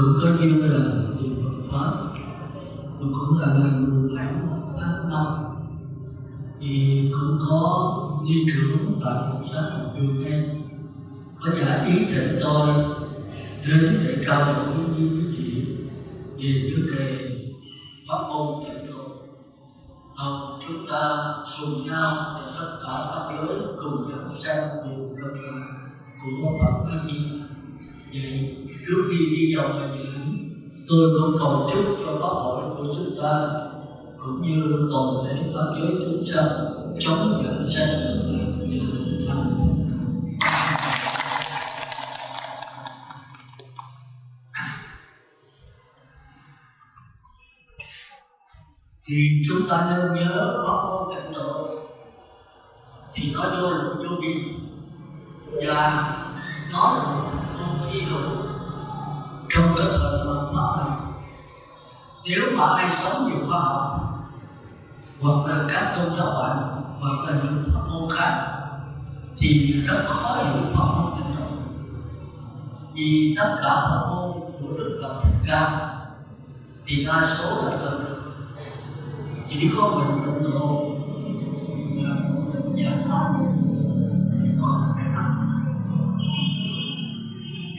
cũng coi như là niệm Phật pháp, mà cũng là ngày 17 tháng 5 thì cũng có di trưởng tại Phật giáo Việt Nam có giải ý thỉnh tôi đến để trao đổi với quý vị về vấn đề pháp môn tịnh độ. Chúng ta cùng nhau và tất cả các giới cùng nhau xem niệm Phật của Phật A Di. Vậy trước khi đi vào bài giảng, tôi cũng cầu chúc cho pháp hội của chúng ta cũng như toàn thể pháp giới chúng sanh chống giảng sanh thành. Thì chúng ta nên nhớ pháp môn tịnh độ thì nó vô lượng vô biên và nó là một môn hy hữu trong cái thời mạt Pháp này. Nếu mà ai sống nhiều khoa học hoặc là các tôn giáo bạn hoặc là những pháp môn khác thì rất khó hiểu pháp môn tịnh độ, vì tất cả pháp môn của Đức Phật Thích Ca thì đa số là từ chỉ có mình tịnh độ là một định nhà pháp còn cái pháp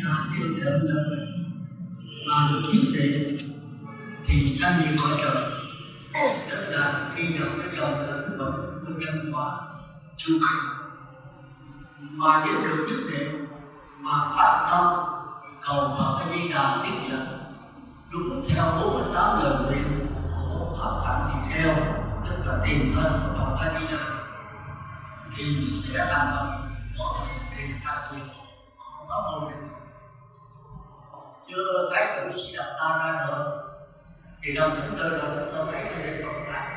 là điều thịnh là mà được biết tuệ thì sanh về cõi trời, tức là khi gặp cái trời là cái bậc nhân quả chu kỳ. Mà nếu được biết tuệ mà phát tâm cầu vào cái Di Đà tiếp nhận đúng theo 48 lời nguyện của Pháp Hạnh Tỳ Kheo, tức là tiền thân của Phật A Di Đà, thì sẽ thành công có thể phát triển của pháp môn. Chưa thấy tử sĩ Đạt Ta ra đời thì trong chúng tôi là chúng tôi thấy cái con cái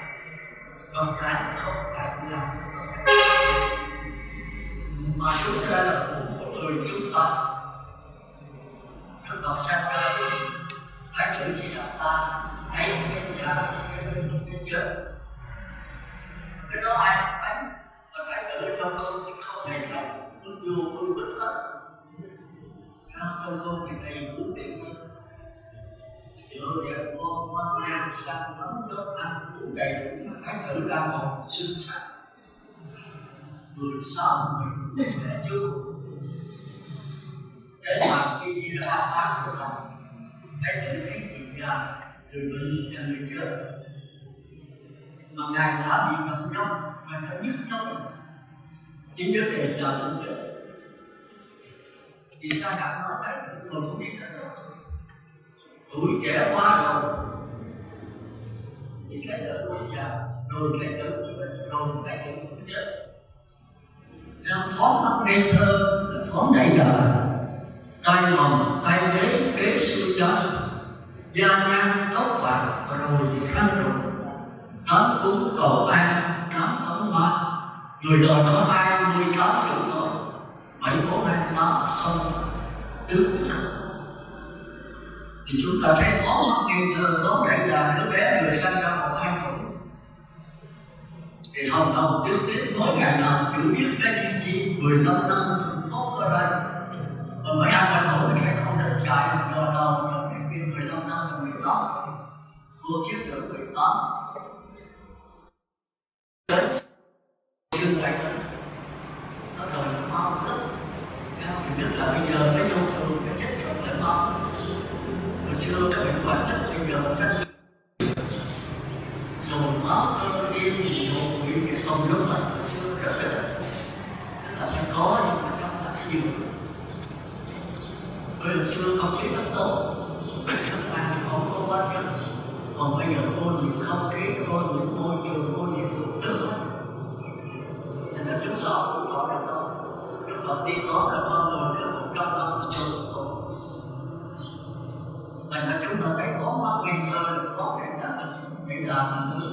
không phải là mà chúng ta là của người chúng ta. Đức Phật sanh ra thấy tử sĩ Đạt Ta thấy cái nhà cái chết, cái đó ai cũng thấy, và thấy tử trong con không hề thấy nó vô cùng bất hết. Trong con thì đầy đủ điện rồi đẹp con ngoan nhan xanh lắm đó ăn uống đầy đủ mà thái tử ra một xinh xắn người sao mình để chưa để mà khi đi ra bán của thằng thái tử thấy người già người bệnh và người chết mà ngài đã bị gặp nhau mà đã biết nhau những vấn đề là cũng chết thì sao cả nói thái tử còn không biết thật đâu. Tuổi trẻ quá rồi thì thái tử cũng già rồi, thái tử cũng bệnh rồi, thái tử cũng chết. Trong thoáng mắt ngây thơ là thoáng đẩy đà, tay lòng tay đế đế xưa chân, da nhang tóc bạc rồi khăn rụng, đám cúng cầu an đám ấm hoa, người đời có 28 triệu tuổi, 7428 xong trước thì chúng ta thấy có mắt ngây thơ, có đẩy đà đứa bé vừa sanh ra 1-2 tuổi thì hồng hồng trước đến mỗi ngày nào chưa biết cái chi 15 năm thành phố ở đây mà mấy anh phải hỏi mình sẽ không định chạy rồi đầu rồi cái kia 15 năm là 18 thua chiếc được 18 đến xương vậy nó đời mau lắm. Thì nhất là bây giờ cái vô thường cái chết chọn lại mau. Hồi xưa các bệnh quản đất bây giờ chắc rồi máu cơ tim thì một bị cái không đúng là hồi xưa rất là phải có nhưng mà trong là cái gì hồi xưa không khí rất tốt, chúng ta không có quá chất, còn bây giờ ô nhiễm không khí, ô nhiễm môi trường, ô nhiễm đủ thứ hết. Nên là chúng ta cũng có được đâu. Chúng ta đi có là con người được 100 năm sâu thành ra chúng ta thấy có mắt ngây thơ, có cái là nước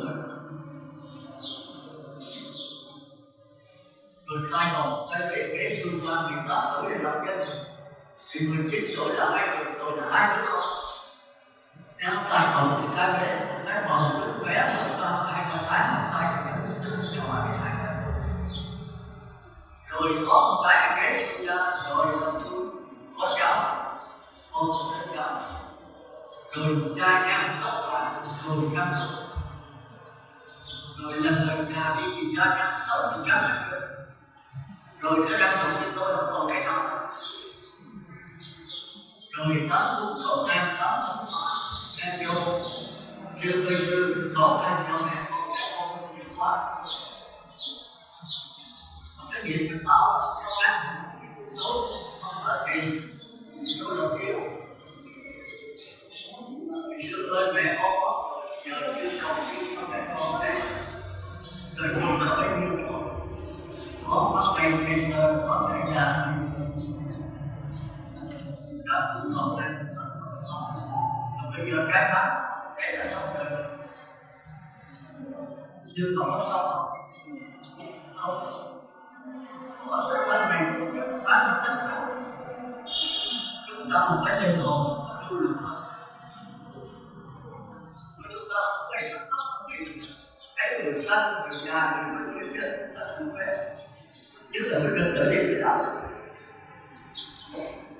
rồi khai hồng cái về cái xương quan 18 tuổi để làm cái thì 19 tuổi là 20 tuổi là 2 đứa con. Nếu khai hồng thì cái bầu đứa bé mà 2 tháng mà phải nhỏ thì 2 tháng rồi có một cái kế sinh ra rồi làm xuống có cháu, con có cháu rồi ra nhang tóc lại, rồi cắt rồi lần nhà đi tìm ra nhang tóc thì cắt rồi cái răng của chúng tôi không còn cái nào, rồi đó cũng còn ăn đó không phải em vô chưa cây sư còn ăn cho mẹ con nhiều quá, cái việc mình bảo cho ăn tốt không phải gì tôi đầu tiên sư ơi mẹ con nhờ sư cầu xin cho mẹ con đấy rồi không có bao nhiêu rồi có bắt tay mình có thể là đã cũng không ăn bây giờ cái khác để là sống rồi nhưng mà có sống không có tất cả này bán cho tất cả chúng ta một cái linh hồn tu luyện chúng ta phải cái người sanh người già người bệnh người chết là không phải nhất là cái đơn đợi cái đạo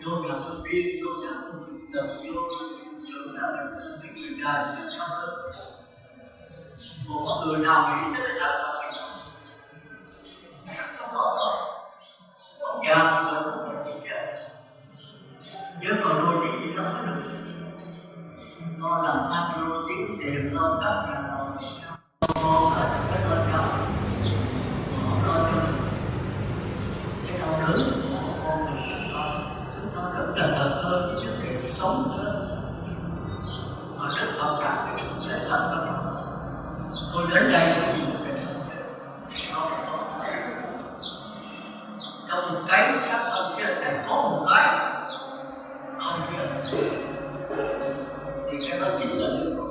vô nhà tu tiên vô nhà tu tập vô là những người già thì sao hơn một người nào nghĩ tới cái đạo là mình không có đâu ông già thì vẫn không phải chịu chết nếu mà đôi nghĩ không có được nó làm tham đôi tiếng tiền lo đất là con ở trong cái lo cháu họ lo cho cái đau đớn của con mình chúng nó rất là thật hơn những cái sống hơn họ rất thông cảm cái sự chết thật của nó. Tôi đến đây để nhìn cái sống chết có cái tốt trong một cái sắc thân chết này có một cái không chết thì cái đó chính là điều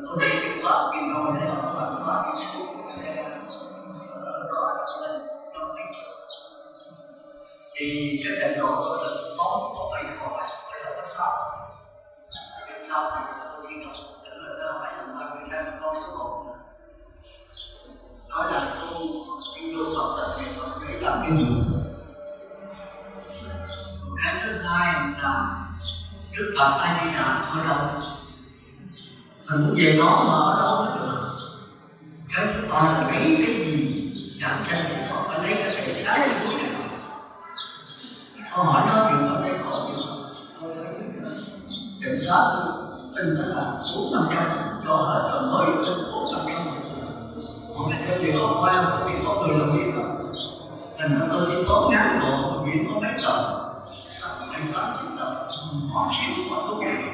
tôi đi cái quá kỳ rồi này nó bằng quá kỳ xuống cái xe đó lên trong cái thì cái trình độ tôi là có 7 khỏi bây giờ có 6 cái sau thì tôi đi học tức là tôi phải làm người ta con số 1 nói là tôi đi vô học tập thì tôi phải làm cái gì cái thứ hai là Đức Phật ai đi làm ở đâu mình muốn về nó mà ở đâu mới được cái thứ ba là lấy cái gì giảng sanh thì họ phải lấy cái thể xác của mình câu hỏi đó thì có thể có thể xác tình đó là 4% cho hết rồi mới trên 4% còn cái việc có qua cái việc có người làm việc thành ra tôi chỉ tốn ngắn gọn việc có mấy tờ 8-9 tờ nhỏ xíu mà tốt nghiệp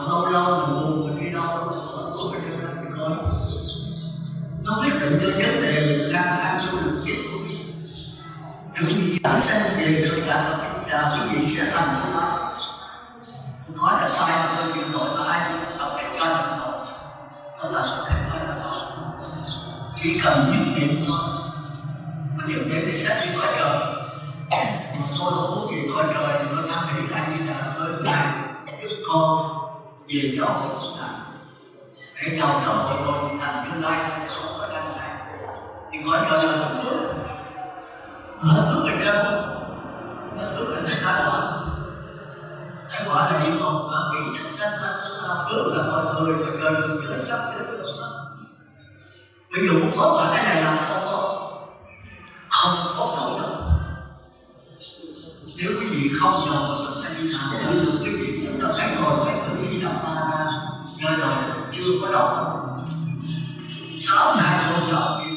lâu lâu mình buồn mình đi đâu tôi phải đưa ra mình coi nó quyết định cho vấn đề lang thang du lịch chết của mình đừng gì đã sinh về được là quý vị sẽ thành của nó nói là sai tôi chịu tội là ai đọc cái cho chịu tội đó là cái nói là đó chỉ cần nhất niệm thôi mà nhiều đêm thì sẽ đi khỏi trời mà tôi không muốn gì khỏi trời thì tôi đang nghĩ lại như là với này giúp con về gió của chúng ta để giàu gió của tôi thành tương lai không có đang này thì khỏi trời là một bước hết bước về trên hết bước là sẽ thay đổi thay quả là gì không bị sắp sanh bước là mọi người phải trời thường nhớ sắp đến cái sắp ví dụ muốn tốt là cái này làm sao tốt không tốt nổi đâu nếu quý vị không giàu mà mình phải đi làm để được quý vị chúng ta phải ngồi phải tự suy đọc ta ra nơi rồi chưa có đâu 6 ngày không giàu nhiều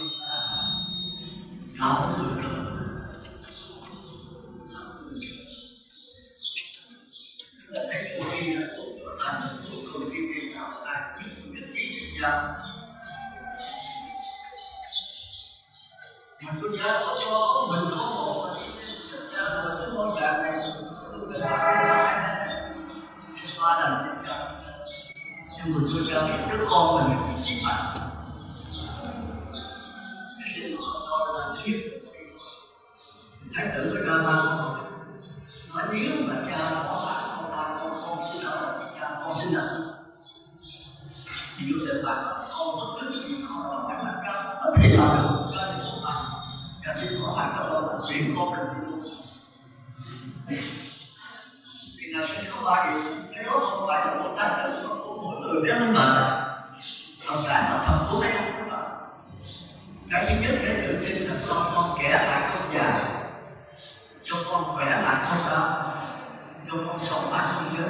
giàu không được là cái cuộc thi là cuộc trở thành cuộc thi viên nào là nhất trí sinh ra mà tôi nhớ có cho mình có một sinh ra rồi cái môn đạn này tôi là sinh hoa đàn nhưng mà tôi cho biết đứa con mình bị chịu mạnh cái sinh hoạt đó là thiếu thái tử ở Đà Nẵng nói nếu mà cha có bạn con xin lỗi cha con xin lỗi thì vô tình bạn con bất cứ gì con là phải làm ra có thể làm được cho nên không phải cha xin hỏi bạn có đâu là chuyện con cần luôn thì là sẽ không qua điều cái đó không phải là một tác động của mỗi người đó mà còn cái nó thật của mấy ông các bạn. Cái thứ nhất để tự sinh thật con kẻ lại không già, cho con khỏe lại không đau, cho con sống lại không chết.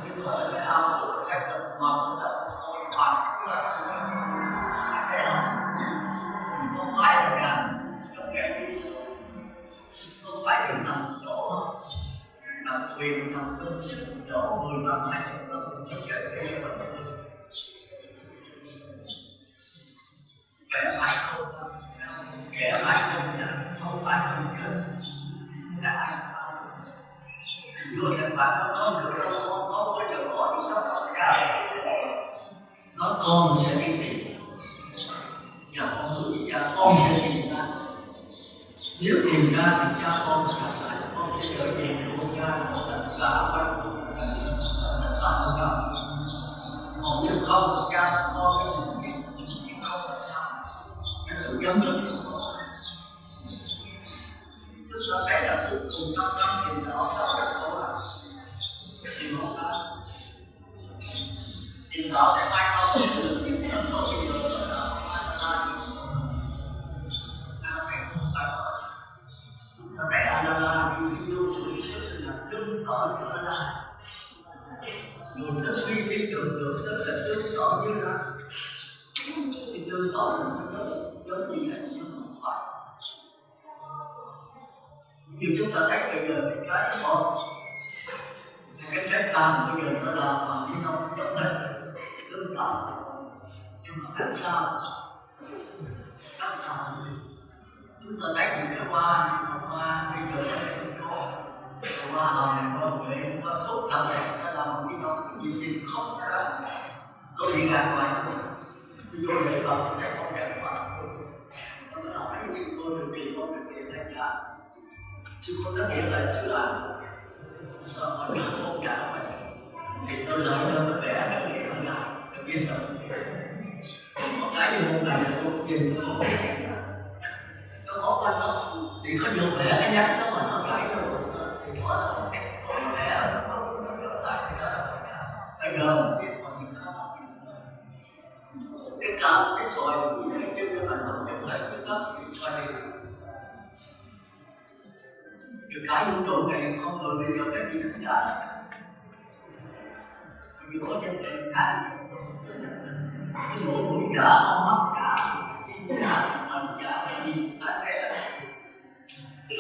Cái đó là cái ao của cái tập mà chúng ta ngồi hoặc là cái đó không phải là cái trong cái không phải là nằm chỗ nằm quyền nằm bên sức chỗ 15 hay 15 cho cái vấn đề kẻ lại không kẻ lại không sống lại không chết là ai rồi các bạn nó không được đâu, không bao giờ có được nó không cả nó con sẽ đi tìm và con hứa với cha con sẽ tìm ra, nếu tìm ra thì cha con sẽ lại con sẽ trở về của cha một lần cả quanh còn nếu không thì cha con cái không cái sự chấm dứt chúng ta thấy là cuối cùng 500 thì họ sao rất khổ là thì họ đã thì họ sẽ mai không được những cái tốt bây giờ là ai sai ta thấy là video sự sức là chứng tỏ như là người rất phi phi tưởng tượng rất là chứng tỏ như là thì chứng tỏ là nó giống như vậy nhưng không phải. Như chúng ta thấy bây giờ cái một cái trái tam bây giờ nó làm bằng cái nông giống hình tương tự nhưng mà cách sao chúng ta thấy những cái hoa nhưng mà hoa bây giờ nó hoa hồng hoa huệ hoa phúc thật đẹp nó làm bằng cái nông gì thì không có ra tôi đi ra ngoài tôi vô để vào tôi thấy không đẹp quá nó mới nói với sư cô được kỳ không được kỳ này cả sư cô có nghĩa là sư làm sao mà được không trả vậy thì tôi lại đâu có vẽ cái nghĩa không làm được biết đâu có cái gì môn này là tôi nhìn tôi không biết nó khó khăn đó thì có nhiều vẽ cái nhắc nó mà nó lại rồi thì nó là một cái vẽ nó có tại cái đó bây giờ biết mà mình không cái cam cái xoài cái chân nó là nó không phải cái đó thì xoài đi được cái vũ trụ này không ngờ bây giờ cái gì cũng đã vì có chân tiền cả cái lỗ mũi cả con mắt cả cái cả mình cả cái gì cả cái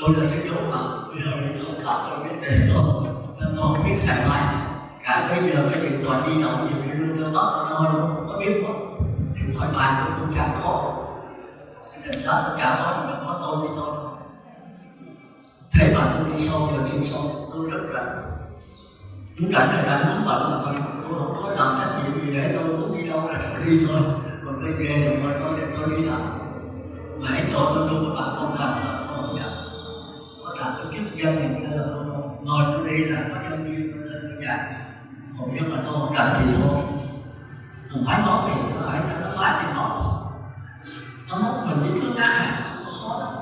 tôi là cái chỗ mà bây giờ tôi thở tôi biết tiền rồi nên tôi không biết xài máy cả bây giờ cái điện thoại di động gì thì đưa mắt tôi không có biết không điện thoại bàn tôi cũng chẳng có cái đó tôi chẳng có nhưng mà có tôi thì tôi thế mà tôi đi sâu rồi đi sâu tôi rất rảnh đúng rảnh là rảnh lắm bận là tôi không có làm trách nhiệm gì để tôi muốn đi đâu là tôi đi thôi còn tôi về rồi tôi đi làm mãi cho tôi đưa các bạn không làm là tôi không làm có làm cái chức dân này kia là tôi ngồi tôi đi là có nhân viên tôi dạy còn nếu mà tôi không rảnh thì thôi không phải nói gì nó phải nó phát thì nó mất mình đi nó ngã này nó khó lắm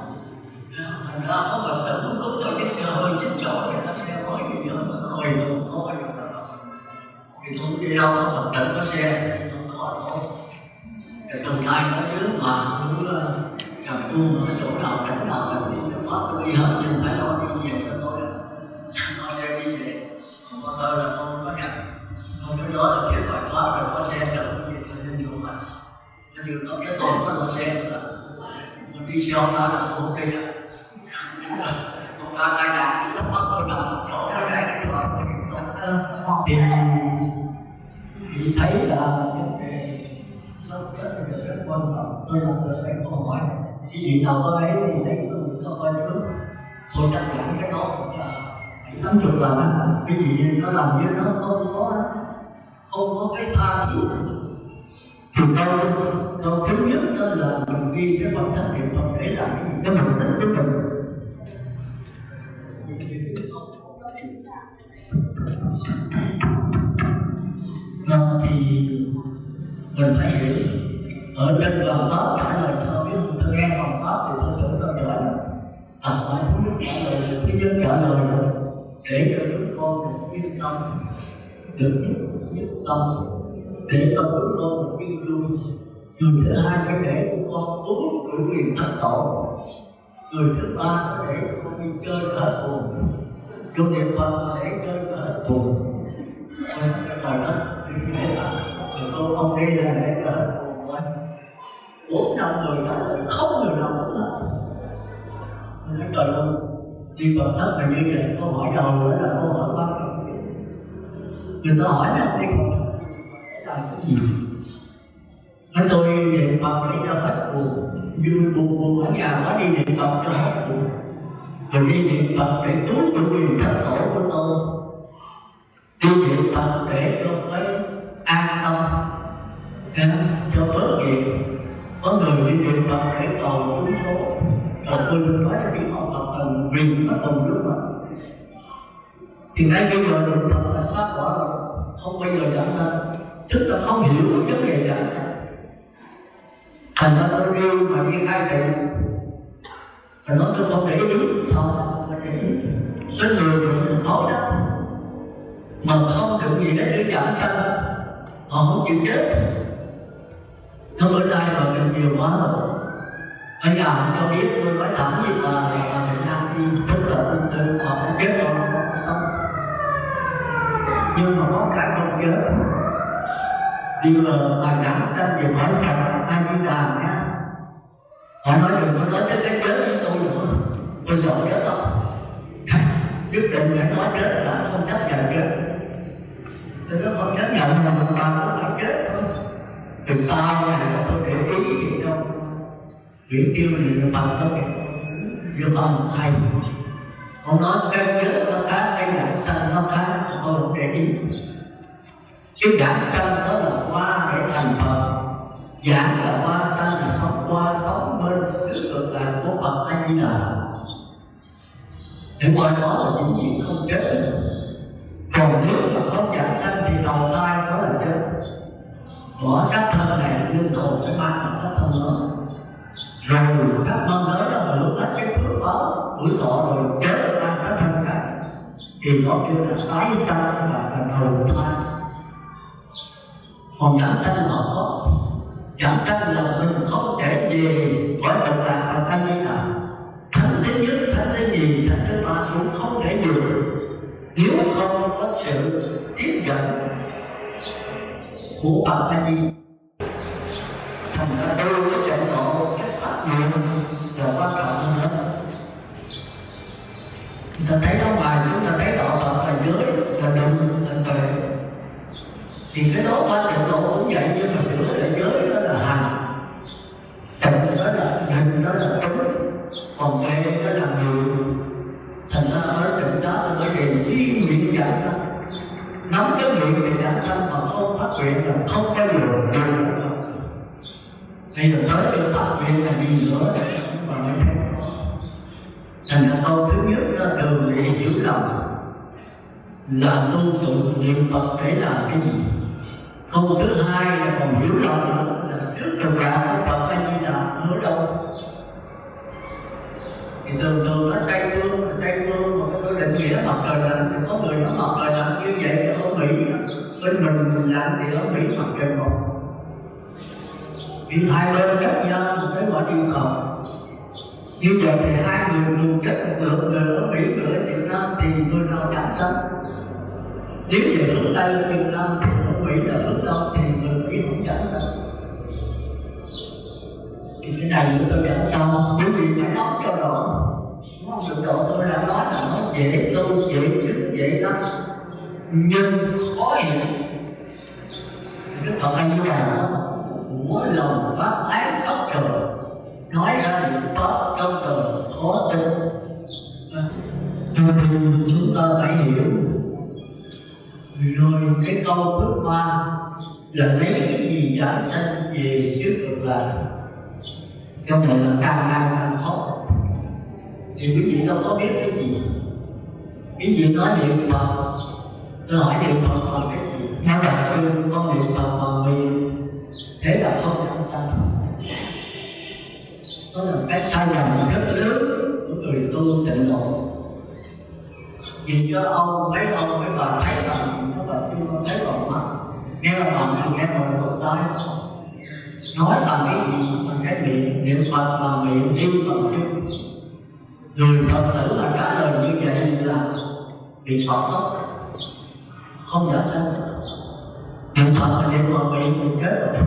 thành ra có bạn tự muốn cút cho chiếc xe hơi chết chỗ thì nó xe mới gì nữa mà nó hồi luôn thôi thì tôi đi đâu đó bạn tự có xe không có thôi cái từng ngày nó chứ mà cứ gặp luôn ở chỗ nào cảnh đi cho pháp tôi đi hết nhưng phải lo đi về cho tôi có xe đi về còn tôi là tôi có gặp còn cái đó là chuyện phải quá rồi có xe rồi cái gì tôi nên dùng mà nó như có cái tôi có xe nữa mình đi xe ông ta là tôi không đi đâu ông ta ai đạt nó mất tôi nằm chỗ ở đây cái gọi thì thấy là vấn đề sống chết là rất quan trọng tôi là người phải câu hỏi cái gì nào có ấy thì thấy tôi sao coi trước tôi chắc chắn cái đó cũng là 7-80 lần á cái gì nó làm với nó không có cái tha thứ thì câu thứ nhất đó là mình ghi cái phần trách nhiệm phần để làm cái mục đích của mình thì mình phải hiểu ở trên đoàn pháp trả lời sao biết tôi nghe đoàn pháp thì tôi tưởng tôi giỏi tập lại thứ nhất trả lời thứ nhất trả lời rồi để cho chúng con biết tâm, được nhất tâm để cho tụi con được yên vui. Người thứ hai phải để tụi con cứu tụi quyền thất tổ. Người thứ ba phải để tụi con đi chơi hết buồn. Trong niệm Phật để chơi hết buồn. Rồi đó, để là tụi con không đi là để hết buồn quá. 4 năm người đó không người nào nữa hết. Nói trời ơi, đi Phật thất là như vậy. Câu hỏi đầu nữa là câu hỏi quan trọng. Người ta hỏi là đi Phật thất là cái gì? Nói tôi niệm Phật để cho hết buồn. Vui buồn ở nhà quá đi niệm Phật cho hết buồn. Rồi đi niệm Phật để cứu chủ quyền thất tổ của tôi. Đi niệm Phật để cho phải an tâm, cho bớt nghiệp. Có người đi niệm Phật để cầu cứu số. Rồi tôi đừng nói là biết họ Phật cần riêng nó cùng lúc mà. Thì ngay bây giờ niệm Phật là sát quả rồi, không bao giờ giảm sanh. Tức là không hiểu được vấn đề giảm sanh. Thành ra tôi yêu mà đi khai thị. Và nói tôi không để ý, sao mà để ý. Cái người mình nói đó mà không được gì đấy để giảm sanh, họ không chịu chết. Nó bữa nay mà mình nhiều quá rồi. Ở nhà không cho biết, tôi nói thẳng với bà là Việt Nam đi rất là tương tư, họ không chết rồi nó không sống. Nhưng mà có cái không chết. Bây giờ bài giảng sanh thì hỏi thật ai đi đàn nhá. Họ nói đừng có nói tới cái chết với tôi nữa. Tôi sợ chết đâu. Nhất định phải nói chết là không chấp nhận chết. Tôi nói không chấp nhận mà một bà cũng phải chết thôi. Thì sao này là tôi để ý gì đâu. Chuyện tiêu gì Phật đó kìa. Dương âm hay. Ông nói cái chết nó khác, cái giảng sanh nó khác. Tôi không để ý. Cái giảng sanh đó là qua để thành Phật. Giảng là qua sanh là sống qua sống bên xứ cực lạc của Phật A Di Đà. Để qua đó là những gì không chết được. Còn nếu mà không giảng sanh thì đầu thai đó là chết. Bỏ xác thân này dương độ sẽ mang vào xác thân đó. Rồi các mong tới đó hưởng hết cái phước báo tuổi thọ rồi chết ra xác thân khác. Thì nó kêu là tái sanh và là đầu thai. Còn giảm sanh là khó. Giảm sanh là mình không thể về khỏi cực lạc và thanh niên nào. Thánh thứ nhất, thánh thứ nhì, thánh thứ ba cũng không thể được. Nếu không có sự tiếp dẫn của Phật A Di. Thành ra tôi có trận ngộ một cách tác nguyện là quan trọng hơn hết. Chúng ta thấy ở ngoài chúng ta thấy đạo Phật là giới, là định, là tuệ. Thì cái đó qua trận ngộ cũng vậy, nhưng mà sửa lại giới đó là hành, tịnh đó là định, đó là đúng, còn tuệ đó là người. Thành ra ở định đó là phải đề ý nguyện giảng sanh. Nắm cái nguyện để giảng sanh mà không phát nguyện là không có được điều. Bây giờ tới cho tập nguyện là gì nữa để mà mới thấy. Thành ra câu thứ nhất là từ để hiểu lầm là tu tụng niệm Phật để làm cái gì. Câu thứ hai là còn hiểu lầm là xứ cực lạc của Phật A Di Đà ở đâu. Thì thường ở Tây Phương mà tôi định nghĩa mặt trời lặn thì có người nói mặt trời lặn như vậy ở Mỹ, bên mình lặn thì ở Mỹ mặt trời mọc. Vì hai bên cách nhau tới mọi yêu cầu. Như vậy thì hai người cùng cách một lượng, người ở Mỹ, người ở Việt Nam thì người nào giảng sanh. Nếu về hướng Tây ở Việt Nam thì ở Mỹ là hướng Đông thì người Mỹ không giảng sanh. Thì cái này tôi giảng xong, bởi vì phải nói cho rõ. Không được rõ tôi đã nói là nó dễ tu, dễ chứng, dễ lắm. Nhưng khó hiểu. Đức Phật A Di Đà mỗi lòng phát ái khắp trời, nói ra những pháp trong đời khó tin. Cho nên chúng ta phải hiểu. Rồi cái câu thứ ba là lấy cái gì giảng sanh về xứ cực lạc. Câu này là càng ngày càng khó. Thì quý vị đâu có biết cái gì. Quý vị nói niệm Phật, tôi hỏi niệm Phật bằng cái gì? Nói đại sư con niệm Phật bằng miệng. Thế là không giảng sanh. Đó là cái sai lầm rất lớn của người tu tịnh độ. Vì cho mấy bà thấy bằng các bà chưa thấy bằng mắt, nghe bằng thì nghe bằng lỗ tai, nói bằng cái gì bằng cái miệng, niệm Phật bằng miệng, yêu bằng chân. Người Phật tử mà trả lời như vậy là bị Phật khóc, không giảm sanh. Niệm Phật là niệm bằng miệng thì chết rồi.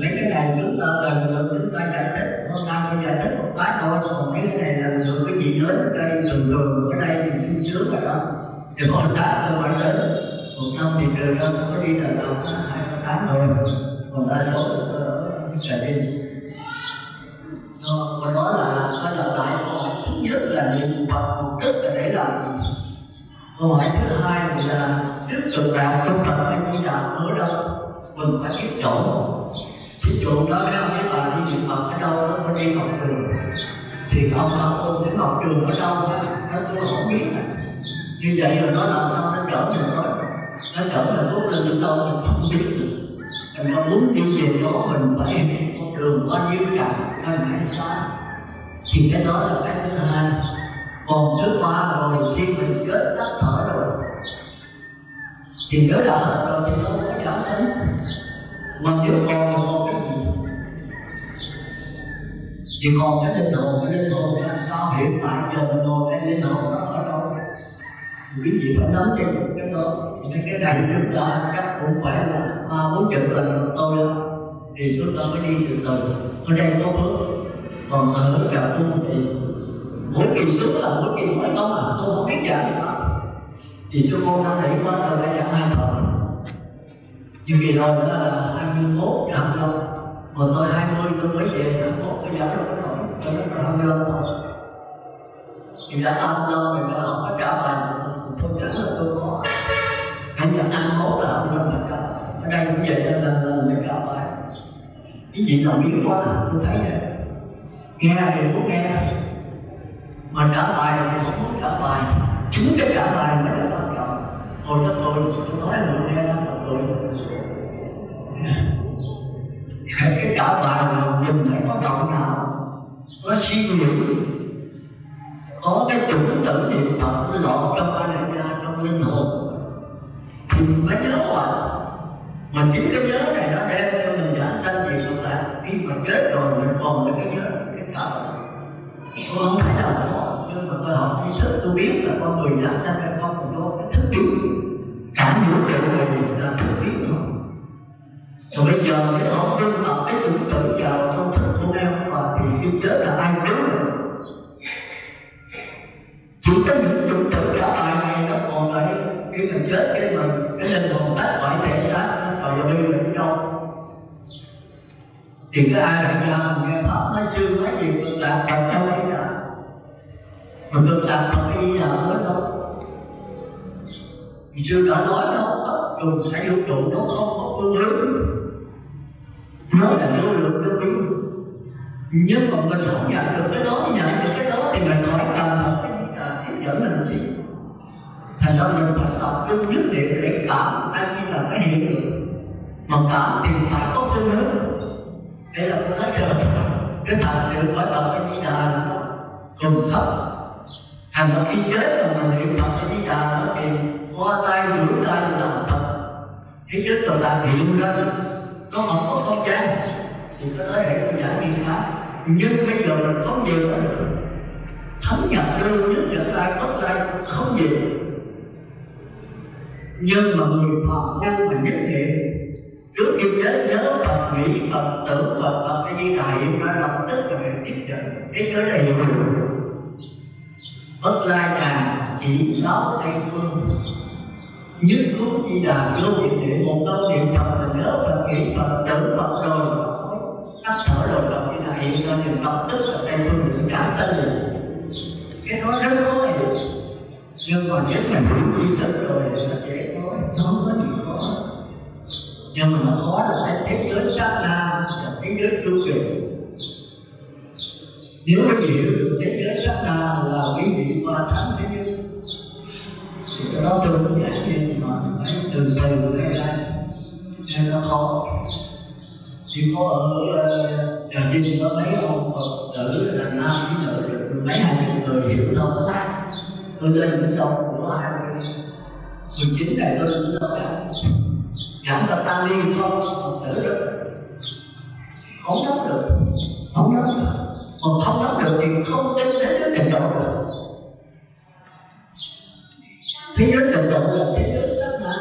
Mấy cái này chúng ta lần lượt chúng ta giải thích, hôm nay tôi giải thích một cái thôi, còn mấy cái này lần lượt cái gì lớn ở đây thường thường ở đây thì sung sướng rồi đó. Thì còn tháng tôi phải đến một năm thì trừ ra tôi có đi là 2 tháng thôi, còn đa số là đi. Còn đó là tôi lặp lại câu hỏi thứ nhất là niệm Phật mục đích là để làm gì? Câu hỏi thứ hai là sức cực đạo trong Phật hay Di Đà ở đâu? Mình phải biết chỗ. Ví dụ đó mấy bà đi niệm Phật ở đâu đó, có đi học trường thì ông ôn đến học trường ở đâu đó, tôi không biết. Như vậy rồi nó làm sao nó trở mình nói, nó trở mình tốt lên đến đâu mình không biết. Mình có muốn đi về đó mình phải học trường bao nhiêu cả hay phải xa, thì cái đó là cái thứ hai. Còn thứ ba rồi khi mình kết tắt thở rồi thì nếu đã hết rồi thì nó có giảm sanh. Mà nếu còn cái gì thì còn cái linh hồn là sao? Hiện tại giờ mình ngồi cái linh hồn nó ở đâu? Quý vị phải nắm cho cái đó. Cái này chúng ta chắc cũng phải là 3-4 lần tôi thì chúng ta mới đi từ từ. Ở đây có bước, còn ở gặp cung thì mỗi kỳ xuống là mỗi kỳ phải có mà tôi không biết giảm sao. Thì sư cô đã thấy qua rồi đây là 2 tuần. Như kỳ rồi đó là 21 giảm đâu. Mà tôi 20 tôi mới về 21 tôi giảm rồi rồi. Tôi nói là 25 thôi. Thì đã ăn lâu rồi tôi không có trả bài. Tôi chẳng là tôi có. Anh đã ăn mốt là không nên phải trả. Ở đây cũng vậy là lần phải trả bài. Cái gì nào biết quá là tôi thấy vậy. Nghe thì cũng nghe. Mà trả bài thì không muốn trả bài. Chính cái trả bài mới là quan trọng. Hồi đó tôi nói là nghe lắm là tôi cái trả bài là nhìn thấy có động nào, có suy nghĩ, có cái chủ tử niệm Phật lọt trong ba lại ra trong linh hồn thì mình mới nhớ hoài. Mà chính cái nhớ này nó đem cho mình giảm sanh gì không ta? Khi mà chết rồi mình còn lại cái nhớ cái trả bài. Tôi không phải là khó, nhưng mà tôi học tri thức tôi biết là con người giảm sanh hay không thì có cái thức biết. Cả vũ trụ này là thức biết không? Rồi bây giờ nếu họ dung tập cái chủ tử vào trong thức của em và thì khi chết là ai cứu rồi. Chỉ có những chủ tử trả bài này nó còn lại khi mình chết cái linh hồn tách khỏi thể xác rồi giờ đi mình đâu. Thì cái ai lại ra mình nghe Pháp nói xưa nói gì cực lạc Phật trong ấy là mà cực lạc Phật đi là mới đâu. Thì xưa đã nói nó Phật trùng hay vũ trụ nó không có phương hướng, nó là vô lượng vô biên. Nhưng mà mình không nhận được cái đó, nhận được cái đó thì mình khỏi cần một cái gì cả tiếp dẫn mình gì. Thành ra mình phải tập trung nhất niệm để cảm ai như là cái hiện tượng. Mà cảm thì phải có phương hướng. Đây là tôi nói sơ cái thật sự phải tập cái Di Đà là nó cùng thấp. Thành ra khi chết mà mình niệm Phật cái Di Đà nó thì qua tay rửa tay là thật. Cái chết tụi ta hiện ra có một có không gian thì có thế hệ của giải nghiên khác. Nhưng bây giờ mình không nhiều nữa, thấm nhập lưu nhất dẫn lai tốt lai không nhiều. Nhưng mà người Phật nhân mà nhất niệm trước khi chết nhớ Phật, nghĩ Phật, tưởng Phật, cái Di Đà hiện ra lập tức là mình tiếp nhận cái nhớ này rồi. Bất lai càng chỉ đó Tây Phương nhất lúc Di Đà vô hiện niệm một câu niệm Phật là nhớ Phật, nghĩ Phật, tưởng Phật rồi tắt thở rồi Phật Di Đà hiện ra niệm Phật tức là Tây Phương niệm cảm sanh rồi. Cái đó rất khó hiểu. Nhưng mà nếu mình hiểu tri thức rồi thì nó dễ nói, nó không có gì khó. Nhưng mà nó khó là cái thế giới sát na và thế giới chu kỳ. Nếu quý vị hiểu được thế giới sát na là quý vị qua thắng thế giới thì cái đó tôi cũng giải như mà phải từ từ đây ra nên nó khó. Chỉ có ở Trà Vinh có mấy ông Phật tử là nam với nữ mấy 20 người hiểu đâu có lát. Tôi lên đến đâu của 19 này tôi lên đâu cả. Giảng là tăng đi không, tử được. Không nắm được, không nắm được. Còn không nắm được thì không tính đến cái trình độ được. Thế giới trình độ là thế giới sát na.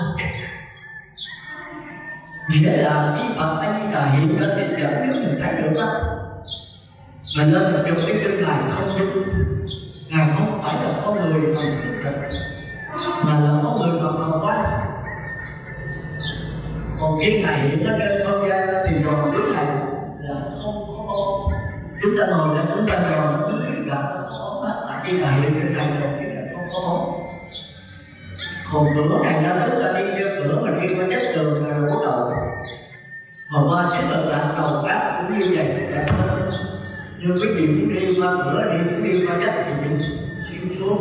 Nghĩa là khi Phật Anh Đà hiện ra tiếp dẫn nếu mình thấy được đó. Mình nên là chụp cái chân này không đúng. Ngài không phải là có người mà xuất thực, mà là có người mà cầu quá. Còn khi Ngài hiện ra trên không gian thì rồi dưới này là không có. Chúng ta ngồi đây, chúng ta ngồi nó cứ gặp có hết lại khi Ngài hiện trên này rồi thì là không có. Còn cửa này nó thức ra đi theo cửa mà đi qua chất trường là lỗ đầu. Mà qua xếp lực lạc đầu các cũng như vậy đẹp hơn. Nhưng cái gì cũng đi qua cửa đi qua chất thì mình xuyên suốt.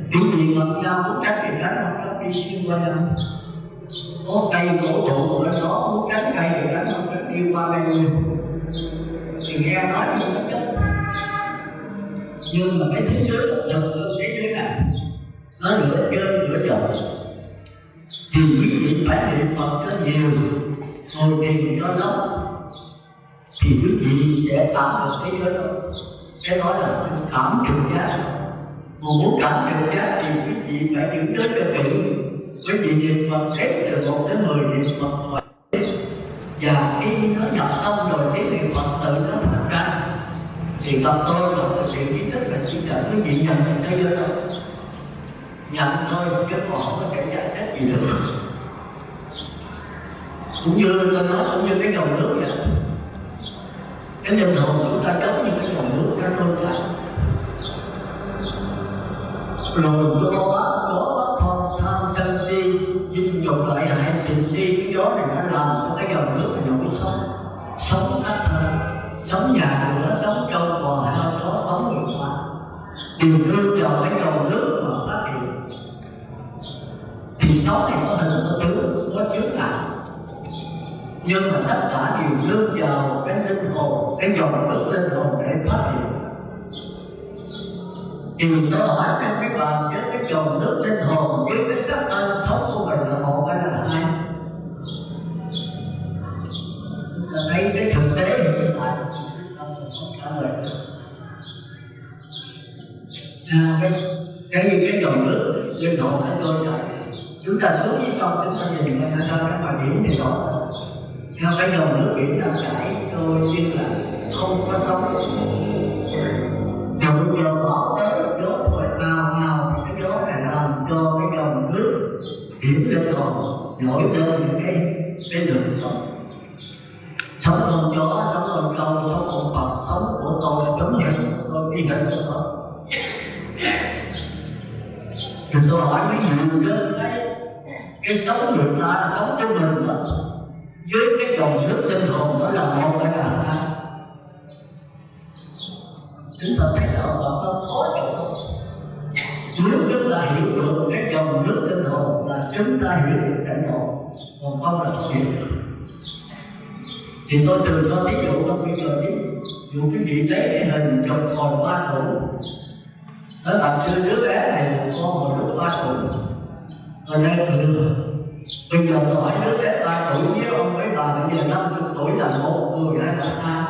Những gì ngập nhau muốn tránh thì tránh, không tránh đi xuyên qua nhau. Có cây cổ thụ ở đó muốn tránh cây thì tránh, không tránh đi qua cây luôn. Thì nghe nói như nó chết. Nhưng mà cái thế giới thật sự thế giới này nó lửa chơi lửa dầu thì quý vị phải niệm Phật cho nhiều, ngồi thiền cho lâu thì quý vị sẽ cảm được thế giới đó. Cái đó là cảm trực giác. Mà muốn cảm trực giác thì quý vị phải giữ giới cho kỹ. Quý vị niệm Phật hết từ 1 đến 10 niệm Phật thoại. Và khi nó nhập tâm rồi cái niệm Phật tự nó thành ra thì gặp tôi là thực hiện ý thức là chỉ cần quý vị nhận được thế giới đó. Nhận thôi chứ còn không có thể giải thích gì nữa. Cũng như tôi nói, cũng như cái dòng nước vậy. Cái linh hồn chúng ta giống như cái dòng nước nó trôi chảy. Rồi gió phong tham sân si dinh dục lợi hại tình si, cái gió này nó làm cho cái dòng nước này nổi sống sát thân, sống nhà cửa, sống trâu bò heo chó, sống người qua. Điều đưa vào cái dòng nước mà phát hiện thì sống này có hình có chứa cả. Nhưng mà tất cả đều đưa vào cái linh hồn, cái dòng nước linh hồn để phát hiện. Thì tôi hỏi các bạn chứ cái dòng nước linh hồn với cái xác thân sống của mình là một hay là hai? Là thấy cái thực tế hiện tại không trả lời. Cái dòng nước linh hồn đã trôi chảy. Chúng ta xuống dưới sông chúng ta nhìn ra cái ngoài biển thì rõ. Theo cái dòng nước biển đang chảy trôi nhưng là không có sóng. Và bây giờ bỏ tới gió thổi nào thì cái gió này làm cho cái dòng nước biển lên hồn nổi lên những cái đường sống. Sống con chó, sống con trâu, sống con Phật, sống của tôi giống hình tôi đi hình của tôi. Thì tôi hỏi mấy người lớn cái sống người ta sống cho mình đó, với cái dòng nước linh hồn đó là một hay là hai? Chúng ta thấy là nó khó chịu. Nếu chúng ta hiểu được cái dòng nước linh hồn là chúng ta hiểu được cảnh ngộ, còn không là không hiểu được. Thì tôi thường cho ví dụ là bây giờ ví dụ cái vị lấy cái hình chụp còn 3 tuổi. Nói thật xưa đứa bé này là con hồi lúc 3 tuổi. Ở đây thường bây giờ tôi hỏi đứa bé 3 tuổi với ông mấy bà bây giờ 50 tuổi là một người hay là hai?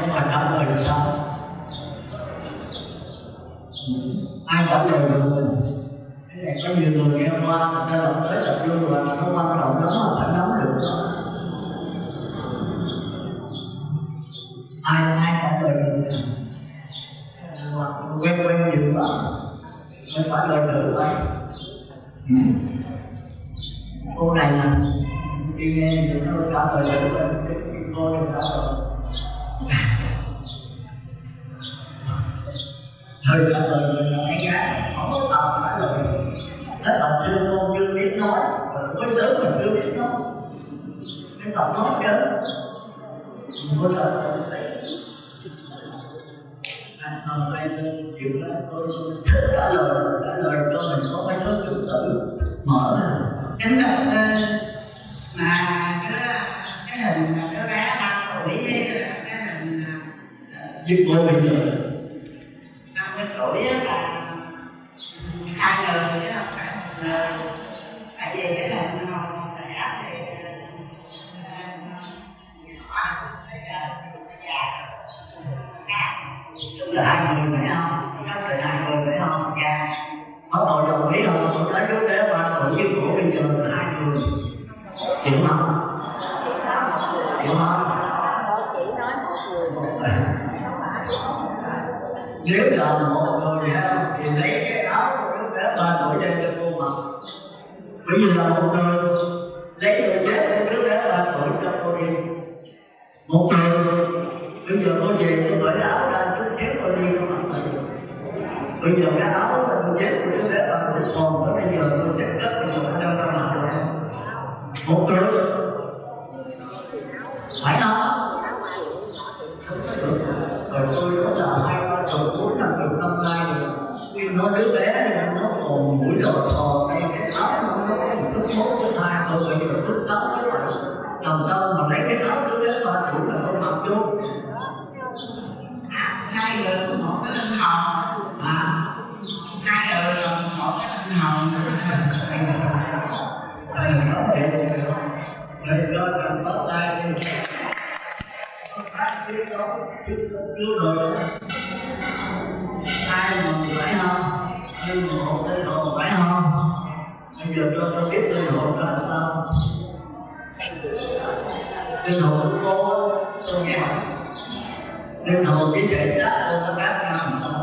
Ông phải trả lời sao? Ai trả lời được mình? Cái này có nhiều người nghe qua người ta đọc tới tập luôn là nó quan trọng lắm mà phải nắm được đó. Ai trả lời được? Quen nhiều quá mới trả lời được vậy. Cô này nè, đi nghe thì nó trả lời được vậy, cô thì trả lời. Thời trả lời là mấy gái không có tập trả lời. Thế tập xưa cô chưa biết nói, mới lớn mà chưa biết nói. Cái tập nói chứ, cô trả lời được. Hôm nay tôi chịu đó, tôi trả lời cho mình có cái số chữ tử mở ra. Kính thưa mà cái hình mà đứa bé 3 tuổi với cái hình Với cô tuổi là 2 người chứ không phải 1 người. Tại vì cái linh hồn trẻ thì nhỏ bây giờ già khác, Tức là 2 người phải không? Sắp tới 2 người phải không? Dạ. Có tội đồng ý không? Tôi nói đứa bé 3 tuổi với cổ bây giờ là 2 người. Hiểu không? Hiểu không? Nếu là một người thì lấy cái áo của đứa bé 3 tuổi đem cho cô mặc. Bây giờ là một người lấy đôi dép của đứa bé 3 tuổi cho cô đi. Một người bây giờ cô về cô cởi áo ra chút xíu cô đi cô mặc lại. Bây giờ cái áo và đôi dép của đứa bé 3 tuổi còn tới bây giờ cô sẽ cất bây giờ cho ra mặt rồi. Một người phải không? Rồi tôi nói là 2-3 tuổi là từ năm nay rồi. Vì nó đứa bé này nó còn mũi lò thò đây cái áo nó có một phút 1 tới 2 tôi bây giờ phút 6 tới 7. Làm sao mà lấy cái áo đứa bé 3 tuổi là nó mặc vô? 2 người một cái linh hồn. 2 người một cái linh hồn. Nói vậy rồi cho cần tốt đây đi. Chưa rồi. Ai mà phải không? Nhưng mà một tên hồn phải không? Bây giờ cho tôi biết tên hồn là sao? Tên hồn của cô tôi nghe hỏi. Tên hồn với thể xác cô nó khác nhau làm sao?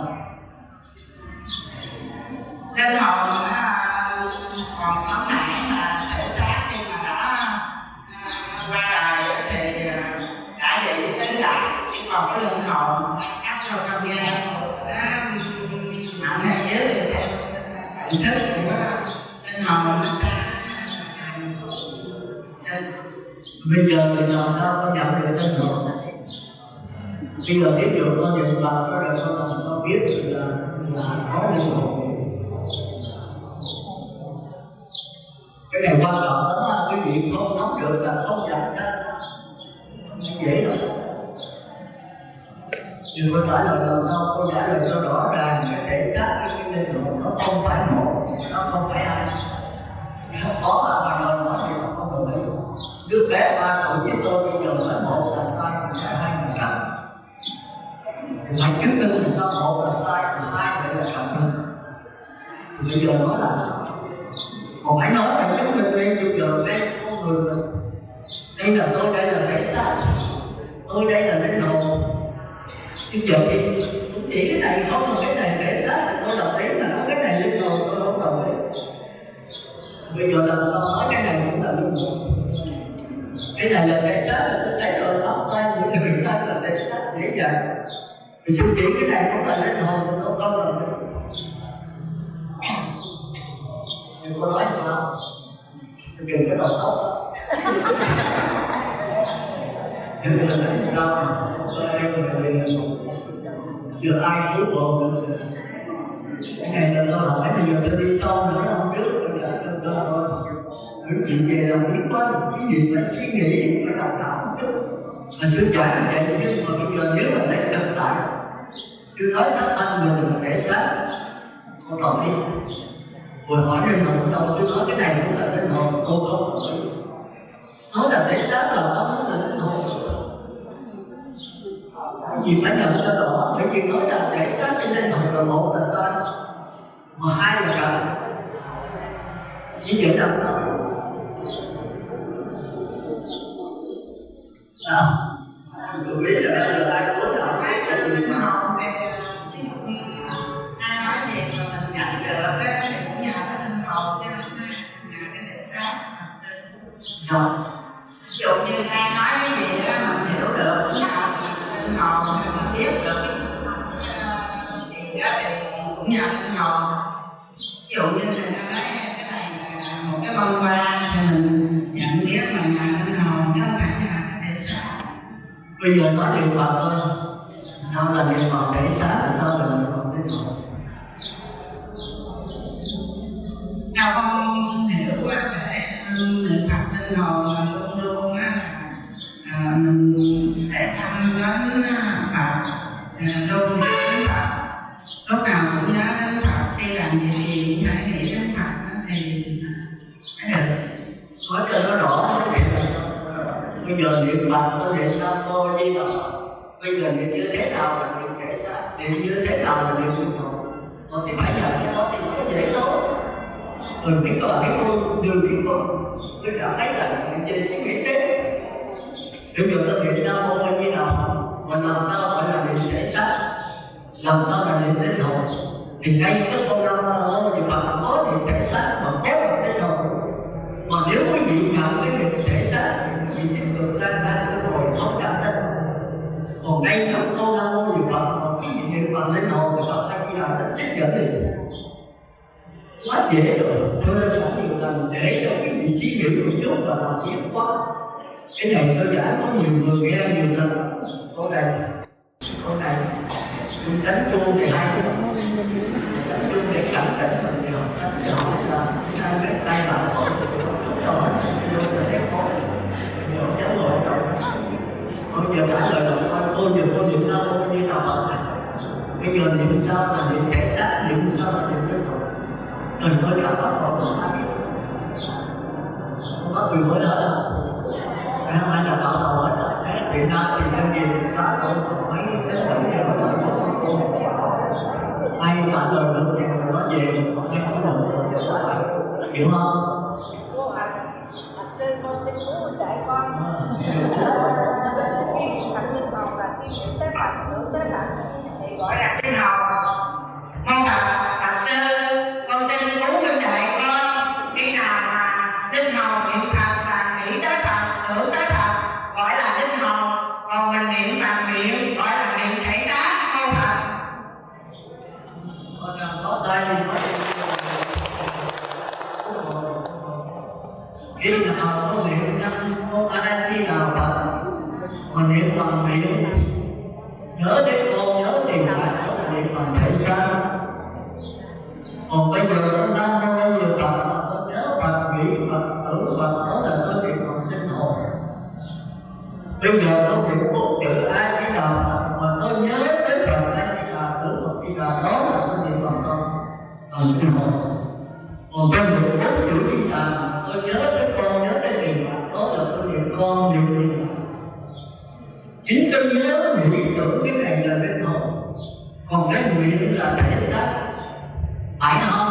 Tên hồn còn sống mãi mà thể xác nhưng mà đã qua đời thì đã bị tính lại, chỉ còn cái linh hồn cắt vào trong da mạnh hay dưới nhận thức của linh hồn nó xa. Bây giờ thì làm sao con nhận được tên hồn? Bây giờ ví dụ con nhận bằng có được con làm sao biết được là có linh hồn? Cái này quan trọng lắm là quý vị không nắm được là không nhận xác. Không dễ đâu. Nhưng tôi trả lời làm sao tôi trả lời cho rõ ràng cái thể xác cái linh hồn nó không phải một, nó không phải hai. Không có là bài lời nói thì nó không đồng ý. Đứa bé 3 tuổi với tôi bây giờ nói một là sai, phải 2 là cầm. Thì phải chứng minh làm sao một là sai, 2 là cầm. Bây giờ nói là sao? Còn phải nói là chứng minh đi, bây giờ đây con người mình. Đây là tôi, đây là thể xác. Tôi đây là linh hồn. Bây giờ thì chỉ cái này không mà cái này thể xác thì tôi đồng ý, mà nói cái này linh hồn tôi không đồng ý. Bây giờ làm sao nói cái này cũng là linh hồn? Cái này là thể xác là tôi thấy rồi, tóc tay những người ta là thể xác dễ dàng. Thì xin chỉ cái này cũng là linh hồn tôi không đồng ý. Nhưng cô nói sao? Đừng có đầu tóc đó. Nhưng mà nói sao? Tôi đây là chưa ai cứu bộ được. Cái này là tôi hỏi bây giờ tôi đi sâu nữa không trước tôi đã sơ thôi. Những chuyện về làm biết quá, cái gì phải suy nghĩ, phải đọc não một chút. Mà sư dạy như vậy nhưng mà bây giờ nếu mà lấy thực tại chưa nói xác thân mình là thể xác không đồng ý. Rồi hỏi linh hồn đâu sư nói cái này cũng là linh hồn, tôi không đồng ý. Nói là thể xác là không là linh hồn. Cái gì phải nhận cho rõ, bởi vì nói là thể xác trên linh hồn là một là sai, mà 2 là cần. Như vậy làm sao? Sao? Tôi biết là bây giờ ai có đạo Ai có linh hồn thì ví dụ như ai nói gì mà mình nhận được thì cũng nhờ cái linh hồn chứ không nhờ cái thể xác. sao? Ví dụ như ai nói cái gì đó mình hiểu được cũng nhờ linh hồn, mình biết được cái gì đó thì cũng nhờ linh hồn. Ví dụ như người ta nói cái này là một cái bông hoa thì mình nhận biết mình nhờ linh hồn chứ không phải nhờ cái thể xác. Bây giờ nói niệm Phật thôi. Sao là niệm Phật thể xác là sao là niệm Phật linh hồn? Theo con hiểu để niệm Phật linh hồn là luôn luôn mình để tâm đến Phật, luôn đến Phật, lúc nào cũng giờ niệm Phật có niệm Nam Mô Di Đà Phật, bây giờ niệm như thế nào là niệm thể xác, niệm như thế nào là niệm linh hồn. Còn thì phải giờ cái đó thì có dễ thôi. Rồi biết có biết con đưa biết con, tôi cảm thấy là niệm chơi suy nghĩ chết. Bây giờ nó niệm Nam Mô Di Đà Phật, mà làm sao phải là niệm thể xác, làm sao là niệm linh hồn. Thì ngay cái câu Nam Mô Di Đà Phật có niệm thể xác mà có một linh hồn. Mà nếu quý vị nhận cái niệm thể xác thì quý vị tiếp tục lan cái hồi sống cảm thức. Còn ngay trong câu Nam Mô Di Đà Phật mà quý vị niệm bằng linh hồn thì Phật A Di Đà nó trích dẫn liền. Quá dễ rồi, cho nên là nhiều lần để cho quý vị suy nghĩ một chút và làm việc quá. Cái này tôi giảng có nhiều người nghe nhiều lần. Câu này tôi đánh chuông thì hay lắm. Đánh chuông để cảnh tỉnh mình thì họ đánh cho họ là hai cái tay làm họ cho họ luôn là đẹp khó. Nhiều họ cháu ngồi trong. Bây giờ trả lời là cô niệm Nam Mô Di Đà Phật. Bây giờ niệm sao là niệm thể xác, niệm sao là niệm linh hồn. Đừng có cảm bắt họ không có quyền hỏi đó. Hay là tạo đầu hết rồi. Việt Nam thì đang nhìn khá tốt mấy cái vấn đề đó là có sự cô. Ai trả lời được thì nó về hay không được hiểu không? Cô Hạnh Sơn con xin bố dạy con. Khi thành linh hồn là khi niệm tới Phật, tưởng tới Phật thì gọi là linh hồn. Con Hạnh Sơn con xin bố dạy con. Khi nào mà linh hồn niệm Phật là nghĩ tới Phật, tưởng tới Phật gọi là linh hồn, còn mình niệm bằng miệng gọi là niệm thể xác. Không ạ? Con rằng có đây khi nào có niệm Nam Mô A Di Đà Phật mà niệm bằng miệng nhớ đến con nhớ tiền bạc nhớ niệm bằng thể xác. Còn bây giờ Nam Mô Di Đà Phật mà con nhớ Phật, nghĩ Phật, tưởng Phật, đó là tôi niệm bằng linh hồn. Bây giờ tôi niệm 4 chữ A Di Đà Phật mà tôi nhớ đến Phật A Di Đà, tưởng Phật Di Đà, đó là tôi niệm bằng con bằng linh hồn. Còn tôi niệm 4 chữ Di Đà tôi nhớ đến con, nhớ đến tiền bạc, đó là tôi niệm con, niệm linh hồn. Chính tôi nhớ nghĩ tưởng cái này là linh hồn, còn cái nguyện là thể xác, phải không?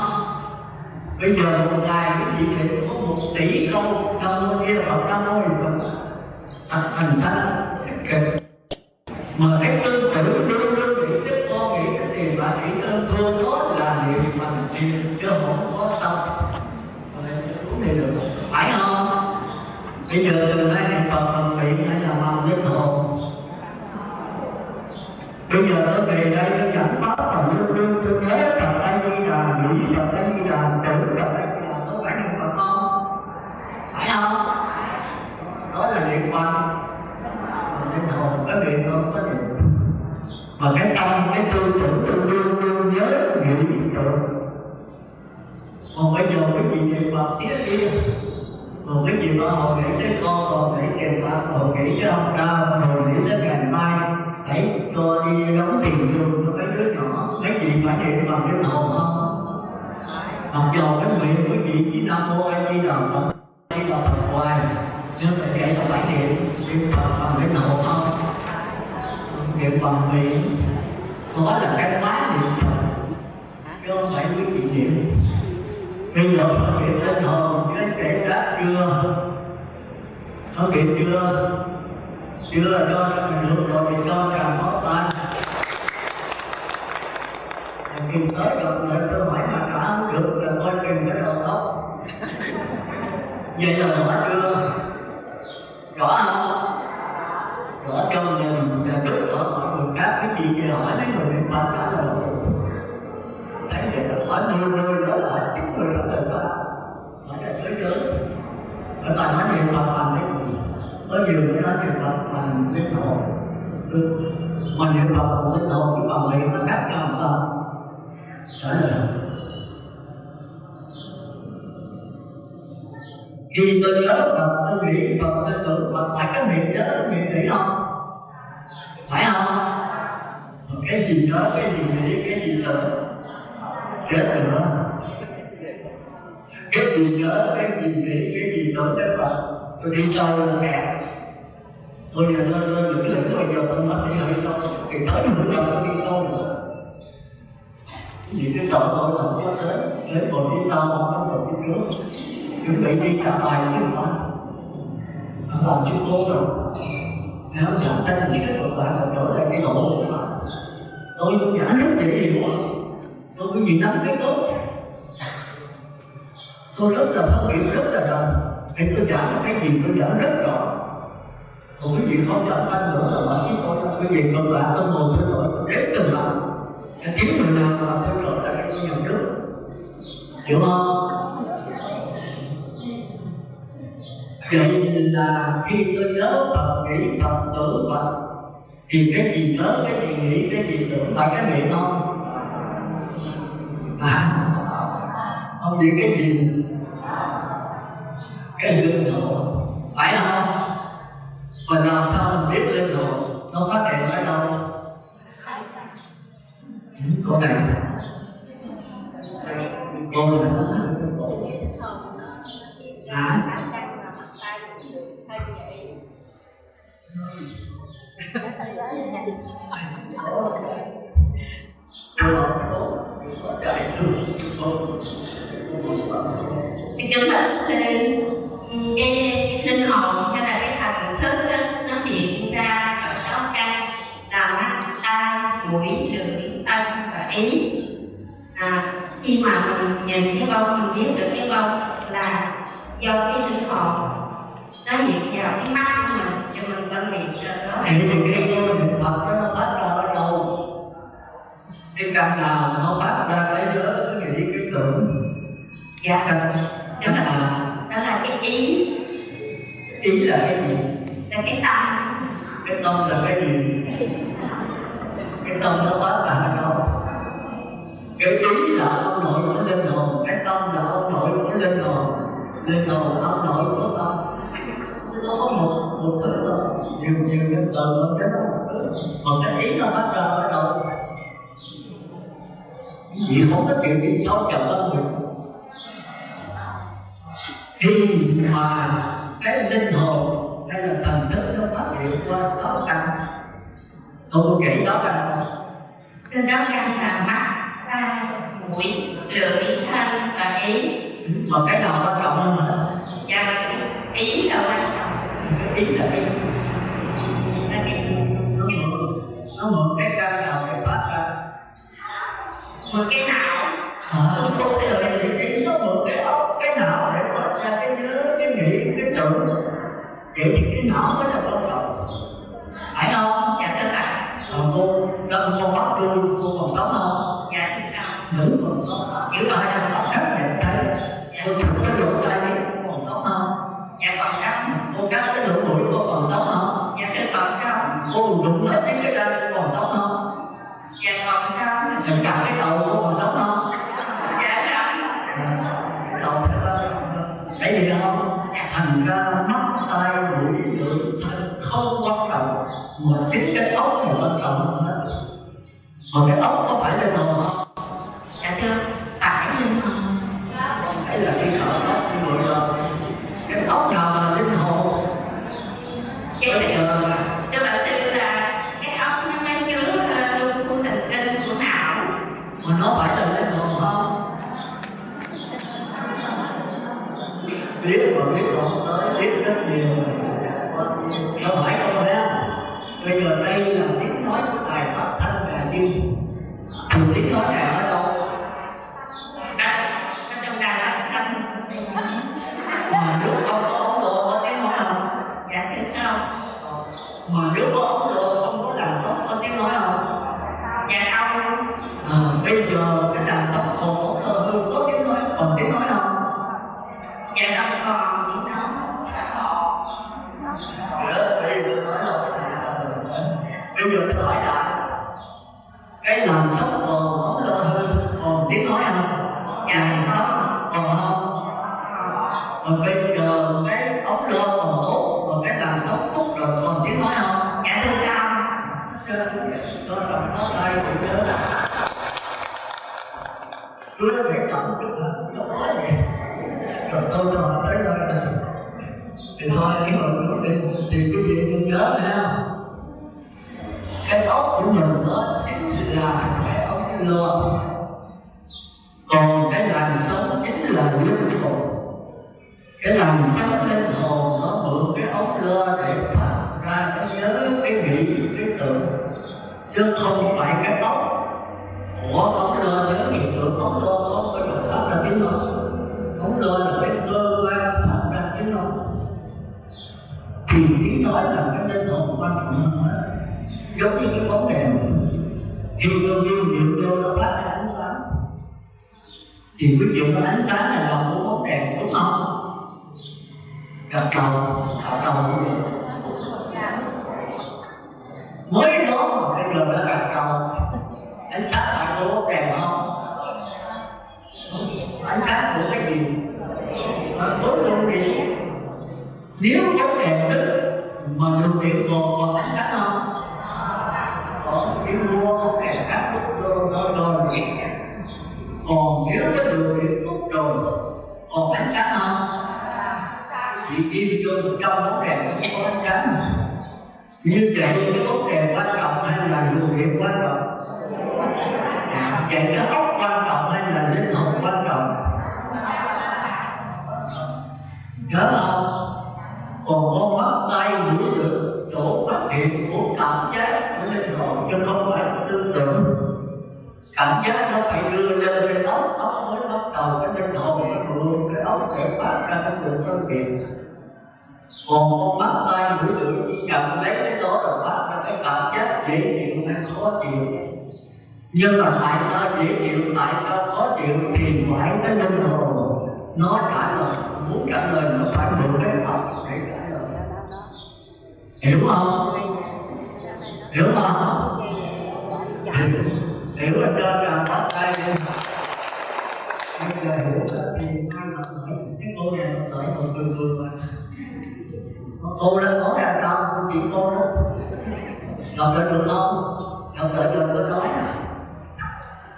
Bây giờ một ngày cái gì niệm có 1 tỷ câu Nam Mô Di Đà Phật, Nam Mô Di Đà Phật thành thích kịch. Mà cái tư tưởng luôn nghĩ đến con, nghĩ đến tiền bạc, nghĩ đến thương, đó là niệm bằng tiền chứ không có sao. Cũng này được, phải không? Bây giờ từ nay niệm Phật bằng miệng hay là bằng linh hồn? Bây giờ tôi về đây tôi dẫn pháp và luôn tôi nhớ Phật A Di Đà, nghĩ Phật A Di Đà, tưởng Phật A Di Đà, tôi phải niệm Phật không? Phải không? Đó là niệm Phật. Linh hồn có niệm không? Có niệm. Mà cái tâm, cái tư tưởng tôi luôn nhớ nghĩ tưởng. Còn bây giờ quý vị niệm Phật tía kia, còn quý vị mà hồi nghĩ tới con, còn nghĩ tiền bạc, hồi nghĩ tới ông cha, hồi nghĩ tới ngày mai hãy cho đi đóng tiền lương cho mấy đứa nhỏ, mấy gì phải niệm bằng linh hồn không? Mặc dù cái miệng quý vị chỉ Nam Mô A Di Đà Phật, Di Đà Phật hoài, nhưng mà vậy là phải niệm Phật bằng linh hồn không? Niệm bằng miệng, đó là cái má niệm Phật, chứ không phải quý vị niệm. Bây giờ niệm linh hồn với thể xác chưa? Nó kịp chưa? Chưa là cho mình được rồi thì cho rằng có tay. Kìm tới rồi lại tôi hỏi mà trả không được là coi chừng cái đầu tóc. Vậy là rõ chưa? Rõ không? Rõ cho mình là trước ở mọi người khác cái gì thì hỏi mấy người niệm Phật trả lời. Thấy vậy là hỏi 10 đó là 90 đó là sao? Hỏi là tới tới. Bởi mà nói niệm Phật bằng cái gì? Có nhiều người nói niệm Phật bằng linh hồn. Mà niệm Phật bằng linh hồn với bằng miệng nó khác nhau sao? Trả lời. Khi tôi nhớ Phật, tôi nghĩ Phật, tôi tưởng Phật, phải cái miệng nhớ, cái miệng nghĩ không? Phải không? Cái gì nhớ, cái gì nghĩ, cái gì tưởng? Chết nữa. Cái gì nhớ, cái gì nghĩ, cái gì tưởng đến Phật? Tôi đi sâu lên kẹt. Bây giờ lên những lần bây giờ con mắt đi hơi sâu, thì tới một lần nó đi sâu rồi. Vì cái sợ tôi làm cho đến một đi sau, không có đi trước. Chuẩn bị đi trả bài với người ta. Nó làm chưa cố rồi. Nếu nhận ra những cái thuật lại là trở lại cái lỗ của các bạn. Tôi giả rất dễ hiểu. Tôi có gì nắm cái tốt. Tôi rất là phân biệt, rất là rộng. Thì tôi giả cái gì tôi giả rất rõ. Còn quý vị không giả sanh nữa là bởi vì tôi quý vị còn lại tôi ngồi tôi nói đến từng bạn. Chính người nào mà tôi trở lại cái tôi nhận trước. Hiểu không? Vậy là khi tôi nhớ Phật, nghĩ Phật, tưởng Phật, thì cái gì nhớ, cái gì nghĩ, cái gì tưởng phải cái miệng không? Không biết cái gì? Cái linh hồn, phải không? Và làm sao mình biết linh hồn? Nó phát hiện ở đâu? Cô này Kính bạch sư, cái linh hồn hay là cái thần thức đó, nó hiện ra ở 6 căn là mắt, tai, mũi, lưỡi, tâm và ý. Khi mà mình nhìn cái bông, mình biết được cái bông là do cái linh hồn nó hiện vào cái mắt của mình cho mình phân biệt được đó. thì cái Phật đó nó phát ra ở đâu? Cái căn nào nó phát ra cái nhớ, cái nghĩ, cái tưởng? Dạ, Căn đó là cái ý. Ý là cái gì? Là cái tâm. Cái tâm là cái gì? Cái tâm nó phát ra ở đâu? Cái ý là ông nội của linh hồn, cái tâm là ông nội của linh hồn, linh hồn ông nội của tâm. Nó có một thứ thôi, nhiều cái từ nó cái đó. Còn cái ý nó phát ra ở đâu? Vì không có chuyện gì xấu chồng đó mình. Khi mà cái linh hồn hay là thần thức nó phát hiện qua 6 căn, tôi có kể 6 căn không? Cái 6 căn là mắt, tai, mũi, lưỡi, thân và ý. Mà cái nào quan trọng hơn nữa? Dạ, ý là quan trọng. Ý là cái Là cái nó một cái căn nào để phát ra? một cái não. Tôi không thể là ý nó một cái óc, cái não để phát ra cái nhớ, cái nghĩ, cái tưởng. Vậy thì cái não mới là quan trọng, phải không? Dạ thưa bà. Cô đâm con mắt cô còn sống không? Dạ thưa bà. Nữ còn sống. Kiểu là trong đó khác nhận thấy. Cô chụp cái lỗ tai đi, cô còn sống không? Dạ còn sống. Cô cắt cái lỗ mũi cô còn sống không? Dạ thưa còn sống. Cô đụng hết cái răng cô còn sống không? Dạ còn sống. Mình cầm cái đầu cô còn sống không? Dạ sống. Đầu cái gì không? Thành ra mắt, tai, mũi, lưỡi, thân không quan trọng, mà chính cái óc là quan trọng hơn hết. Mà cái óc có phải linh hồn không? Dạ thưa, phải linh hồn. Hay là cái óc như vậy rồi? Cái óc nào là linh hồn? Cái thưa bà sư là cái óc nó mới chứa luôn của thần kinh của não. Mà nó phải là linh hồn không? Biết mà biết không tới, biết rất nhiều. Đâu phải đâu nha. Bây giờ đây là tiếng nói của Đài Phát Thanh Trà Vinh. Thường tiếng nói này ở đâu? Ở trong Đài Phát Thanh. Mà nước không có ống độ có tiếng nói không? Dạ thưa không. Mà nước có ống độ không có làn sóng có tiếng nói không? Dạ không. Bây giờ cái làn sóng còn có cơ hư có tiếng nói, còn tiếng nói không? Dạ không còn tiếng nói. Bây giờ tôi hỏi lại, cái làn sóng còn ống độ hư còn tiếng nói không? Dạ Làn sóng còn không? Còn bây giờ cái ống độ còn tốt, còn cái làn sóng phúc rồi còn tiếng nói không? Dạ thưa không. Tôi đọc số đây tôi nhớ là tôi phải chọn chút nữa, không nói gì. Rồi tôi hỏi tới nơi này. thì thôi nếu mà quyết định thì quý vị nên nhớ nha, cái ốc của mình đó chính là cái ốc lo, còn cái làn sóng chính là linh hồn. Cái làn sóng linh hồn nó mượn cái ốc lo để phát ra cái nhớ, cái nghĩ, cái tưởng, chứ không phải cái ốc của ốc lo nhớ nghĩ tưởng. Ốc lo không có được phát ra tiếng nói, ốc lo là cái cơ quan phát ra tiếng nói. Thì tiếng nói là cái linh hồn quan trọng hơn, giống như cái bóng đèn nhiều vô nó phát ra ánh sáng. Thì ví dụ nó ánh sáng là lòng của bóng đèn, đúng không? Gật đầu cũng được. Mới đó mà bây giờ nó gật đầu, ánh sáng lại của bóng đèn không? Ánh sáng của cái gì? Cuối cùng thì nếu bóng đèn đứt mà đường điện còn ánh sáng không? Còn cái vua bóng đèn cắt rồi nhẹ. Còn nếu cái đường điện cút rồi còn ánh sáng không? Chỉ kim trong bóng đèn nó có ánh sáng. Như vậy cái bóng đèn quan trọng hay là đường điện quan trọng? Vậy cái ốc quan trọng hay là linh hồn quan trọng? Nhớ không? Còn con mắt tay mũi lưỡi chỗ phát hiện của cảm giác của linh hồn, chứ không phải tư tưởng. Cảm giác nó phải đưa lên trên ốc mới bắt đầu cái linh hồn nó mượn cái ốc để phát ra cái sự phân biệt. Còn con mắt tay mũi lưỡi chỉ cần lấy cái đó rồi phát ra cái cảm giác dễ chịu hay khó chịu. Nhưng mà tại sao dễ chịu, tại sao khó chịu thì phải cái linh hồn nó trả lời, muốn trả lời nó phải mượn cái ốc để trả lời. Hiểu không? Hiểu không? Hiểu ở trên là bắt tay lên. Bây giờ hiểu là thì ai mà hỏi cái cô này nó hỏi một cười mà cô đã nói ra sao, cô chị cô đó đọc lại được không? Đọc lại cho tôi nói nè.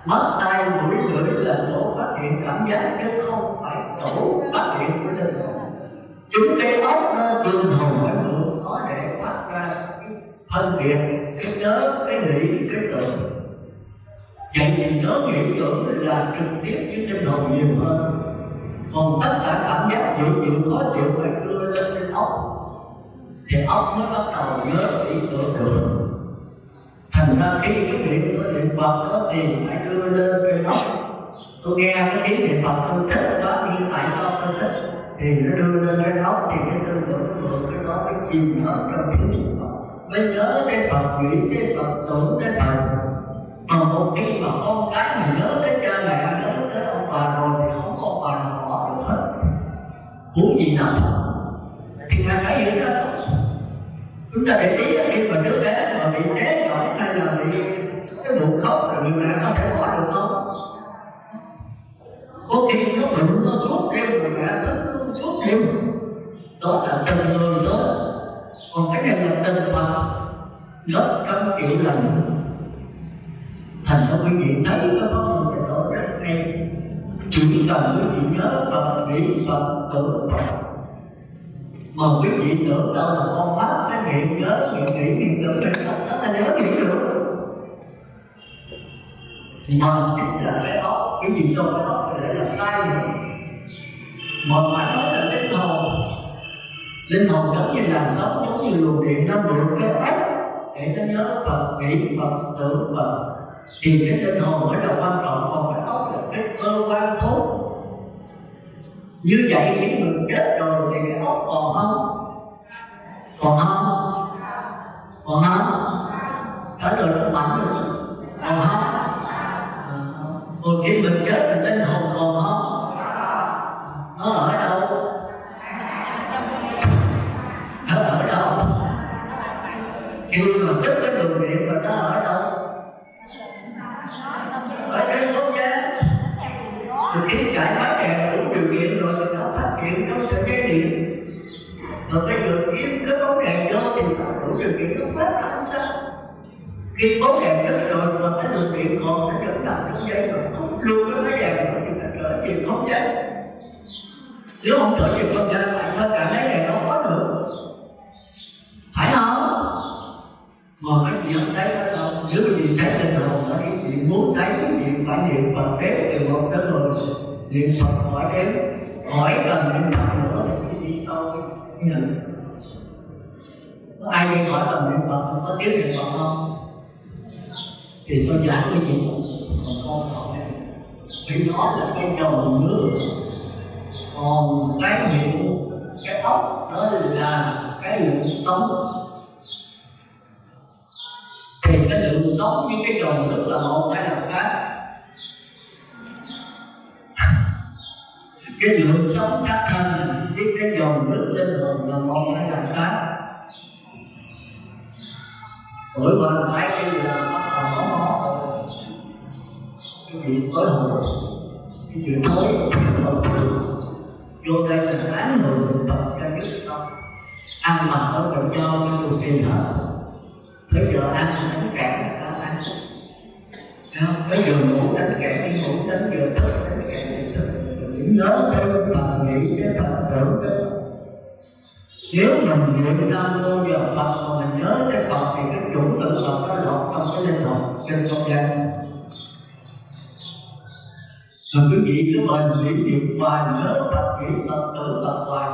Mắt tay mũi lưỡi là chỗ phát hiện cảm giác chứ không phải chỗ phát hiện của linh hồn. Chúng cái óc nó linh hồn phải mượn nó để phát ra cái phân biệt, cái nhớ, cái nghĩ, cái tưởng. Vậy thì nhớ nghĩ tưởng là trực tiếp với linh hồn nhiều hơn. Còn tất cả cảm giác dễ chịu khó chịu phải đưa lên trên óc thì óc mới bắt đầu nhớ ý tưởng được. Thành ra khi cái niệm Phật đó thì phải đưa lên trên óc. Tôi nghe cái tiếng niệm Phật tôi thích quá, nhưng tại sao tôi thích thì nó đưa lên trên óc thì cái tư tưởng mượn cái đó mới chìm hết trong tiếng niệm Phật, mới nhớ cái Phật, nghĩ cái Phật, tưởng cái Phật. Còn một khi mà con cái mà nhớ tới cha mẹ, nhớ tới ông bà rồi thì không có ông bà nào bỏ được hết. Muốn gì nào thì ngài phải hiểu đó. Chúng ta để ý khi mà đứa bé mà bị té giỏi hay là bị cái bụng khóc là người mẹ có thể bỏ được không? Có khi nó bụng nó suốt đêm rồi mẹ thức suốt đêm. Đó là tình người đó. Còn cái này là tình Phật gấp trăm triệu lần. Thành ra quý vị thấy nó có một cái đó rất hay. Chỉ cần quý vị nhớ Phật, nghĩ Phật, tưởng Phật. Mà quý vị tưởng đâu là con mắt, cái miệng nhớ, miệng nghĩ, tưởng mình sao là nhớ nghĩ được. Mà chính là cái óc, quý vị cho cái óc thì là sai rồi. Mà phải nói là linh hồn. Linh hồn giống như là sống, giống như luồng điện nó mượn cái óc để nó nhớ Phật, nghĩ Phật, tưởng Phật. Thì cái linh hồn mới là quan trọng, còn cái óc là cái cơ quan tốt. Như vậy khi mình chết rồi thì cái óc còn không? Còn không? Còn không? Trả lời rất mạnh rồi. Còn không? Còn khi mình chết thì linh hồn còn không? Nó ở đâu? Nó ở đâu? Khi mà chết cái đường điện mà nó ở đâu? Ở trên không gian. Rồi khi chạy máy đèn đủ điều kiện rồi thì nó phát hiện nó sẽ cháy điện. Rồi bây giờ kiếm cái bóng đèn vô thì nó đủ điều kiện nó phát ra ánh sáng. Khi bóng đèn đứt rồi mà cái đường điện còn nó vẫn nằm trong dây rồi hút luôn cái đèn rồi thì nó trở về không cháy. Nếu không trở về công danh, tại sao cả mấy này đâu có được? Phải không? Mà cái gì không thấy đó đâu. Nếu cái gì thấy trên đầu nó cái gì muốn thấy cái gì phải niệm Phật đếm từ 1 tới 10. Niệm Phật hỏi đếm, hỏi cần niệm Phật nữa thì cái gì thôi. Có ai đi hỏi cần niệm Phật có tiếng niệm Phật không? Thì tôi giảng cái gì còn con hỏi vì nó là cái dòng nước, còn cái miệng, cái ốc đó là cái lượng sống. Thì cái lượng sống với cái dòng nước là một hay là khác? Cái lượng sống xác thân với cái dòng nước linh hồn là một hay là khác? Mỗi bên thấy cái gì là bắt đầu có mó rồi, cái gì xối hồn, cái chuyện thối, vô đây là đáng người mình Phật cho nhất không? Ăn mặc không được cho cái đồ gì hết. Bây giờ ăn đánh kẹt là ăn. Bây giờ ngủ đánh kẹt đi ngủ, đánh giờ thức đánh kẹt đi thức. Những nhớ thêm Phật nghĩ cái Phật tưởng đó. Nếu mình niệm Nam Mô Giờ Phật mà mình nhớ cái Phật thì cái chủng tử Phật nó lọt trong cái linh hồn trên không gian. Rồi quý vị cứ mình niệm hoài nhớ Phật nghĩ Phật tưởng Phật hoài.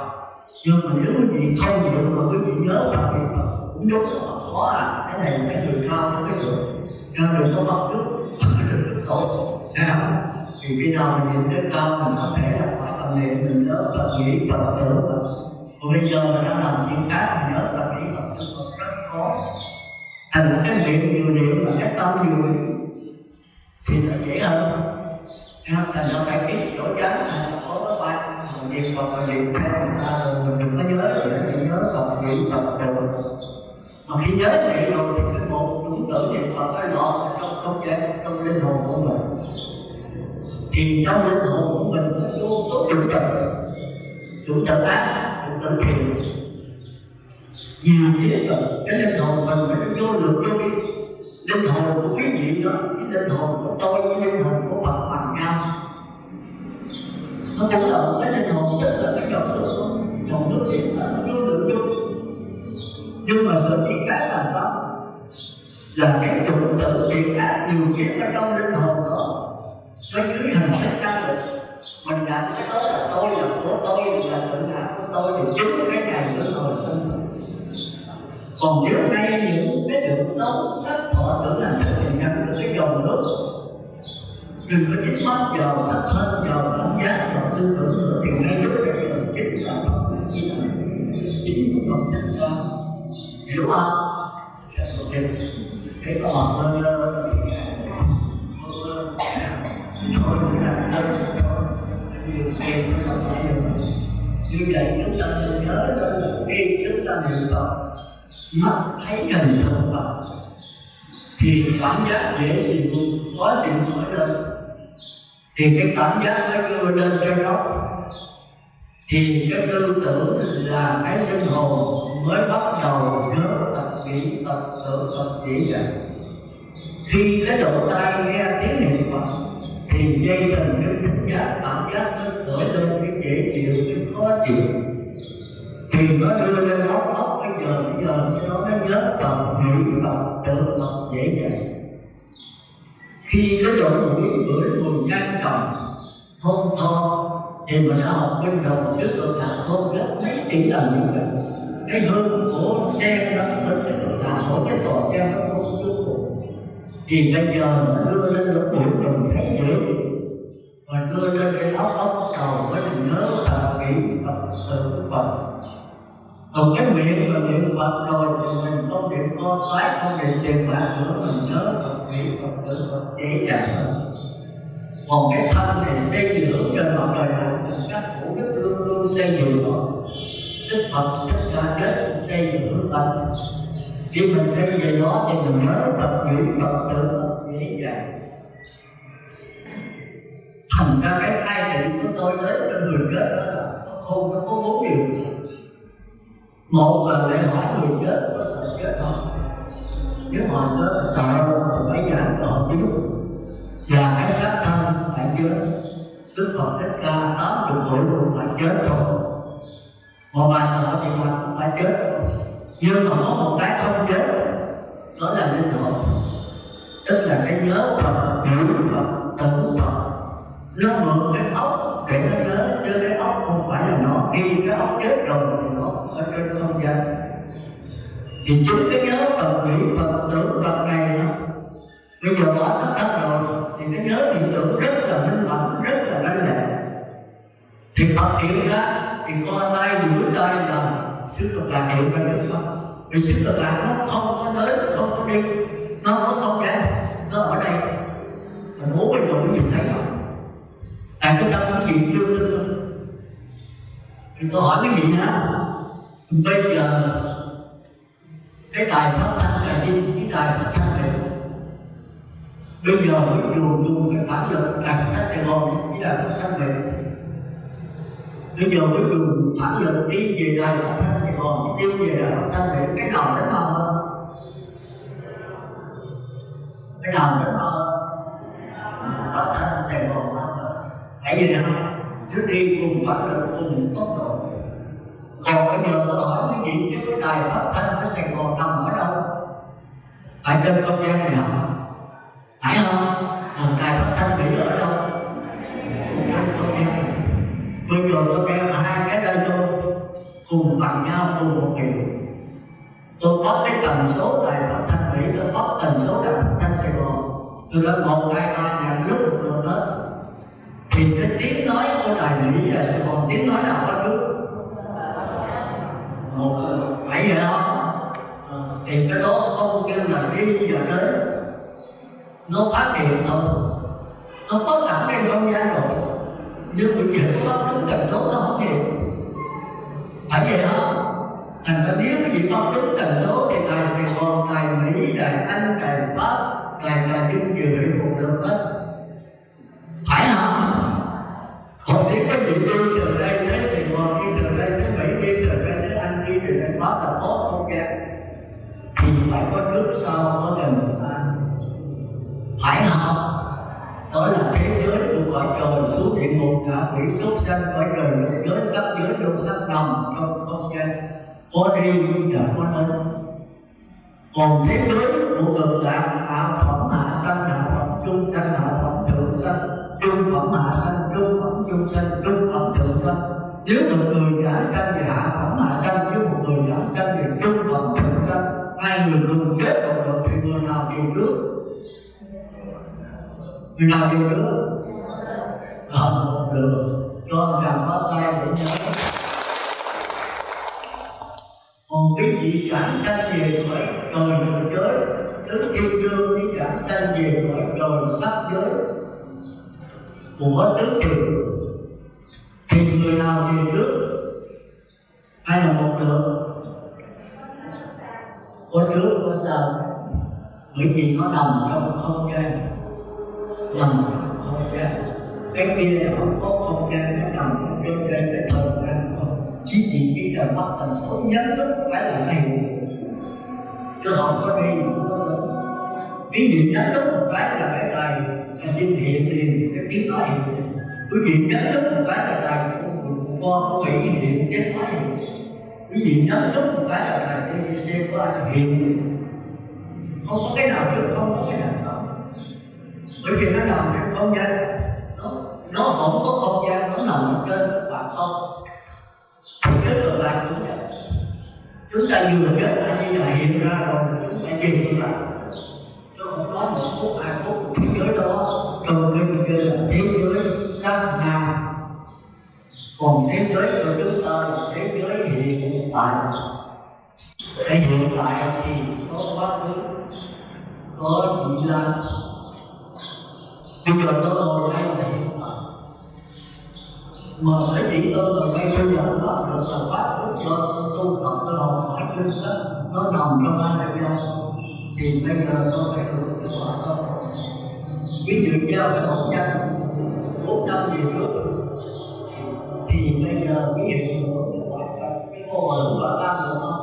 Nhưng mà nếu quý vị không niệm mà quý vị nhớ Phật nghĩ Phật cũng giống Phật khó à. Cái này cái người cao nó cái được. Cao được có Phật trước, được tốt. Thì khi nào mình niệm tới cao mình có thể là phải tâm niệm mình nhớ Phật nghĩ Phật tưởng Phật. Còn bây giờ mình đã làm chuyện khác mình nhớ Phật nghĩ Phật tưởng Phật rất khó. Thành ra cái miệng vừa niệm và cái tâm vừa niệm thì nó dễ hơn. Thành ra phải biết chỗ tránh là có cái bài niệm Phật và niệm theo người ta rồi mình đừng có nhớ gì đó, mình nhớ Phật nghĩ Phật tưởng. Mà khi nhớ vậy rồi thì cái một chủng tử niệm Phật nó lọt trong không gian, trong linh hồn của mình. Thì trong linh hồn của mình có vô số chủng tử ác, chủng tử thiện. Nhiều nghĩa rồi, cái linh hồn mình phải vô được vô đi. Linh hồn của quý vị đó, cái linh hồn của tôi với linh hồn của Phật bằng nhau. Nó cũng là một cái linh hồn, tức là cái dòng nước điện nó vô được vô. Nhưng mà sự thiện ác là sao? Là cái chủng tử thiện ác nhiều nghĩa ở trong linh hồn đó. Nó dưới hình thức căn được. Mình làm cái đó là tôi, là của tôi, là tự ngã của tôi thì chính cái ngày nữa hồi sinh. Còn nếu ngay những cái đường xấu sắc thọ tưởng là thì nhận được cái dòng nước. Đừng có dính mắt vào sắc thân, vào cảm giác, vào tư tưởng nữa thì ngay lúc cái dòng chính là không là gì đó. Chính cũng không chắc ra. Hiểu không? Cái có học hơn thôi là sớm nhiều tiền không phải được. Như vậy chúng ta nên nhớ đó là khi chúng ta niệm Phật mắt thấy hình tượng Phật thì cảm giác dễ gì luôn, có chuyện nổi lên thì cái cảm giác nó đưa lên trên đó thì cái tư tưởng là cái linh hồn mới bắt đầu nhớ Phật nghĩ Phật tưởng Phật chỉ vậy. Khi cái độ tai nghe tiếng niệm Phật thì dây thần kinh thức giác cảm giác nó khởi lên cái dễ chịu, cái khó chịu thì nó đưa lên óc bây giờ nó nhớ Phật nghĩ Phật tưởng Phật dễ dàng. Khi cái độ mũi gửi mùi ngang trọng thôn tho thì mình đã học bên đầu trước rồi là thôn rất mấy tỷ lần như vậy. Cái hương của sen đó nó sẽ được làm của cái tòa sen nó không vô cùng. Thì bây giờ nó đưa lên lỗ mũi mình thấy dễ và đưa lên cái óc đầu với mình nhớ Phật nghĩ Phật tưởng Phật. Còn cái miệng mà niệm Phật rồi thì mình không niệm con cái, không niệm tiền bạc nữa, mình nhớ Phật nghĩ Phật tưởng Phật dễ dàng hơn. Còn cái thân này xây dựng trên mặt đời này các cụ đức luôn luôn xây dựng nó. Đức Phật tất cả chết xây dựng hướng tâm. Khi mình xây dựng nó thì mình nhớ Phật nghĩ Phật tưởng Phật dễ dàng. Thành ra cái khai thị của tôi tới cho người chết đó là không có 4 điều. Một là lễ hỏi người chết có sợ chết không? Nếu họ sợ thì phải giảm cho họ chứ. Và cái xác thân phải chết. Đức Phật Thích Ca 80 tuổi luôn phải chết rồi. Một bà sợ thì bà cũng phải chết rồi. Nhưng mà có một cái không chết, đó là linh hồn, tức là cái nhớ Phật, hiểu Phật, tưởng Phật. Nó mượn cái óc để nó nhớ, chứ cái óc không phải là nó. Khi cái óc chết rồi thì nó ở trên không gian. Thì chính cái nhớ Phật, nghĩ Phật, tưởng Phật này đó, bây giờ bỏ sắc thân rồi thì cái nhớ hiện tượng rất là minh mẫn, rất là lanh lẹ. Thì Phật hiện ra thì con tay duỗi tay là sức lực lạc hiện ra được không? Vì sức lực lạc nó không có đến, không có đi, nó không gian, nó ở đây. Mình muốn bây giờ quý vị thấy không? Tại cái tâm quý vị chưa được. Thì tôi hỏi quý vị hả? Bây giờ cái đài phát thanh là gì? Cái đài phát thanh này bây giờ mới dùng cái bản lực đài phát thanh Sài Gòn với đài phát thanh này. Bây giờ mới dùng bản lực đi về đài phát thanh Sài Gòn, đi về đài phát thanh này, cái nào đến mơ hơn? Cái nào đến mơ hơn? Phát thanh Sài Gòn mơ hơn. Tại vì nào? Trước đi cùng bản lực cùng tốc độ. Còn bây giờ tôi hỏi quý vị chứ cái đài phát thanh ở Sài Gòn nằm ở đâu? Phải trên không gian này không? Phải không? Còn đài phát thanh Mỹ ở đâu? Trên không gian này. Bây giờ tôi đem hai cái đây vô cùng bằng nhau cùng một hiệu. Tôi bóc cái tần số đài phát thanh Mỹ, tôi bóc tần số đài phát thanh Sài Gòn. Tôi đã 1, 2, 3 nhận lúc một lượt hết. Thì cái tiếng nói của đài Mỹ và Sài Gòn tiếng nói nào có trước? Một phải vậy không? Thì cái đó không kêu là đi và đến, nó phát hiện thôi, nó có sẵn trên không gian rồi, nhưng mà chỉ có bắt đúng tần số nó không hiện. Phải vậy không? Thành ra nếu cái gì bắt đúng tần số thì đài Sài Gòn, đài Mỹ, đài Anh, đài Pháp, đài Trung đều hiện một được hết. Phải không? Còn nếu cái gì đi từ đây tới Sài Gòn, đi từ đây tới Mỹ, đi từ đây tới Anh, đi từ đây Pháp là có không gian, thì phải có trước sau, có gần xa. Phải không? Đó là thế giới của cõi trời, xuống địa ngục, ngạ quỷ, súc sanh, cõi trời lục giới, sắc giới, vô sắc nằm trong không gian, có đi và có đến. Còn thế giới của cực lạc, hạ phẩm hạ sanh, hạ phẩm trung sanh, hạ phẩm thượng sanh, trung phẩm hạ sanh, trung phẩm trung sanh, trung phẩm thượng sanh. Nếu một người giả sanh thì hạ phẩm hạ sanh, nếu một người giả sanh thì trung phẩm thượng sanh. Hai người cùng chết còn được thì người nào chịu trước? Người nào chịu trước? Không được, cho rằng bắt tay để nhớ. Còn quý vị giảng sanh về cõi trời lục giới, tứ thiên dương đi giảng sanh về cõi trời sắc giới của tứ thiền, thì người nào chịu trước? Hay là một lượt? Có trước có sau, bởi vì nó nằm trong không gian, nằm trong không gian. Cái kia là không có không gian, nó nằm trong trên cái thời gian thôi. Chỉ khi là bắt tần số nhất thức phải là này, chứ không có đi không có được. Ví dụ nhất thức một cái là cái này là hiện liền cái tiếng nói hiện. Quý vị nhất thức một cái là này con có bị hiện tiếng nói hiện. Quý vị nhất thức một cái là này đi xem có ai hiện. Không có cái nào trước, không có cái nào sau. Bởi vì nó nằm trong không gian, nó không có không gian, nó nằm trên khoảng không. Thì kết hợp lại cũng vậy. Chúng ta vừa kết lại như là hiện ra rồi, chúng ta nhìn lại. Nó không có 1 phút, 2 phút của thế giới đó. Trong cái kia là thế giới sát na. Còn thế giới của chúng ta là thế giới hiện tại. Cái hiện tại thì có quá khứ, có vị lai. Bây giờ tôi ngồi đây là hiện tại. Mà cái chỉ tôi ngồi đây bây giờ nó được là quá khứ cho tu tập, tôi học hỏi kinh sách, nó nằm trong hai đại giao. Thì bây giờ tôi phải được cái quả đó. Ví dụ giao cái hộp danh 4 năm về trước, thì bây giờ cái hiện tượng của cái cô hưởng và tam được không?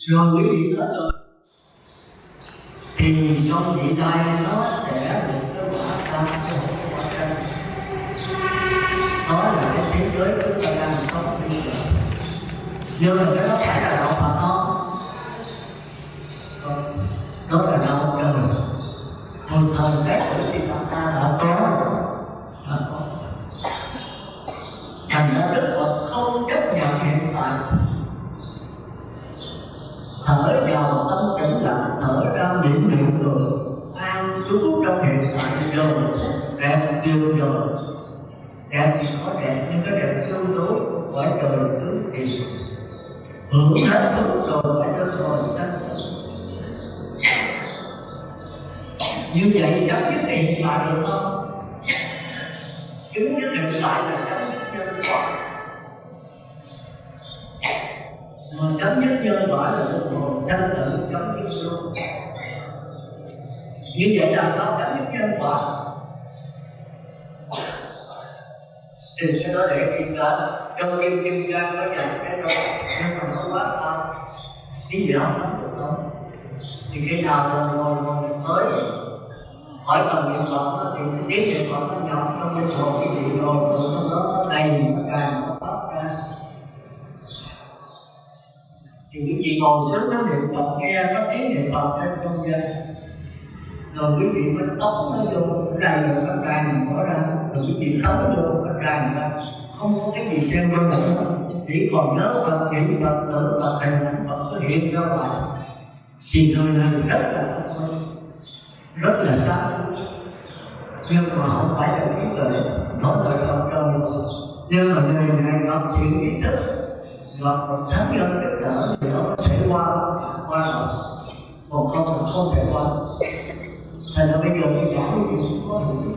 Rồi quý vị nói rồi thì trong vị lai nó sẽ được cái thế giới chúng ta đang sống bây giờ. Nhưng mà cái đó phải là đạo Phật không? Đó là đạo trời. Một thời cách của thì ta đã có. Thành ra Đức Phật không chấp nhận hiện tại. Thở vào tâm tĩnh lặng, thở ra miệng rồi an trú trong hiện tại rồi. Đẹp điều rồi. Đẹp thì có đẹp, nhưng cái đẹp tương đối khỏi trời tứ thì hưởng hết không rồi phải được rồi sanh. Như vậy chấm dứt hiện tại được không? Chứng dứt hiện tại là chấm dứt nhân quả. Mà chấm dứt nhân quả là được rồi, sanh tử chấm dứt luôn. Như vậy làm sao chấm dứt nhân quả? Thì cái đó để kim cang, trong kim cang có dạy cái đó, nhưng mà nó quá cao, cái gì không nắm được đâu. Thì khi nào ngồi tới hỏi bằng niệm Phật thì cái tiếng niệm Phật nó nhập trong cái hồn cái gì rồi nó đầy nó càng nó phát ra. Thì quý vị ngồi xuống nó niệm Phật nghe có tiếng niệm Phật trên không gian. Rồi quý vị mới tóc nó vô cái đầy rồi cái tràn mở ra, rồi quý vị tóc vô cái tràn ra, không có cái gì xem qua nữa, chỉ còn nhớ Phật, niệm Phật, nữa Phật, hình ảnh Phật nó hiện ra ngoài. Thì người này rất là thông minh, rất là sáng, nhưng mà không phải là trí tuệ, nói lời Phật trời. Nhưng mà người này gặp thiện ý thức, gặp một thánh nhân giúp đỡ thì nó có thể qua rồi, còn không thể qua. Thành ra bây giờ cái giảng cái gì cũng có hiểu.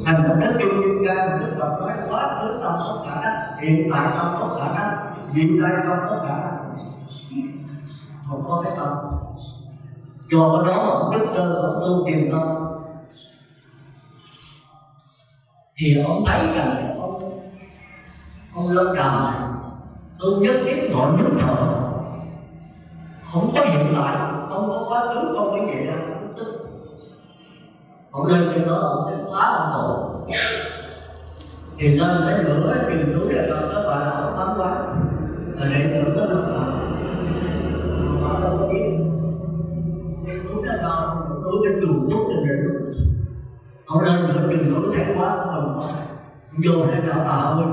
Thành ra đến chung kim cang Đức Phật nói quá khứ tâm có khả năng, hiện tại tâm có khả năng, vị lai tâm có khả năng, không có cái tâm. Do cái đó mà Đức Sơ ông tu tiền tâm thì ông thấy rằng ông Lâm Đà tu nhất thiết ngọn nhất thở, không có hiện tại, không có quá khứ, không có gì ra. Ông lên trên đó ông sẽ phá ông tổ. Thì lên lấy lửa truyền núi là các bạn là ông bắn quá, là để lửa tới lúc nào họ đâu có biết. Cái núi đó đâu, núi cái chuồng đốt trên đỉnh. Ông lên lửa truyền núi thấy quá ông quá. Vô hay là ơi,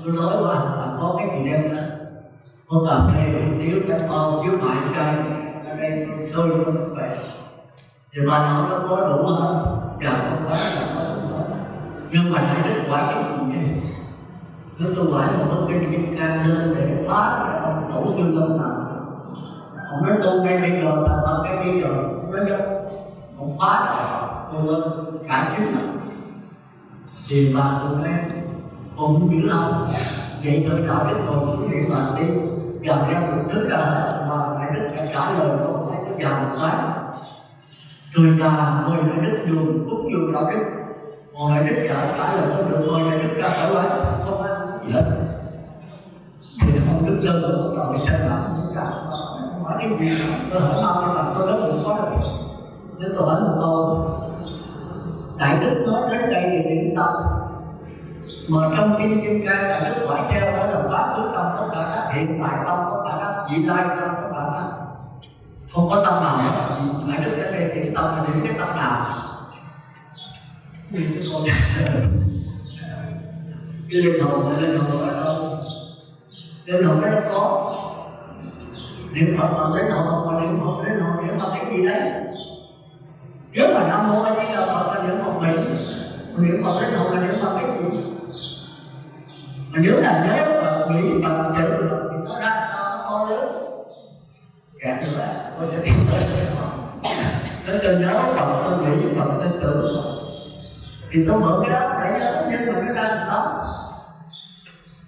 tôi nói quá là có cái gì đem ra. Có cà phê, điếu cái con, chiếu mại trai, ở đây tôi vô như vậy. Thì bà nói nó có đủ hết, trời không quá là có đủ hết. Nhưng mà hãy đức quả cái gì vậy? Nếu tôi quả một cái kinh kim cang lên để phá cái ông tổ sư Lâm nào. Ông nói tu ngay bây giờ là bằng cái bây giờ, ông nói đâu? Ông phá rồi, tôi lên cải chính rồi. Thì bà tôi nói, ông dữ lắm. Vậy tôi đạo đức ngồi xuống điện bà đi, giờ ra một thứ ra hết, mà hãy đức phải trả lời không phải tôi vào một cái. Người ta ngồi lại đức dùng cúng dùng đạo đức, ngồi lại đức trả lời không được, ngồi lại đức ra khỏi quán không ai gì hết. Thì ông Đức Sơn cũng rồi xem lại cũng trả hỏi cái gì tôi hỏi ông nhưng mà tôi nói cũng có được. Nếu tôi hỏi một câu đại đức nói đến đây thì điện tâm, mà trong kinh kim cang đại đức phải theo đó là quá khứ tâm có khả năng, hiện tại tâm có khả năng, vị lai tâm có khả năng. Không có tâm nào nữa, đại đức ở đây thì tâm là những cái tâm nào? Cái linh hồn là linh hồn ở đâu? Linh hồn nó có. Niệm Phật là linh hồn, mà niệm Phật cái gì đấy? Nếu mà Nam Mô A Di Đà Phật là niệm Phật mình, niệm Phật linh hồn là niệm Phật cái gì? Mà nếu là nhớ Phật, nghĩ Phật, chữ Phật thì nó ra sao nó to lớn? Cả như vậy, tôi sẽ tìm tới cái đó. Tôi cần nhớ Phật, tôi nghĩ Phật, tôi tưởng Phật. Thì tôi mở cái đó phải nhớ, nhưng mà nó ra sao?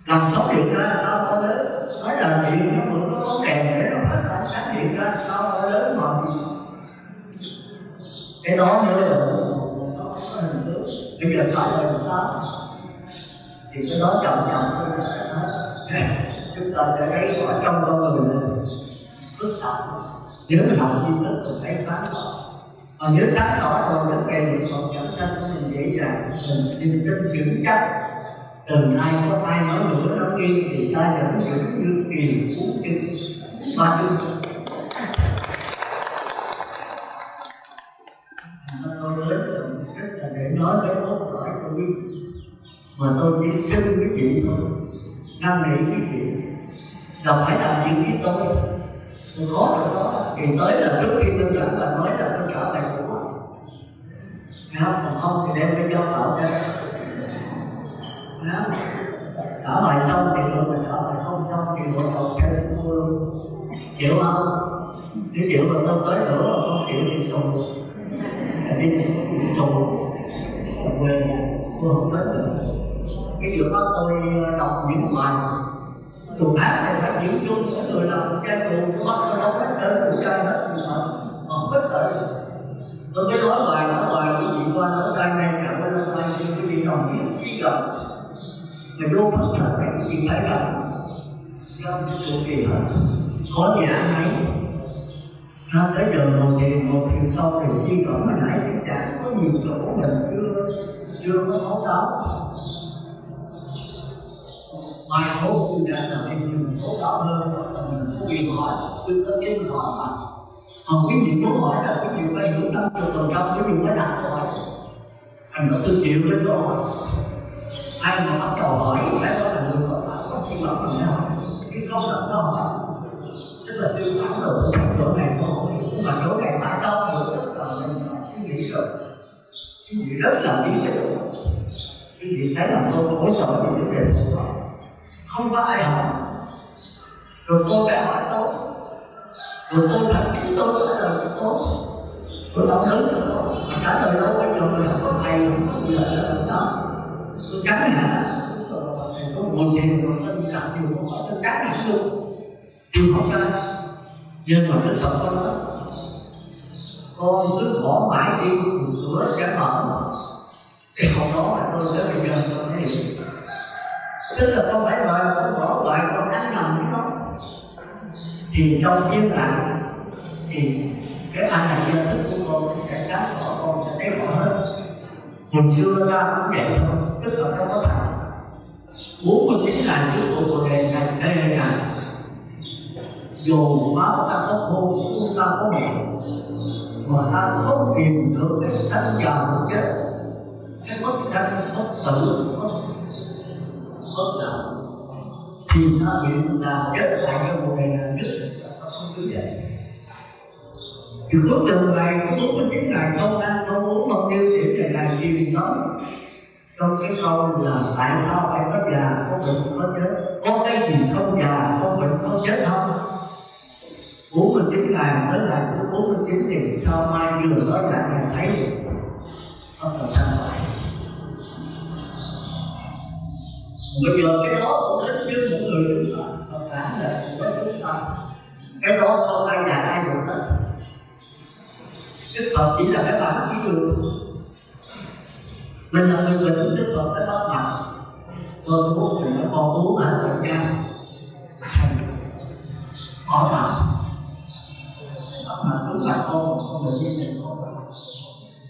Làm sống hiện ra sao to lớn? Nói là điện nó mượn nó có kèm để nó phát ra sáng hiện ra sao to lớn mà. Cái đó mới là nó có hình tướng. Bây giờ trả lời sao? Thì cái đó chậm tôi sẽ nói. Chúng ta sẽ thấy ở trong con người này phức tạp. Nếu mình học di tích thì thấy sáng tỏ. Còn nếu sáng tỏ rồi đến ngày mình còn chẳng sanh mình dễ dàng, mình tin tin vững chắc. từ nay có ai nói nữa nói kia thì ta vẫn giữ như kiền uống chân ba chân. Tôi lớn rồi rất là để nói cái cốt lõi tôi biết, mà tôi chỉ xưng với chị thôi, năn nỉ với chị đâu phải làm chuyện với tôi khó rồi đó. Thì tới là trước khi tôi giảng và nói là tôi trở lại của còn không thì đem cái dao tạo ra trở lại xong thì rồi mình trở lại, không xong thì rồi còn cái mua luôn, chịu không? Nếu chịu rồi tôi tới nữa, mà không chịu thì sùng đi sùng quê tôi không tới nữa. Cái chuyện đó tôi đọc những bài trường ác này phải diễn chung những người làm trai trường nó bắt nó đâu hết trơn của trai hết mà không biết tới. Tôi mới nói bài cái gì qua nói trai này chẳng có lên tay cái gì đồng nhiên suy gầm mà vô phát trở này cái gì phải làm do cái chủ kỳ hết có nhà ăn ấy nó tới giờ một thì sau thì suy gầm mà nãy thì chẳng có nhiều chỗ mình chưa có thấu đáo. Mai mốt sư đã là mình thấu đáo hơn là mình có quyền hỏi sư có tiếng hỏi mà còn quý vị muốn hỏi là quý vị phải hiểu 50% quý vị mới đặt câu hỏi. Thành có tư chịu với câu hỏi. Ai mà bắt đầu hỏi cái đó là người có suy nghĩ mình hỏi cái không là câu hỏi tức là sư phản rồi chỗ này câu hỏi nhưng mà chỗ này tại sao hiểu tức là mình suy nghĩ rồi quý vị rất là lý cái chỗ quý vị thấy là tôi hỗ trợ về vấn đề câu hỏi không có ai hỏi rồi tôi phải hỏi tôi rồi tôi phải chính tôi trả lời cho tôi đọc lớn cho tôi mà trả lời đâu bây giờ mình không có thầy bây giờ là làm sao tôi tránh hả thầy có buồn thì tôi đặt nhiều câu hỏi tôi tránh hẳn luôn điều không ra nhưng mà Đức Phật có nói con cứ bỏ mãi đi cửa sẽ mở cái câu đó là tôi tới bây giờ tôi thấy hiểu tức là không phải lời con bỏ lại con đánh nằm với nó thì trong yên lặng thì cái anh là dân thức của con sẽ sáng tỏ, con sẽ thấy rõ hết. Hồi xưa ra cũng vậy thôi, tức là không có thật 49 ngày trước của Bồ Đề này đây này dù máu ta có khô xuống ta có nghẹn mà ta không tìm được cái sanh già mất chết, cái mất sanh mất tử mất đạo thì ta hiện là chết lại cái Bồ Đề này nhất không cứ vậy. Thì cuối cùng này có 49 ngày không ăn không uống không tiêu thì ngày này chìm đó trong cái câu là tại sao ai có già có bệnh có chết, có cái gì không già không bệnh không chết không. 49 ngày tới lại của 49 thì sao mai vừa nói lại là thấy được không là sao vậy. Bây giờ cái đó cũng đến như một người chúng ta Phật cả là của chúng ta cái đó không ai già ai được hết. Đức Phật chỉ là cái bản ví dụ mình là người bệnh Đức Phật phải bắt mặt tôi muốn thì nó con uống hả bệnh nha bỏ mặt bắt mặt đúng là con bệnh như này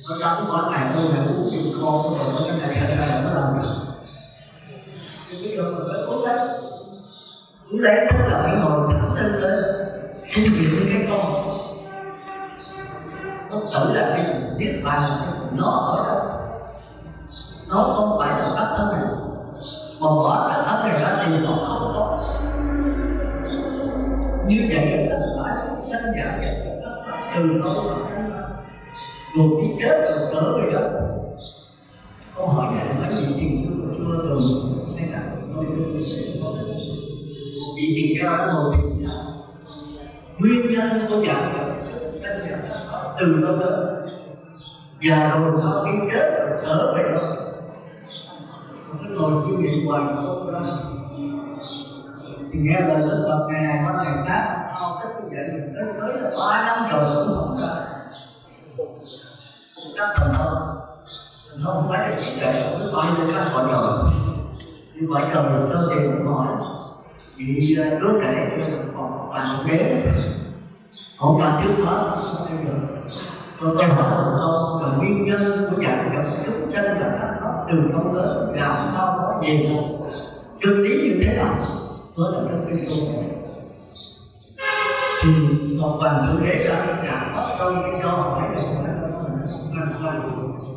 nó đóng quả này tôi phải uống chịu con rồi cái này là nó làm được thì bây giờ mình phải uống đấy tức là phải ngồi thẳng lên xin chịu cái con nó tự là cái niết bàn nó ở đâu nó không phải là các thân này mà bỏ các thân này ra thì nó không có như vậy là phải sanh giả từ đâu mà sanh ra rồi đi chết rồi trở về đâu. Câu hỏi này là mấy vị tiền xưa thường hay là tôi vị tiền ra một thì nguyên nhân của dạng sanh giả từ đâu đó và rồi sau khi chết rồi trở về đâu. Cái ngồi suy nghĩ hoài không ra thì nghe lời Đức Phật ngày này qua ngày khác ao thích như vậy mình tới là 3 năm rồi cũng không ra các thần thông nó không phải là chuyện vậy không phải như các mọi đời như vậy rồi sơ tiền cũng hỏi vì trước này còn bàn ghế không bàn trước hết tôi hỏi một câu là nguyên nhân của dạng gặp chúng sanh là nó từ đâu đến làm sao có gì gì đâu, chân lý như thế nào, đó là trong kinh câu này. Thì Ngọc Hoàng Thượng Đế ra cái trạng pháp sâu cái cho hỏi là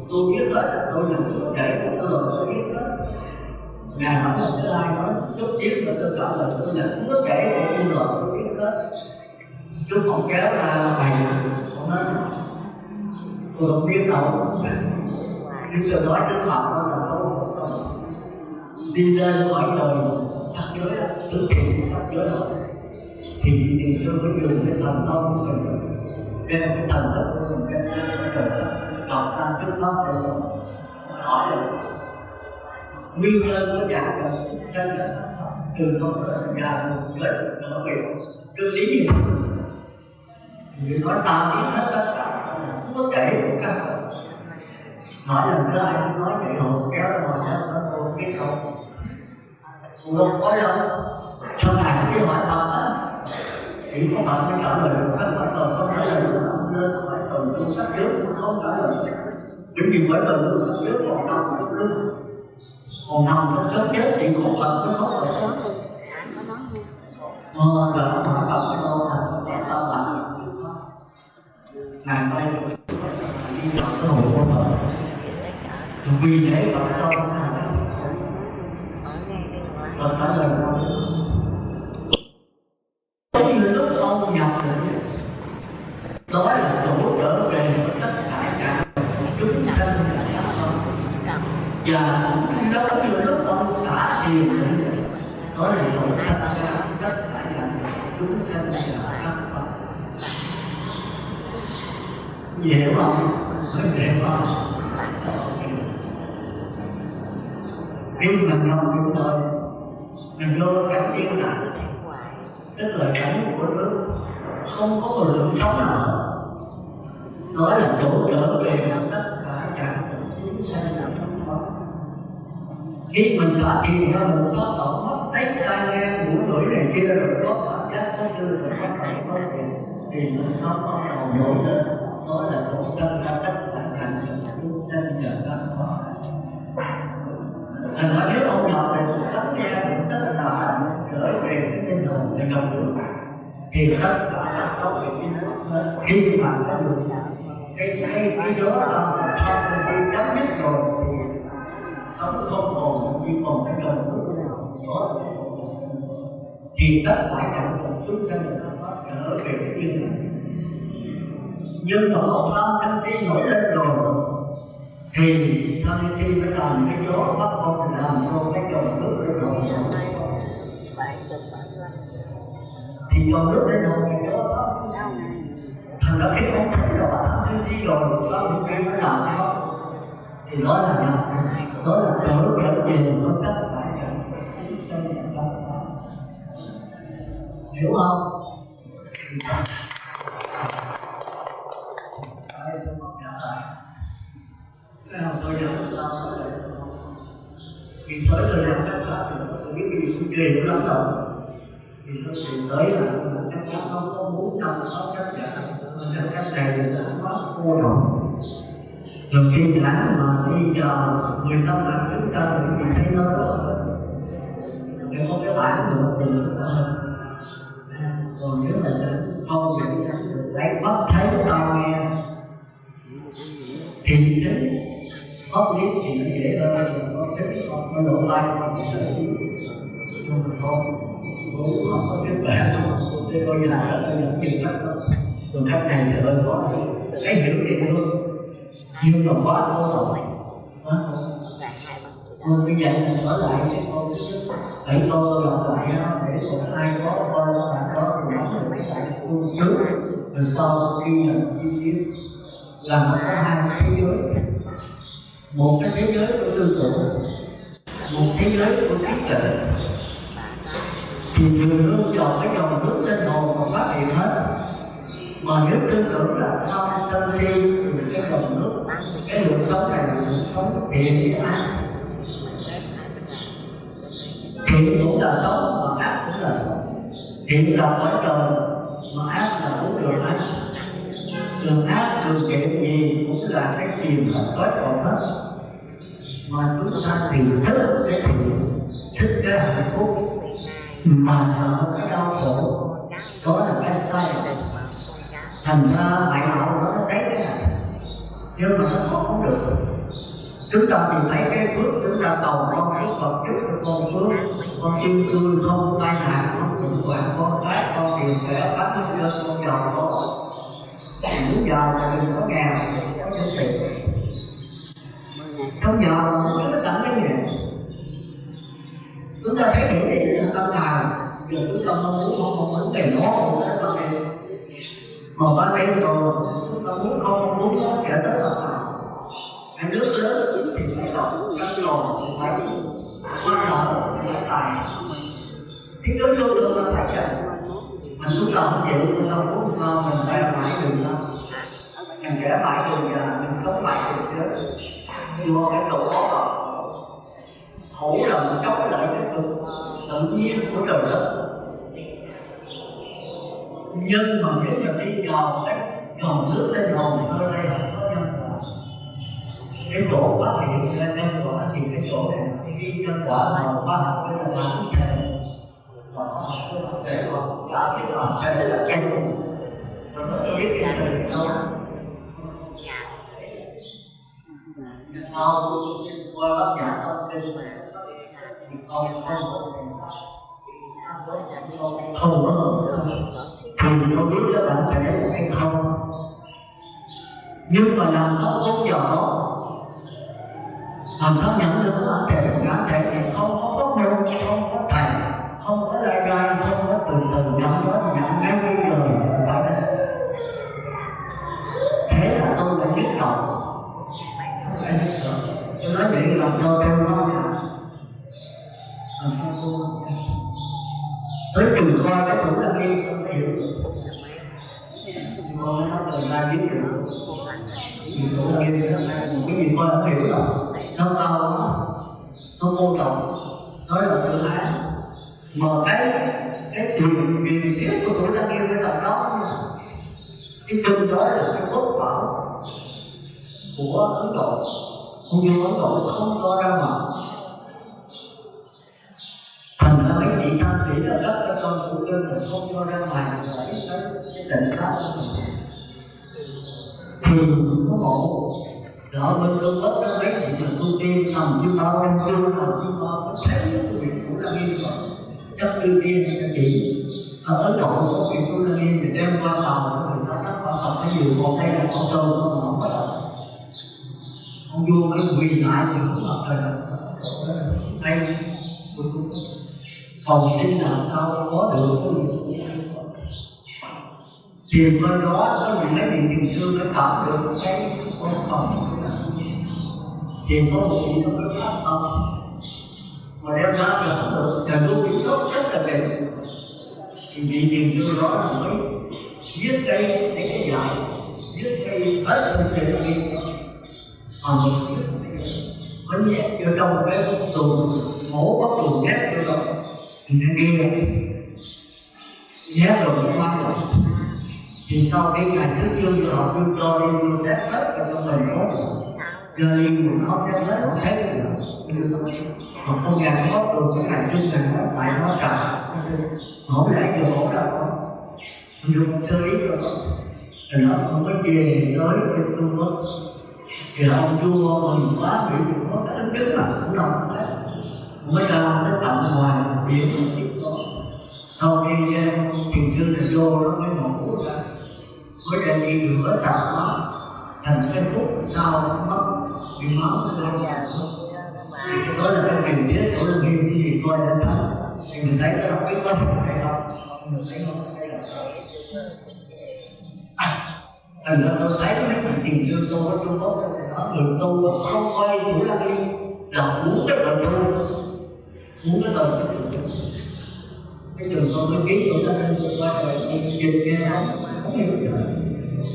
tôi biết hết là tôi là chúa kể của tôi, tôi biết hết. Ngài hỏi là cái ai nói chút xíu mà tôi trả lời tôi là chúa kể của tôi rồi, tôi biết hết. Chú không kéo ra bài không nói tôi không biết đâu, nhưng tôi nói trước mặt đó là xấu. Đi lên khỏi đời sắc giới đó, thực hiện sắc giới đó, thì ngày xưa mới dùng cái thần thông của mình, cái thần thức của mình, cái đời sắc đọc ta trước pháp để hỏi là nguyên nhân của dạng đời chân từ không ra đến ở về chân lý gì thì nói ta biết hết tất cả, không có kể của các bạn. Hỏi là cứ ai cũng nói vậy rồi kéo ra ngoài đó nó tôi biết không, tôi không có đâu. Sau này cái hỏi tâm á thì có bạn mới trả lời được, các bạn còn không trả lời được nên phải cần tu sắc giới không trả lời. Bởi vì phải cần tu sắc giới còn nằm trong lưng, còn nằm trong sắc giới thì còn cần cái tốt là sống. Rồi hỏi bạn cái đâu là để tâm bạn ngày mai đi vào cái hội của mình. Vì thế bạn sau đó và trả lời sao? Giống như lúc ông nhập định, đó là chỗ trở về của tất cả chúng sanh là pháp thân. Và cũng đó như lúc ông xả thiền định, đó là chỗ sanh ra tất cả chúng sanh là pháp thân. Hiểu không? Mới hiểu không? Nếu mình không hiểu đời, mình vô cảm yêu là cái lời cảnh của nước không có một lượng sống nào, đó là chỗ trở về tất cả chúng sanh là không có. Khi mình xả thiền ra mình thoát động mất thấy tai nghe mũi lưỡi này kia rồi có cảm giác có chưa rồi có cảm có thì mình sống bắt đầu nổi lên, đó là chỗ sanh ra tất cả chúng sanh là không có. Thành ra nếu ông nhập thì tất nghe được tất cả trở về cái tinh thần để gặp được thì tất cả các sáu vị khi mà có được cái đó là sau khi chấm dứt rồi thì sống không còn chỉ còn cái đồng nước đó là thì tất cả các chúng sanh là trở về cái tinh thần. Nhưng mà ông tham sân si nổi lên rồi thì tham si phải làm cái gió bắt con làm cho cái dòng nước lên rồi thì dòng nước lên rồi thì gió đó thành ra khi ông thấy là bạn tham si rồi sao những cái phải làm cái đó thì đó là nhập, đó là trở về với tất cả chúng sanh là hiểu không? Tôi nhận sao nói vậy vì tới tôi làm cách pháp thì tôi biết gì cũng truyền lắm rồi vì tôi truyền tới là cách pháp không có 4, 5, 6 cách cả nên cách này là quá cô động rồi khi đã mà đi chờ 15 năm chúng ta thì thấy nó rõ để có cái bản được thì nó hơn. Còn nếu là không thì lấy mắt thấy tai nghe thì thế pháp lý thì nó dễ hơn, có thích không có độ tay không có thể nhưng mà không cũng không có sức khỏe tôi coi như là tôi nhận nhiều cách đó còn cách này thì hơi khó cái hiểu thì thôi nhưng mà quá khó rồi nhưng bây giờ mình nói lại cái câu hãy tôi lặp lại nó để còn ai có coi bạn đó thì nó phải lại tu trước rồi sau khi nhận chi tiết là nó có hai thế giới, một cái thế giới của tư tưởng, một thế giới của trí tuệ thì người luôn chọn cái dòng nước lên hồn và phát hiện hết mà nếu tư tưởng là tham sân si thì cái dòng nước cái lượng sống này là lượng sống thiện với ác. Thiện cũng là sống mà ác cũng là sống. Thiện là cõi trời mà ác là bốn đường ác. Đường ác, đường thiện gì cũng là cái chìm hết cõi trời hết. mà chúng ta thì thích cái thiện, thích cái hạnh phúc mà sợ cái đau khổ, đó là cái sai. Thành ra mãi mãi nó thấy cái này nhưng mà nó không được. Chúng ta thì thấy cái phước, chúng ta cầu con phước Phật giúp cho con phước, con yêu thương, không tai nạn, không bệnh hoạn, con cái, con tiền khỏe, bánh nhân dân, con giàu có. Muốn giàu là đừng có nghèo, có nhân tiền. Không giàu là nó sẵn cái gì. Chúng ta thấy hiểu đi là tâm tài, giờ chúng ta mong muốn tiền nó không có vấn đề. Mà ban đêm rồi, chúng ta muốn không muốn nó kể tới là cái nước lớn thì phải đọc các lò phải quan trọng phải tài. Cái nước vô được là phải vậy. Mà chúng ta không chịu, chúng ta muốn sao mình phải mãi đường ra. Mình kể mãi đường già, mình sống mãi đường chết. Do cái độ đó khổ là một chống lại cái tự nhiên của trời đất. Nhưng mà nếu mà đi dò cái dòng nước lên hồn thì ở đây không có nhân quả. Cái chỗ phát hiện ra nhân quả thì cái chỗ này cái nhân quả mà khoa học với là làm cái này và khoa học với là để còn cả cái đoạn cái là cái và nó biết cái này là đâu. Sau qua bác nhã tâm kinh thì con không có gì sao không có thì không biết các bạn phải thấy hay không. Nhưng mà làm sao tốt giờ đó, làm sao nhận được bản thể thì không có môn, không có thầy, không có lai rai, không có từ nhận đó, nhận ngay bây giờ phải đây. Thế là tôi đã nhức đầu, không phải nhức đầu. Tôi nói vậy làm sao theo nó làm sao tôi tới trường khoa cái thủ là đi không hiểu. Con nó từ ra biết được thì cũng là cái gì con không hiểu rồi. Nó cao nó vô trọng, nói là tự ái. Mà cái truyền thuyết của tuổi là yêu cái tầm đó, cái chân đó là cái cốt bảo của Ấn Độ. Không như Ấn Độ không có ra ngoài. Thành ra mấy vị tăng sĩ là rất cho con phụ chân là không cho ra ngoài là cái định pháp thường có ngộ. Ở bên Trung Quốc đó mấy vị là tu tiên nằm như bao em chưa nằm như bao thấy cái việc của là nghiên rồi chắc tư tiên cho chị. Ở Ấn Độ có việc của là nghiên thì đem qua tàu người ta tắt qua tàu cái nhiều còn đây là con trâu nó không có đâu. Ông vua mới quỳ lại thì cũng là trời đây cầu xin làm sao có được cái việc tiền bên đó có những mấy vị tiền xưa mới tạo được cái con phòng tiền có một gì nó mới phát tâm mà đem ra là không được trời tu kiểm soát rất là đẹp thì vị tiền xưa đó là mới viết cây để cái dạy viết cây hết rồi trời đi còn một có nhét vô trong cái tù mổ bắt tù nhét vô trong thì nó kia nhét rồi nó mang rồi thì sau cái ngày trước chương họ đưa cho đi vô xét hết vào trong mình đó giờ đi nó xét hết nó thấy cái gì họ không nghe nó bắt được cái ngày sinh này nó lại nó trả họ mới lại được hỗ trợ nó dùng sơ ý rồi rồi nó không có về tới cái Trung Quốc thì ông vua mình quá bị dùng có cái đứng trước là cũng đồng hết mới ra tới tận ngoài biển một chiếc đó sau khi tiền xưa thì vô nó mới nổ ra mới đem đi rửa sạch nó thành cái phút sau nó mất bị máu nó lên thì cái đó là cái truyền thuyết của Lương Nghiêm cái gì coi lên thành thì mình thấy nó không biết có thật hay không mình thấy không hay là thành ra tôi thấy mấy bạn tiền xưa tu ở Trung Quốc thì nó người tu không coi Thủ Lăng Nghiêm là muốn cái đời tu muốn cái đời cái trường con cái ký của nó nên tôi qua đời dịch nghe sao không hiểu được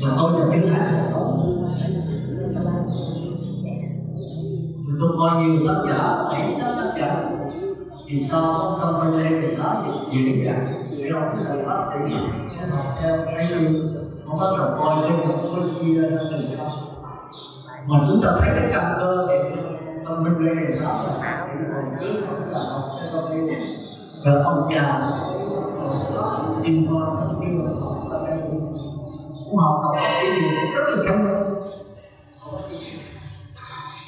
mà tôi là chứng án của tôi coi nhiều tác giả mấy tác giả thì sao không bên đây thì nói chuyện cả để học cái lời bác sĩ học theo cái gì không bắt đầu coi cái chia ra từng không mà chúng ta thấy cái căn cơ thì tâm bên đây trước là học cái con đi rồi ông già tìm con không kêu học ở đây cũng học bác sĩ gì cũng rất là thông minh.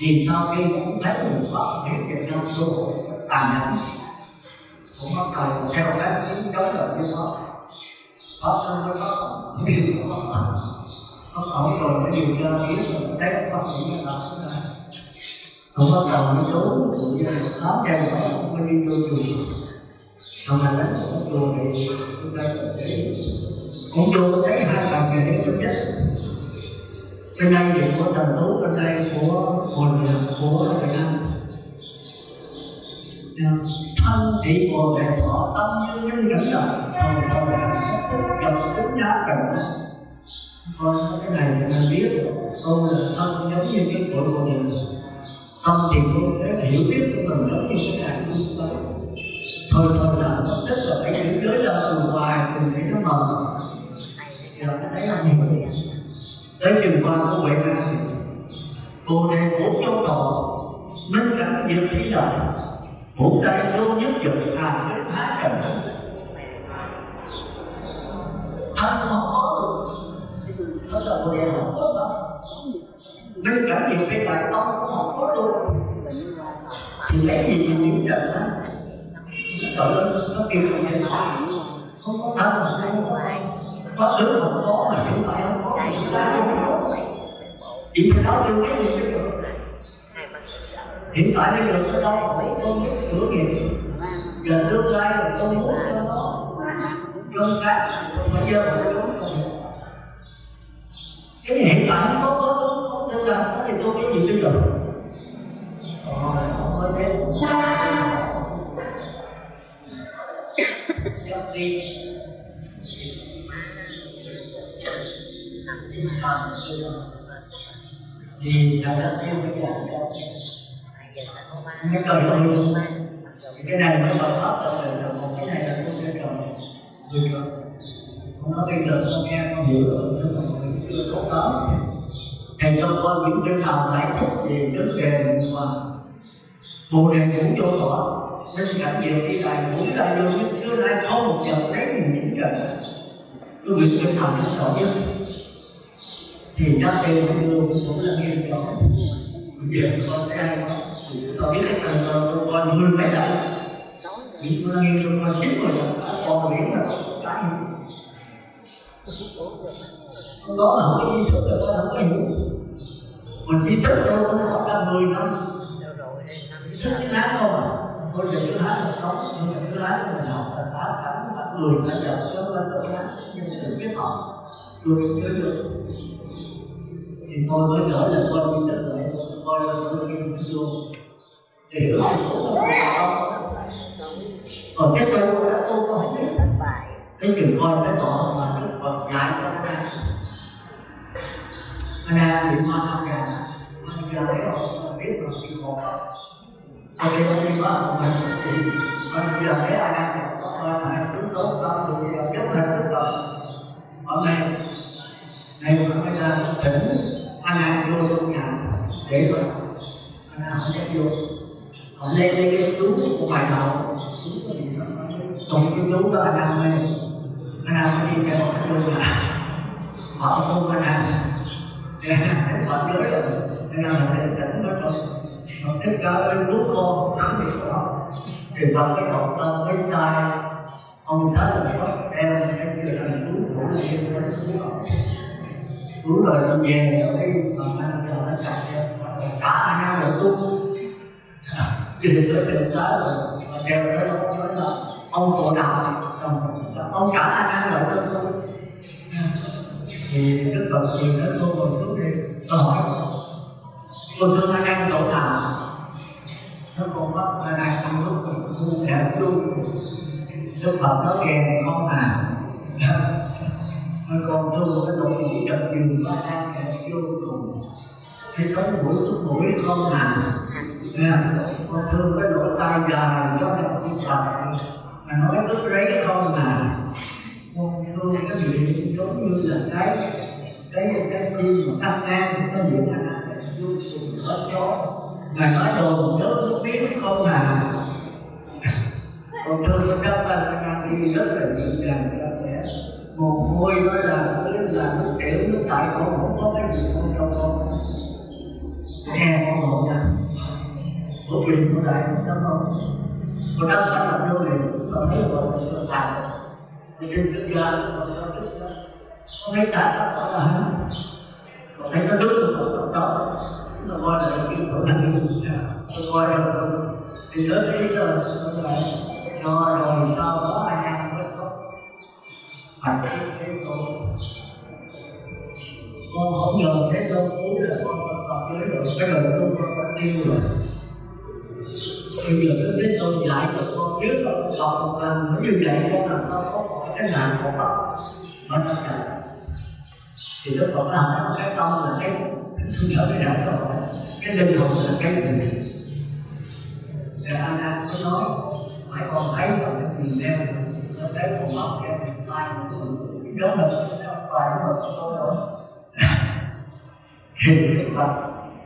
Vì sau khi cũng thấy mình có cái Việt Nam cơ hội tàn nhẫn cũng bắt đầu theo các chiến chống lại cái đó có thân với có điều có khẩu rồi mới điều tra biết rồi thấy bác sĩ người ta cũng bắt đầu nó trốn tụi gia đình khám cho nó cũng mới đi vô chùa xong rồi đánh cũng chùa thì chúng ta có thể cũng vô thấy hai bạn người đến tốt nhất bên đây thì của Thành Tú, bên đây của Hồn của Việt Nam. Thân thị Bồ Đề Thọ tâm như minh rảnh rộng, còn dòng tính giá cần. Con cái này mình biết tôi là thân giống như cái cội Bồ Đề. Tâm thì tôi sẽ hiểu biết của mình giống như cái này tôi xoay. Thôi là nó tức là phải giữ giới ra từ ngoài từ cái nó mờ. Giờ nó thấy là nhiều. Tới chừng qua có huệ năng Bồ Đề Bổn Châu Thọ minh cảnh diệu thí lợi bổn đại đô nhất dục xếp há trần thân không có được đó là Bồ Đề không có đâu minh cảnh diệu thí lợi tâm không có luôn thì lấy gì thì những trần đó nó lên nó kêu không thể nói không có thân không có ai quá khứ không có mà hiện tại không có thì chúng ta không có chỉ phải nói theo cái gì mới được hiện tại bây giờ nó đâu con biết sửa nghiệp giờ tương lai là con muốn cho nó cơm sáng mà giờ phải trốn cái này hiện tại không có tương lai thì tôi cái gì bây giờ không có thế chấp đi thì là đất yêu cái nhà cái đời ơi cái này nó bảo pháp là một cái này là không cái trời được rồi không có bây giờ con nghe con hiểu rồi nhưng mà mình chưa tốt lắm thầy cho con những cái nào giải thích về vấn đề mà Bồ Đề cũng vô tỏ nên cảnh diệu khi này cũng là vô nhưng xưa nay có một giờ thấy những trần cái việc tinh thần nó rõ nhất thì các em cũng là nghiêm trọng giờ con trai con biết cái cần con hơn mấy lần những con nghiêm trọng con chín rồi con biết là cái con đó là không có ý thức rồi con không có hiểu mình ý thức đâu con có cả 10 năm ý thức cái tháng không à con giờ cái tháng là không nhưng mà cái tháng mình học là 8 tháng cả 10 tháng giờ cho lên cái tháng nhưng mà đừng biết học rồi chưa được thì tôi mới nói là con đi trở lại coi là tôi nghiêm vô để hiểu hạnh phúc của con còn cái tôi đã tôi có không biết cái chừng coi cái tỏ mà đức Phật dạy cho nó ra bị ma tham gà thấy không biết là bị khổ ở đây không đi qua một mình thì bây giờ thấy ai đang học phải đúng tốt đó thì rất là đức Phật ở đây này mà bây giờ thỉnh anh vô trong nhà để rồi anh không dám vô họ lên cái chú của bài đạo trong cái chú đó anh lên anh đi theo anh vô nhà họ không anh để họ nhớ rồi anh là thầy tỉnh đó rồi họ thích cả bên lúc con không được đó thì Phật cái học tâm mới sai ông xã là có theo sẽ chưa thành chú của người yêu đó cứu rồi tôi về rồi cái phần anh giờ nó sạch cả anh em rồi tu thì tới tình xã rồi và theo đó ông nói là ông khổ đạo ông cả anh em rồi tu thì Đức Phật thì nó tôi ngồi xuống đi tôi hỏi cô thương anh em chỗ nào nó còn bắt anh em trong lúc mình tu đẹp luôn Đức Phật nó kèm con à còn thương cái độ chỉ chậm dừng và an hẹn vô cùng cái sống mũi thuốc mũi không hẳn con thương cái độ tay dài đó là cái Phật mà nói cứ rấy không hẳn con thương cái miệng giống như là cái chim mà cắt ngang nó miệng là vô cùng hết chó Ngài nói đồ nước biết không à. Còn thưa các bạn đi rất là dịu dàng cho trẻ. Mồ hôi đó là nước tiểu, nước tại con không có cái gì không cho con. Nghe con ngộ nha. Của truyền của đại sao không? Con đang phải làm đôi này, con thấy là con sẽ làm. Con xin xuất gia, con có xuất gia. Con thấy tại các con là hắn. Con thấy nó nước của con đó. Nó coi là cái chuyện của hắn. Con coi là thì tới cái ý rồi, con lại cho rồi sau đó ai ăn mới tốt. Phải thế con không ngờ thế con cứu là con tập giới rồi, cái đời con đã tiêu rồi. Bây giờ cái biết tôi dạy cho con biết là con học một lần nó như vậy con làm sao có khỏi cái nạn khổ pháp nó tất cả. Thì Đức Phật nói cái tâm là cái không sợ cái đạo rồi, cái linh hồn là cái gì. Thì anh có nói phải con thấy và cái gì đeo nó thấy con mắt cái tay đó là phải mà con nói thì Đức Phật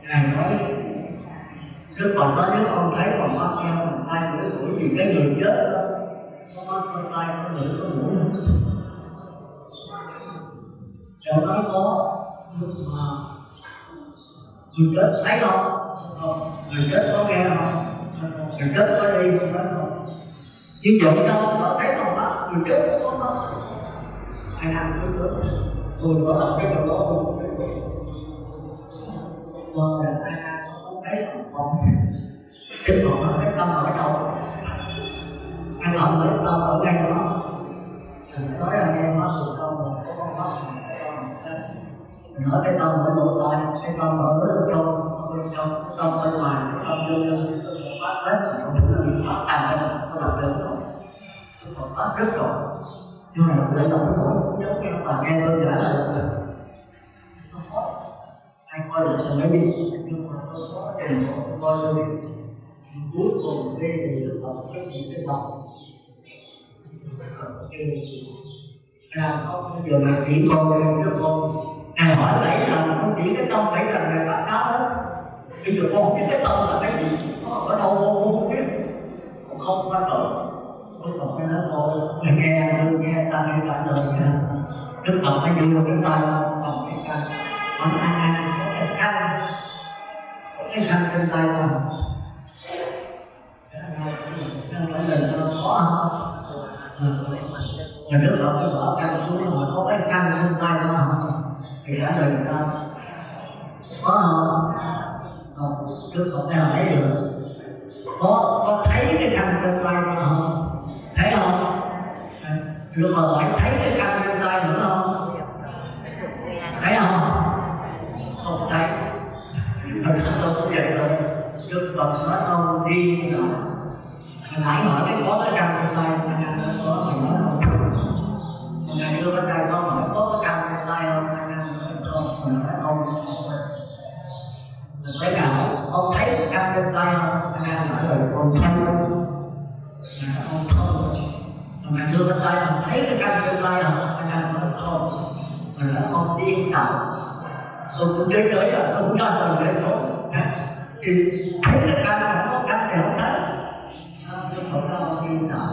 Ngài nói Đức Phật nói nếu con thấy con mắt đeo bằng tay của Đức Phật vì cái người chết đó có mắt có tay có lưỡi có mũi rồi nói có người chết thấy không? Người chết có nghe không? Người chết có đi không? Nói không? Nhưng vậy sao họ thấy con mắt người chết có mắt? Ai ăn cứ chết tôi có làm cái điều đó không? Vâng là ai ăn không thấy không? Chứ còn nó cái tâm ở đâu? Anh không thấy tâm ở ngay đó. Nói là nghe mắt từ sau rồi có con mắt nói cái tâm ở nội tại, cái tâm ở trong cái tâm bên ngoài, cái tâm bên phát hết, không phải là phát tàn ra, có làm được rồi, còn phát rất rồi, nhưng mà lại là cái nỗi giống như mà nghe đơn giản là được, nó khó, ai coi được thì mới biết, nhưng mà tôi có trình độ coi được, cuối cùng cái gì được học cái gì cái lòng, làm không giờ này chỉ con chứ con. Ngài hỏi 7 lần, không chỉ cái tâm 7 lần Ngài bắt đó hết. Bây giờ con không biết cái tâm là cái gì, nó ở đâu con không biết. Con không có tội. Đức Phật mới nói con, nghe ta nghe trả lời nha. Đức Phật mới đưa cái tay cầm cái khăn. Còn ai có cái khăn, có cái khăn trên tay không? Cái lần sau có không? Mà Đức Phật mới bỏ khăn xuống mà có cái khăn trên tay không? Thì trả lời sao? Có không? Đức Phật đã hỏi được. Có thấy cái khăn trên tay không? Thấy không? Đức Phật hỏi thấy cái khăn trên tay nữa không? Thấy không? Không thấy. Rồi sao cũng vậy rồi. Đức Phật nói ông đi rồi. Nãy hỏi cái có cái khăn trên tay anh có thì nói không. Ngài đưa cái tay con hỏi có cái khăn trên tay không? Mình nói ông cái nào ông thấy cái khăn trên tay không? Anh em nói rồi ông thấy ông không. Ngài đưa cái tay ông thấy cái khăn trên tay không? Anh em nói không. Mình nói ông điên tạo. Tôi cũng chơi chơi là ông cho tôi để thôi. Thì thấy cái khăn không có khăn thì không thấy. Tôi không ra ông điên tạo.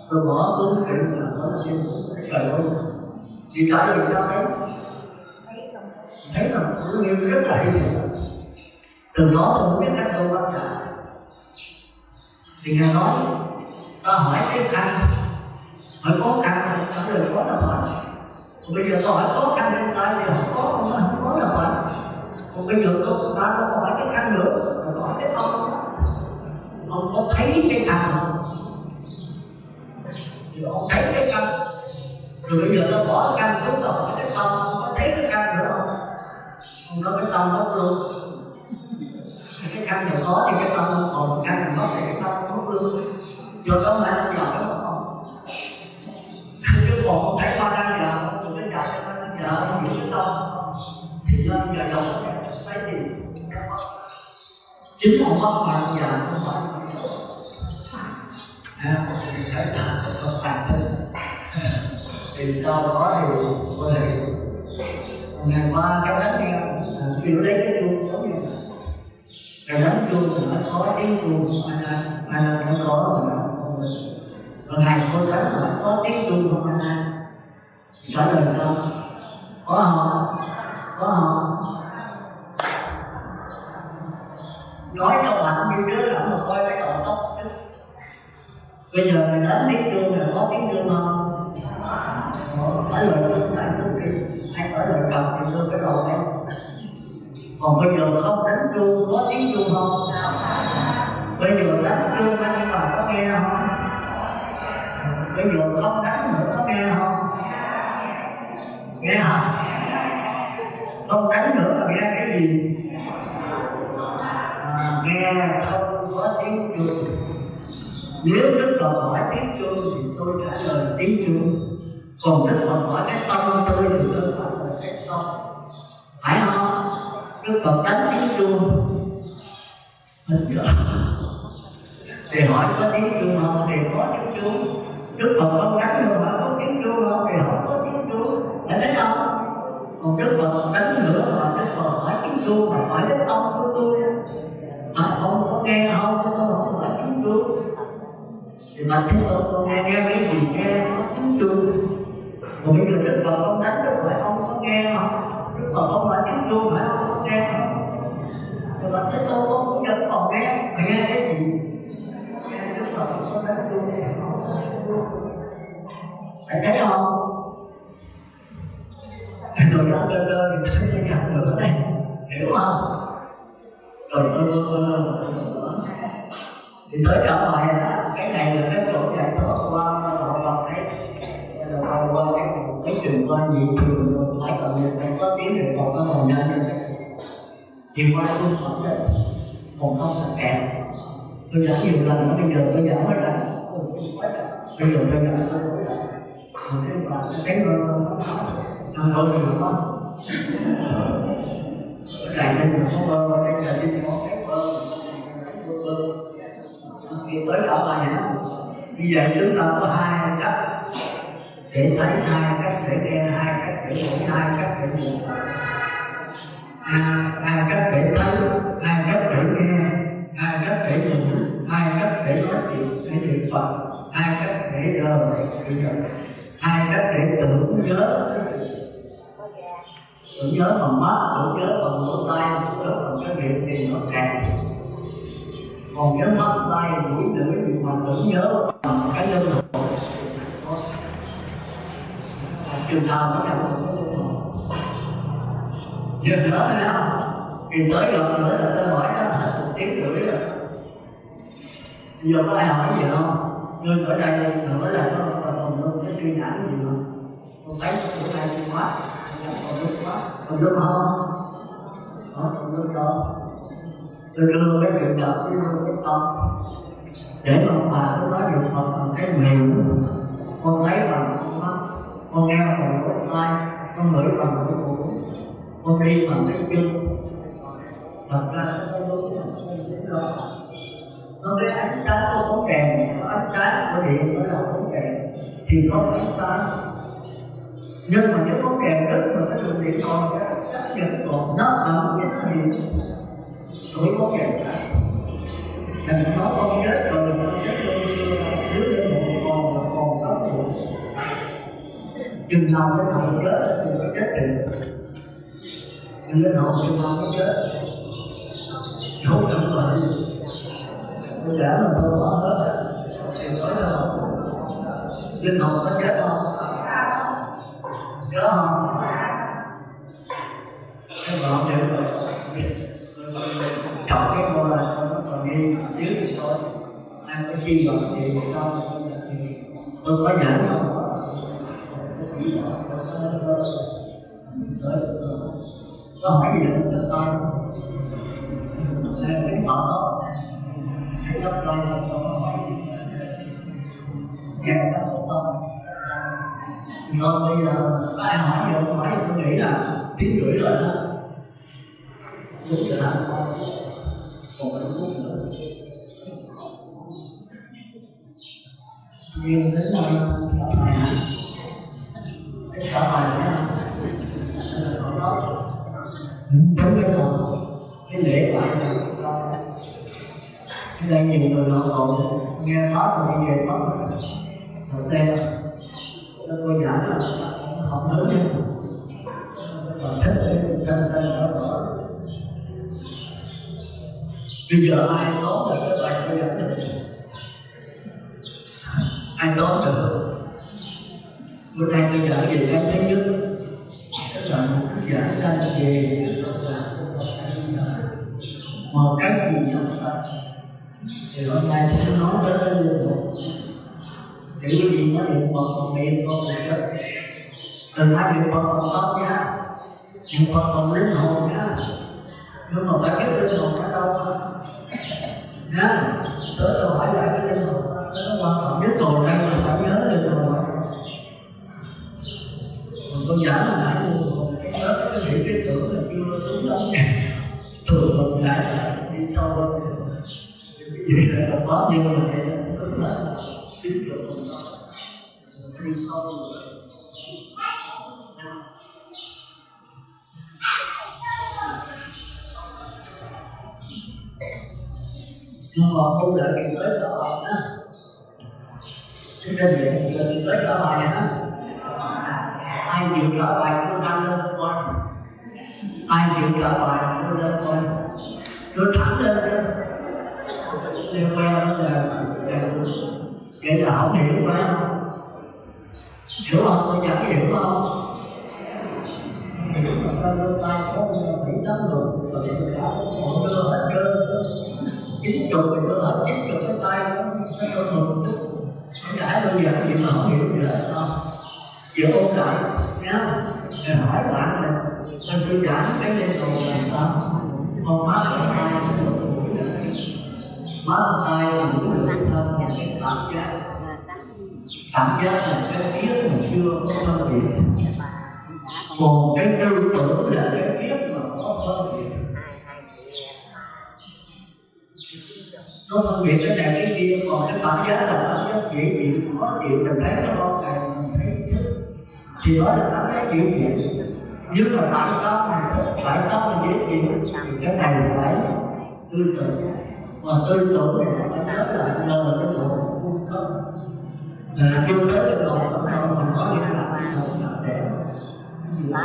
Tôi bỏ xuống chuyện là nó xin trời ơi. Vì tại vì sao thấy? Thấy là cũng nghiêm rất là hay. Từ đó tôi không biết cách tôi bắt lại. Thì Ngài nói ta hỏi cái khăn, hỏi có khăn không? Trả lời có là phải. Còn bây giờ tôi hỏi có khăn trên tay thì không có là phải. Còn bây giờ tôi hỏi cái khăn nữa, tôi hỏi cái ông có thấy cái khăn không? Thì ông thấy cái khăn. Rồi bây giờ tôi bỏ cái khăn xuống rồi hỏi cái tâm, ông có thấy cái khăn nữa không? Ông nói cái tâm mất luôn. Cái căn này có thì cái tâm không còn, căn này mất thì cái tâm không mất luôn. Rồi có phải không giỏi đúng không? Chứ còn không thấy con đang giờ, không cái chạy cho con đang giờ, không hiểu cái tâm. Thì lên giờ giỏi cái gì? Chính không mất mà giờ không phải không giỏi. Thấy là không thành sinh. Thì sau đó thì có thể ngày qua cái đánh nghe kiểu lấy cái luôn giống như Rồi đánh chuông thì nó có tiếng chuông, anh nó có rồi đó. Còn Thầy cô đánh là có tiếng chuông không anh? Trả lời sao? Có không? Có không? Nói cho bạn như trước là mà coi cái đầu tóc chứ. Bây giờ mình đánh tiếng chuông là có tiếng chuông không? Trả lời không phải chuông kia. Anh trả lời chồng thì tôi cái đầu đấy. Còn bây giờ không đánh chuông có tiếng chuông không? Bây giờ đánh chuông anh mà có nghe không? Bây giờ không đánh nữa có nghe không? Nghe hả? Không đánh nữa là nghe cái gì? Nghe không có tiếng chuông. Nếu Đức Phật hỏi tiếng chuông thì tôi trả lời tiếng chuông. Còn Đức Phật hỏi cái tâm tôi thì tôi trả lời cái tâm. Phải không? Đức Phật đánh tiếng chuông thì hỏi có tiếng chuông không? Thì có tiếng chuông. Đức Phật không đánh rồi hỏi có tiếng chuông không? Thì hỏi có tiếng chuông. Phải thấy không? Còn Đức Phật đánh nữa mà Đức Phật hỏi tiếng chuông mà hỏi cái tâm của tôi. Ông có nghe không? Tôi không hỏi tiếng chuông. Thì mà Đức Phật con nghe cái gì nghe có tiếng chuông. Còn bây giờ Đức Phật không đánh Đức Phật ông có nghe không? Đức Phật không hỏi tiếng chuông phải không có nghe không? Rồi mà Thế Tôn cũng vẫn còn nghe. Mà nghe cái gì? Nghe Đức Phật không có đánh chuông. Phải thấy không? Rồi nó sơ sơ thì tôi sẽ gặp được ở đây. Hiểu không? Rồi thì tới trở lại là cái này là cái chỗ dạy nó qua họ Phật đấy. Rồi qua cái trường qua gì trường phải cần phải có tiếng được còn có còn nhanh hơn. Thì qua phương Phật đấy còn không thật kẹt. Tôi giảng nhiều lần nữa, bây giờ tôi giảng mới ra. Bây giờ tôi giảng tôi mới ra. Cái bà thấy nó thôi nhiều quá. Cái này mình không bơ, cái này đi có cái bơ. Khi tới trở lại như vậy chúng ta có hai cách để thấy, hai cách để nghe, hai cách để hiểu, hai cách để hiểu. Hai cách để thấy, hai cách để nghe, hai cách để hiểu, hai cách để nói chuyện, để niệm Phật, hai cách để đời, hai cách để tưởng nhớ cái sự. Tưởng nhớ bằng mắt, tưởng nhớ bằng lỗ tai, tưởng nhớ bằng cái miệng thì nó kẹt. Còn nhớ mắt, tay, mũi, lưỡi thì mà tưởng nhớ bằng cái linh hồn. Trường nào nó chẳng có linh hồn. Giờ nhớ thế nào? Thì tới gần nữa là tôi hỏi đó là 1 tiếng rưỡi rồi. Bây giờ có ai hỏi gì không? Nhưng ở đây nữa là có còn cái suy giảng gì không? Con thấy bữa nay suy quá, còn đúng không? Còn đúng không? Tôi đưa cái sự đọc với cái tâm để mà bà tôi nói được Phật bằng cái miệng, con thấy bằng con mắt, con nghe bằng lỗ tai, con ngửi bằng lỗ mũi, con đi bằng cái chân. Thật ra nó đúng rồi. Nó cái ánh sáng của bóng đèn, ánh sáng của điện nó là bóng đèn thì có ánh sáng. Nhưng mà những bóng đèn rất mà cái đường điện còn cái ánh sáng vẫn còn nó ẩn với nó gì tuổi có kẹt cả. Thành nó con chết rồi, con chết luôn dưới linh hồn còn sống được. Chừng nào cái hồn chết thì nó chết được. Nhưng linh hồn chừng nào nó chết không cần phải. Tôi trả là tôi bỏ hết. Thì nói là linh hồn nó chết không? Chết không? Cái bọn đều rồi. Chọn cái cô là tôi còn đi dưới thì thôi. Ai có suy luận thì sao tôi có giảng không? Có hỏi gì nữa cho tôi? Cái họ tốt. Cái gấp đôi là tôi có hỏi gì? Nghe các bộ tôi. Rồi bây giờ có ai hỏi gì không? Hỏi thì tôi nghĩ là tiếng rưỡi rồi đó. Đúng rồi đó. Còn phải phút nữa. Nhưng đến trở lại cái trở lại đó là có đó giống cái lễ lại Cái đây nhiều người lộn lộn nghe nói rồi đi về mất thật ra tôi giảng là học lớn nha và thích cái xanh đó rõ. Bây giờ ai có được cái bài tôi giảng được, ai có được. Bữa nay tôi giảng về cái thứ nhất, tức là một cái giảng sanh về sự độc lập một cái gì trong sanh. Thì hôm nay tôi nói tới cái linh hồn. Để quý vị nói niệm Phật còn niệm con một chút. Đừng nói niệm Phật còn tốt nha, niệm Phật còn linh hồn nha. Nhưng mà phải biết linh hồn ở đâu nha. Tới tôi hỏi lại cái linh hồn nó quan trọng nhất rồi đây là phải nhớ linh hồn. Còn tôi giảng là nãy linh hồn cái nhớ cái nghĩ cái tưởng là chưa đúng lắm. Thường mình lại đi sâu hơn. Cái gì là có nhưng mà vậy là tức là tiếp tục đi sâu rồi. Nhưng mà không đợi kỳ tới cả bài đó. Cái trên điện là kỳ tới cả bài đó. Ai chịu trả bài cứ đăng lên coi. Ai chịu trả bài cứ lên coi. Cứ thẳng lên chứ. Liên quan đó là vậy là không hiểu phải không? Hiểu không? Tôi chẳng hiểu không? Hiểu mà sao đưa tay có 7-8 người và tất cả mọi đưa hết trơn 90 rồi đưa hết 90 cái tay nó có mừng chút. Không giải bây giờ chuyện mà không hiểu gì là sao? Chịu ôn lại nhá. Để hỏi bạn là ta suy cảm cái lên đầu là sao? Con mắt ở tay mắt tay là mũi là sao? Và cái cảm giác là cái biết mà chưa có phân biệt. Còn cái tư tưởng là cái biết mà có phân biệt. Có phân biệt cái này cái kia, còn cái cảm giác là cảm giác dễ chịu, khó chịu, mình thấy nó con này, mình thấy thích thì đó là cảm giác dễ chịu. Nhưng mà tại sao mình dễ chịu thì cái này phải tư tưởng. Và tư tưởng này phải nhớ là nhờ cái bộ cung cấp là chưa tới cái độ tổng nào mình nói như là không chặt chẽ cái gì mình nói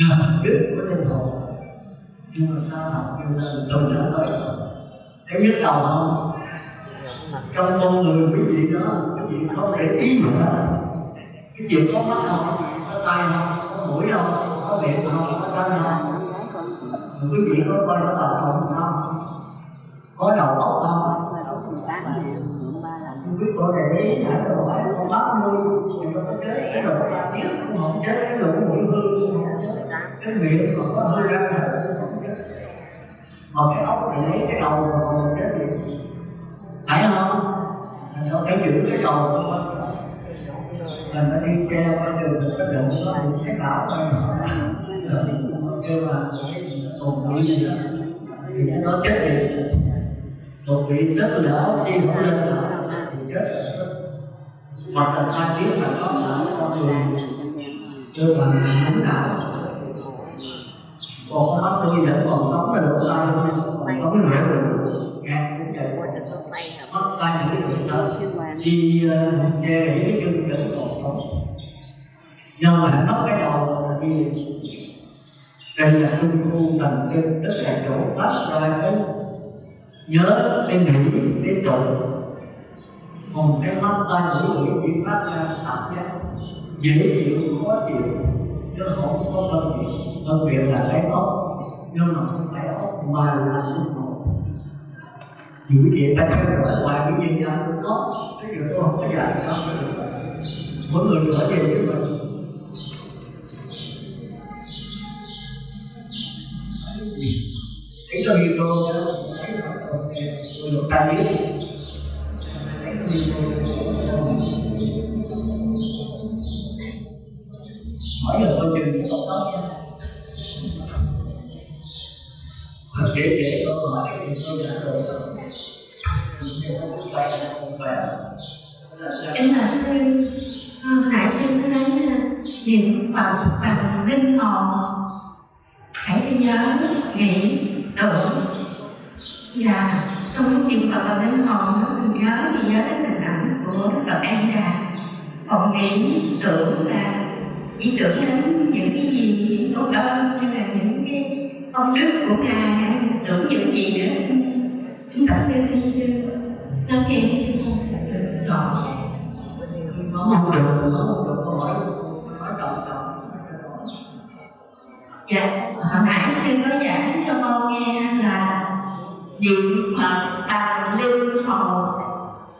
gần biết của linh hồn. Nhưng mà sao học như là tôi đã nói cái nhức đầu không? Trong con người quý vị đó, quý vị không để ý nữa. Quý vị có mắt không? Có tay không? Có mũi không? Có miệng không? Có chân không? Quý vị có coi nó hoạt động sao? Có đầu óc không? Quý vị có để ý nãy rồi phải con mắt nuôi, có chết cái đầu ta biết, không chết cái đầu mũi hư, cái miệng mà có hơi ra là không chết. Mà cái óc thì lấy cái đầu mà còn chết gì? Phải không? Mình đâu phải giữ cái đầu của mình. Mình phải đi xe qua đường mình có đụng nó thì cái não coi nó kêu là tồn bị gì đó thì nó chết gì? Tồn bị rất là khi không lên não thì chết rồi. Hoặc là ta biết là có não con người kêu bằng mũi não. Còn có mắt tôi vẫn còn sống là lỗ tai thôi, còn sống nữa rồi nghe cũng vậy. Mắt tay những cái chuyện đó đi xe để cái chân vẫn còn sống. Nhưng mà mất cái đầu là đi. Đây là trung khu thần kinh, tức là chỗ phát ra cái nhớ, cái nghĩ, cái trụ. Còn cái mắt tay mũi lưỡi chỉ phát ra cảm giác dễ chịu, khó chịu, chứ không có phân biệt. Phân biệt là cái ốc, nhưng mà không phải ốc mà là linh hồn. Vì quý vị phải theo dõi hoài cái gì ra cũng có. Cái điều tôi không có dạy sao cho được. Mỗi người trở về với mình. Thấy có video đó, thấy tôi được ta biết. Thấy có video hỏi giờ tôi chừng tốt đó nha. Kể câu hỏi thì tôi đã rồi. Em là sư nãy sư có nói niệm Phật bằng linh hồn hãy đi nhớ, nghĩ, tưởng. Và trong lúc niệm Phật và linh hồn mình nhớ thì nhớ đến hình ảnh của Đức Phật A Di Đà. Còn nghĩ, tưởng là chỉ tưởng đến những cái gì, những công ơn hay là những cái công đức của Ngài, hay là tưởng những gì nữa chúng ta xin nói thêm chứ không phải tưởng rõ. Không được câu hỏi chậm. Dạ, hồi nãy sư có giảng cho con nghe là niệm Phật bằng linh hồn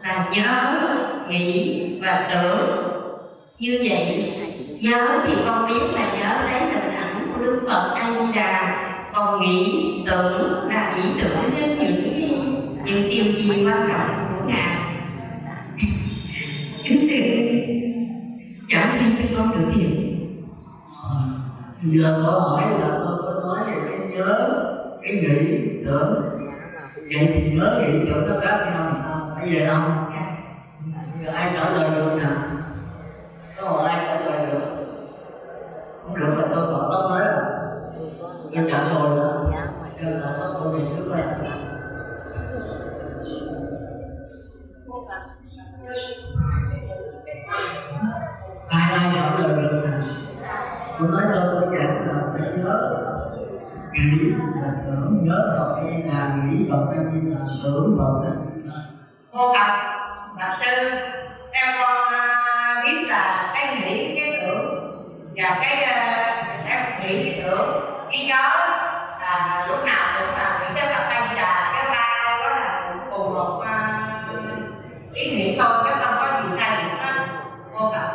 là nhớ, nghĩ và tưởng. Như vậy, nhớ thì con biết là nhớ lấy hình ảnh của Đức Phật A Di Đà, còn nghĩ tưởng là nghĩ tưởng đến những điều gì quan trọng của Ngài. Kính sư giảng thêm cho con được hiểu. Giờ câu hỏi là tôi có nói về cái nhớ, cái nghĩ, tưởng. Vậy thì nhớ, nghĩ, tưởng nó khác nhau làm sao? Phải vậy không? Giờ ai trả lời được nè? Có hỏi ai trả lời được? Không được là tôi gọi tóc mới rồi. Tôi trả lời rồi. Cho nên là tóc tôi về trước đây. Ai trả lời được nè? Tôi nói cho tôi giảng là phải nhớ, nghĩ là tưởng, nhớ Phật hay là nghĩ Phật hay là tưởng Phật đó. Vô Phật, Bạch sư, theo con biết là cái nghĩ, cái tưởng và cái nghĩ, cái tưởng, cái nhớ là lúc nào cũng là những cái Phật A Di Đà, cái ba đó là cùng một ý nghĩa thôi, chứ không có gì sai biệt hết. Vô Phật.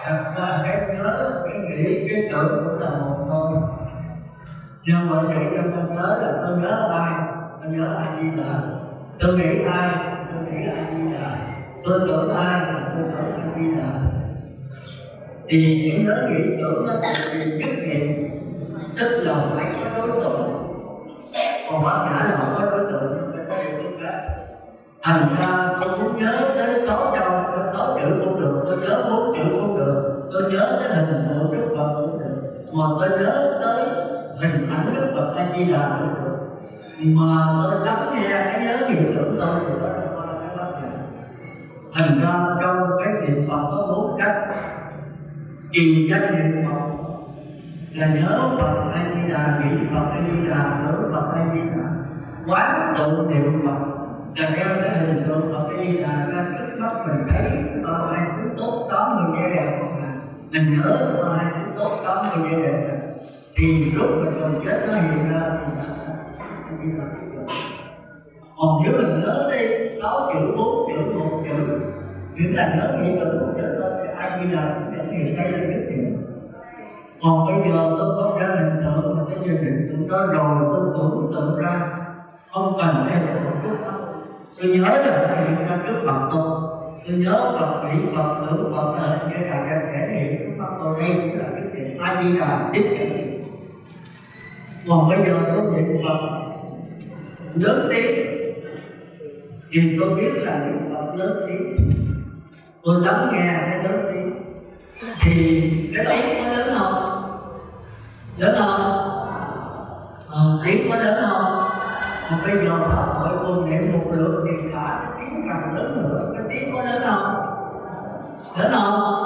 Thật ra cái nhớ, cái nghĩ, cái tưởng cũng là một thôi. Nhưng mà sự trong tôi nhớ là tôi nhớ ai? Tôi nhớ A Di Đà. Tôi nghĩ ai? Tôi nghĩ A Di Đà. Tôi tưởng ai? Tôi tưởng A Di Đà. Thì những nhớ nghĩ tưởng nó là gì nhất niệm, tức là phải có đối tượng. Còn bác ngã là không có đối tượng, phải có điều kiện khác. Thành ra tôi muốn nhớ tới 6 chữ cũng được, tôi nhớ 4 chữ cũng được, tôi nhớ tới hình của Đức Phật cũng được, mà tôi nhớ tới hình ảnh Đức Phật A Di Đà cũng được. Mà tôi lắng nghe cái nhớ nhiều tưởng tôi thì đó là cái vấn đề. Thành ra trong cái niệm Phật có 4 cách. Trì danh niệm Phật là nhớ Phật A Di Đà, nghĩ Phật A Di Đà, tưởng Phật A Di Đà. Quán tụ niệm Phật là theo cái hình tượng Phật A Di Đà ra trước mắt mình thấy có ai thứ tốt 80 vẻ đẹp không à? Mình nhớ có ai thứ tốt 80 vẻ đẹp thì lúc mình còn chết nó hiện ra thì là sao? Còn nếu mình nhớ đi 6 chữ, 4 chữ, 1 chữ thì là nhớ nghĩ tưởng một chữ thôi thì A Di Đà cũng sẽ hiện ra rất nhiều. Còn bây giờ tôi có ra hình tượng mà cái gia đình tưởng đó rồi tôi tưởng tượng ra không cần phải là một chút đâu. Tôi nhớ là phải hiện ra trước mặt tôi nhớ Phật, nghĩ Phật, tưởng Phật là như là cái thể hiện trước mặt tôi. Đây cũng là cái chuyện A Di Đà tiếp hiện. Còn bây giờ tôi niệm Phật lớn tiếng thì tôi biết là niệm Phật lớn tiếng, tôi lắng nghe cái lớn tiếng thì cái tiếng có lớn không? Lớn không? Tiếng có lớn không? Mà bây giờ Pháp hội cùng niệm một lượt thì cả cái tiếng càng lớn nữa. Cái tiếng có lớn không? Lớn không?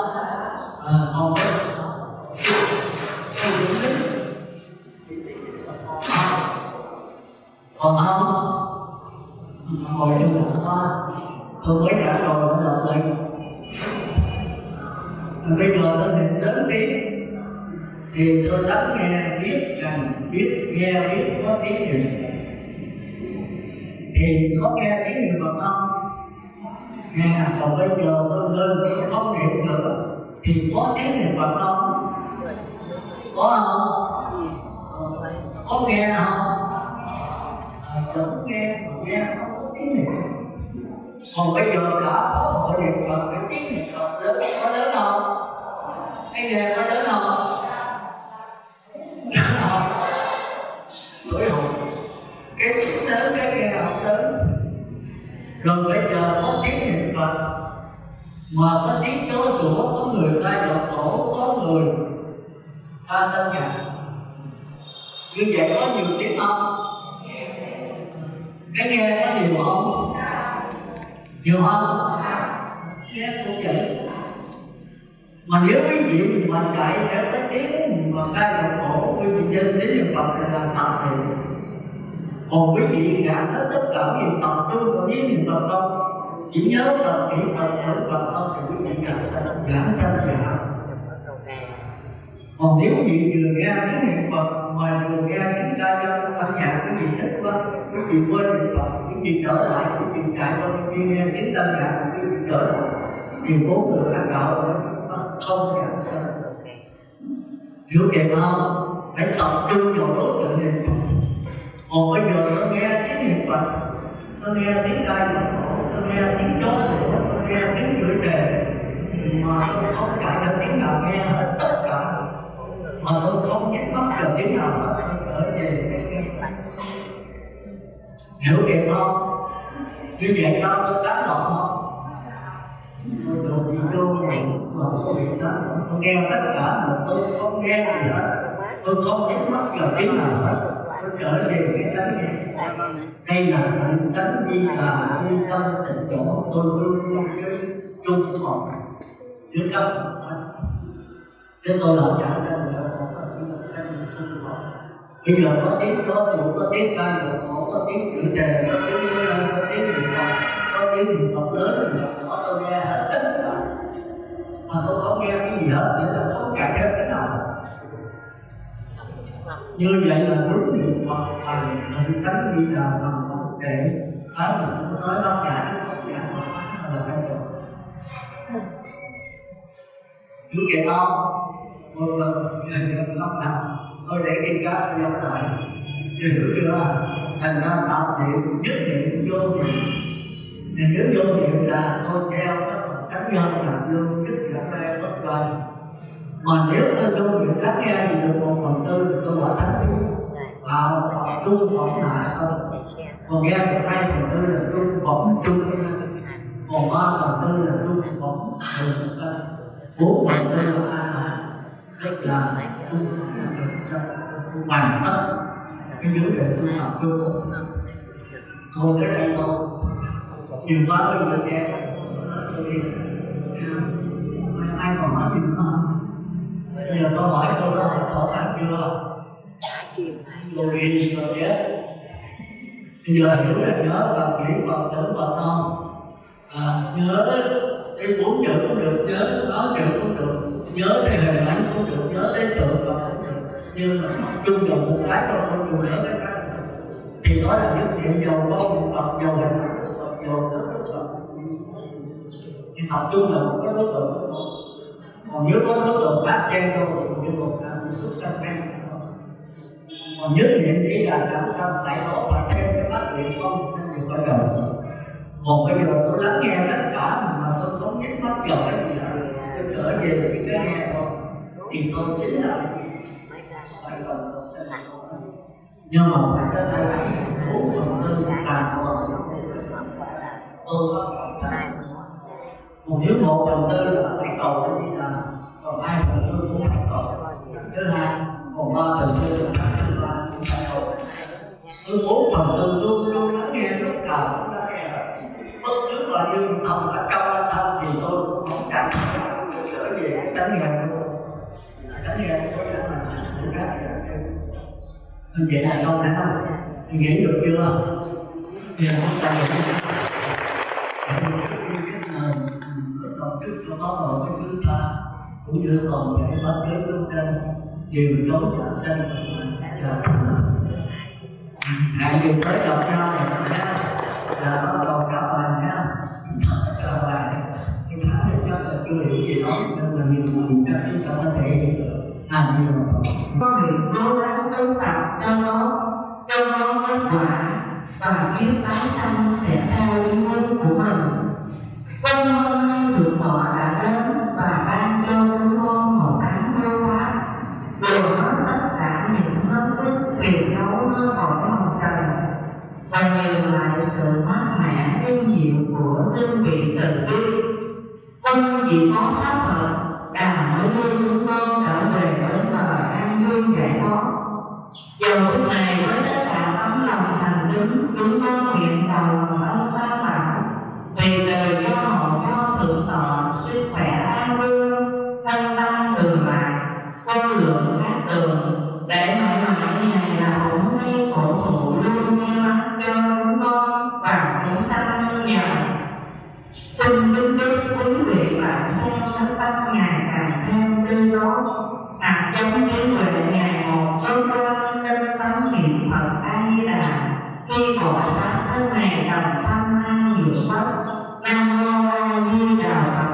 Còn còn không? Hồi chung là tôi mới trả lời nó là vậy. Bây giờ tôi định lớn tiếng thì tôi lắng nghe, biết rằng, biết nghe, biết có tiếng gì. Thì có nghe tiếng người Phật không? Nghe. Còn bây giờ tôi lên tôi không niệm nữa thì có tiếng người Phật không? Có không? Có nghe không? Vẫn nghe, nghe không có tiếng niệm. Còn bây giờ cả có hội niệm Phật, cái tiếng niệm Phật lớn, có lớn không? Cái nghe có lớn không? Tuổi hồn cái tiếng lớn, cái nghe không lớn. Rồi bây giờ có tiếng niệm Phật mà có tiếng chó sủa, có người ta dọc tổ Ba tâm nhạc. Như vậy có nhiều tiếng không? Cái nghe có nhiều không? Nhiều không? Nghe cũng vậy. Mà nếu quý vị mà chạy theo cái tiếng mà ca dòng khổ, quý vị dân đến niệm Phật là tập thì. Còn quý vị gạt hết tất cả nhiều tập trung vào tiếng niệm Phật không? Chỉ nhớ Phật, nghĩ Phật, thử Phật không thì quý vị gạt sanh giả. Còn nếu quý vị vừa nghe tiếng niệm Phật mà vừa nghe tiếng ca dòng âm nhạc, quý vị thích quá, quý vị quên niệm Phật, quý vị trở lại, quý vị chạy qua quý vị nghe tiếng âm nhạc, quý vị trở lại, thì bốn người ăn đạo không gạt sanh. Hiểu kịp không? Phải tập trung vào đối tượng niệm Phật. Còn bây giờ nó nghe tiếng niệm Phật, nó nghe tiếng ca dòng khổ, nó nghe tiếng chó sủa, nó nghe tiếng chửi thề, mà tôi không chạy được tiếng nào nghe hết tất cả, mà tôi không nhắc mắt được tiếng nào hết. Ở về hiểu kịp không? Như vậy đó tôi tán động không? Tôi đồ gì vô này mà tôi bị tán động. Tôi nghe tất cả mà tôi không nghe gì hết. Tôi không nhắc mắt vào tiếng nào hết. Tôi trở về cái tánh này. Đây là hạnh tánh di là di tâm tịnh chỗ. Tôi luôn luôn với chung phòng dưới cấp. Chứ tôi làm chẳng sao nữa. Bây giờ có tiếng chó sủa, có tiếng ca dòng khổ, có tiếng chửi thề, có tiếng niệm Phật, có tiếng niệm Phật lớn, niệm Phật nhỏ, tôi nghe hết tất cả. Mà tôi không nghe cái gì hết, nghĩa là không chạy theo cái nào. Như vậy là đúng niệm Phật và hạnh tánh đi là bằng vấn đề. Cái mà tôi nói bác giải, không giải mà là cái rồi. Hiểu kịp không? Không làm. Tôi để cái cá trong lại. Hiểu chưa? Thành ra tạo niệm nhất niệm vô niệm. Thì nếu vô niệm là tôi theo cá nhân là vô nhất dẫn ra bất lời. Mà nếu tôi vô niệm cá nghe thì được 1/4 thì tôi bỏ thánh chú vào trung bổng hạ sân. Còn nghe được 2/4 là trung bổng trung. Còn 3/4 là trung bổng thường sân. 4/4 là an lạc. Tức là trung bổng sân. Hoàn tất cái vấn đề tu học chung. Thôi cái này thôi. Nhiều quá bây giờ nghe ai còn hỏi gì nữa không? Bây giờ tôi hỏi câu đó thỏa mãn chưa? Tôi ghi rồi nhé. Bây giờ hiểu là nhớ và nghĩ Phật tưởng Phật không? Nhớ cái 4 chữ cũng được, nhớ 6 chữ cũng được, nhớ cái hình ảnh cũng được, nhớ cái tượng Phật cũng được. Nhưng mà chung vào một cái thôi, không dùng nhớ cái khác. Thì đó là nhất niệm dầu có một Phật, dầu hình ảnh của Phật, dầu đó của Phật. Thì tập trung là một cái đối tượng của Phật. Còn nếu có đối tượng phát chen vô thì như một là bị xuất sanh ngay. Còn nhất niệm chỉ là cảm sanh tại đó và thêm cái phát nguyện không sanh được ở đầu. Còn bây giờ tôi lắng nghe tất cả mà tôi không nhắc mắt vào cái gì đó, tôi trở về cái nghe thôi. Thì tôi chính là phải cần tôi sẽ làm. Nhưng mà phải có thể là 4/4 là tôi có cầu thay. Còn nếu 1/4 là phải cầu cái gì làm, còn 2/4 cũng phải cầu. Thứ hai, còn 3/4 là phải cầu. Tôi 4/4 luôn luôn lắng nghe tất cả. Bất cứ bao nhiêu thông ở trong đó thân thì tôi cũng không cảm thấy trở về cái tánh nghe của tôi. Tánh nghe của tôi là vậy là xong đã không? Mình nghĩ được chưa? Thì không sao được. Còn trước cho có một cái thứ ta cũng như còn giải thoát trước chúng sanh đều chống giảm sanh là hãy dùng tới gặp nhau là bắt đầu trả bài nha. Trả bài cái tháng này chắc là chưa hiểu gì đó nên là nhiều người chắc chúng ta có thể làm nhiều. Có người cố gắng tu tập cho nó kết quả và kiếp tái sanh sẽ theo ý muốn của mình. Con hôm nay được họ đã đến và ban cho chúng con một tháng vô pháp, vừa hết tất cả những hết tích phiền não nó khỏi hồng trần và nhờ lại sự mát mẻ êm dịu của hương vị từ bi. Con vì có pháp Phật đã mới đưa chúng con trở về với bờ an lượng cát tường để mãi mãi ngày nào cũng ngay cổ thụ luôn nghe mắt cho chúng con và cũng xanh như nhờ. Xin kính chúc quý vị bạn xem thánh tâm ngày càng thêm tươi tốt, hạt giống trí huệ ngày một vươn lên tinh tấn niệm Phật A Di Đà. Khi gọi sáng thân này đồng sanh an diệu pháp. Nam mô A Di Đà Phật.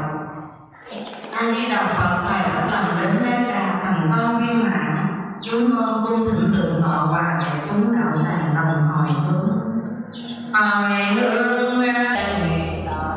A Di Đà Phật thầy đã làm đến đây là thành công viên mãn. Chúng con cung thỉnh tượng họ và đại chúng đạo tràng đồng hồi hướng. Hồi hướng đại nguyện đạo.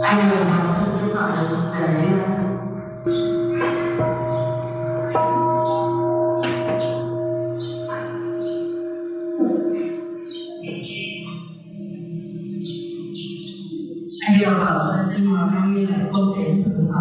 Anh dùng học sinh với họ được để anh dùng học xin mời anh như là công tiễn từ họ.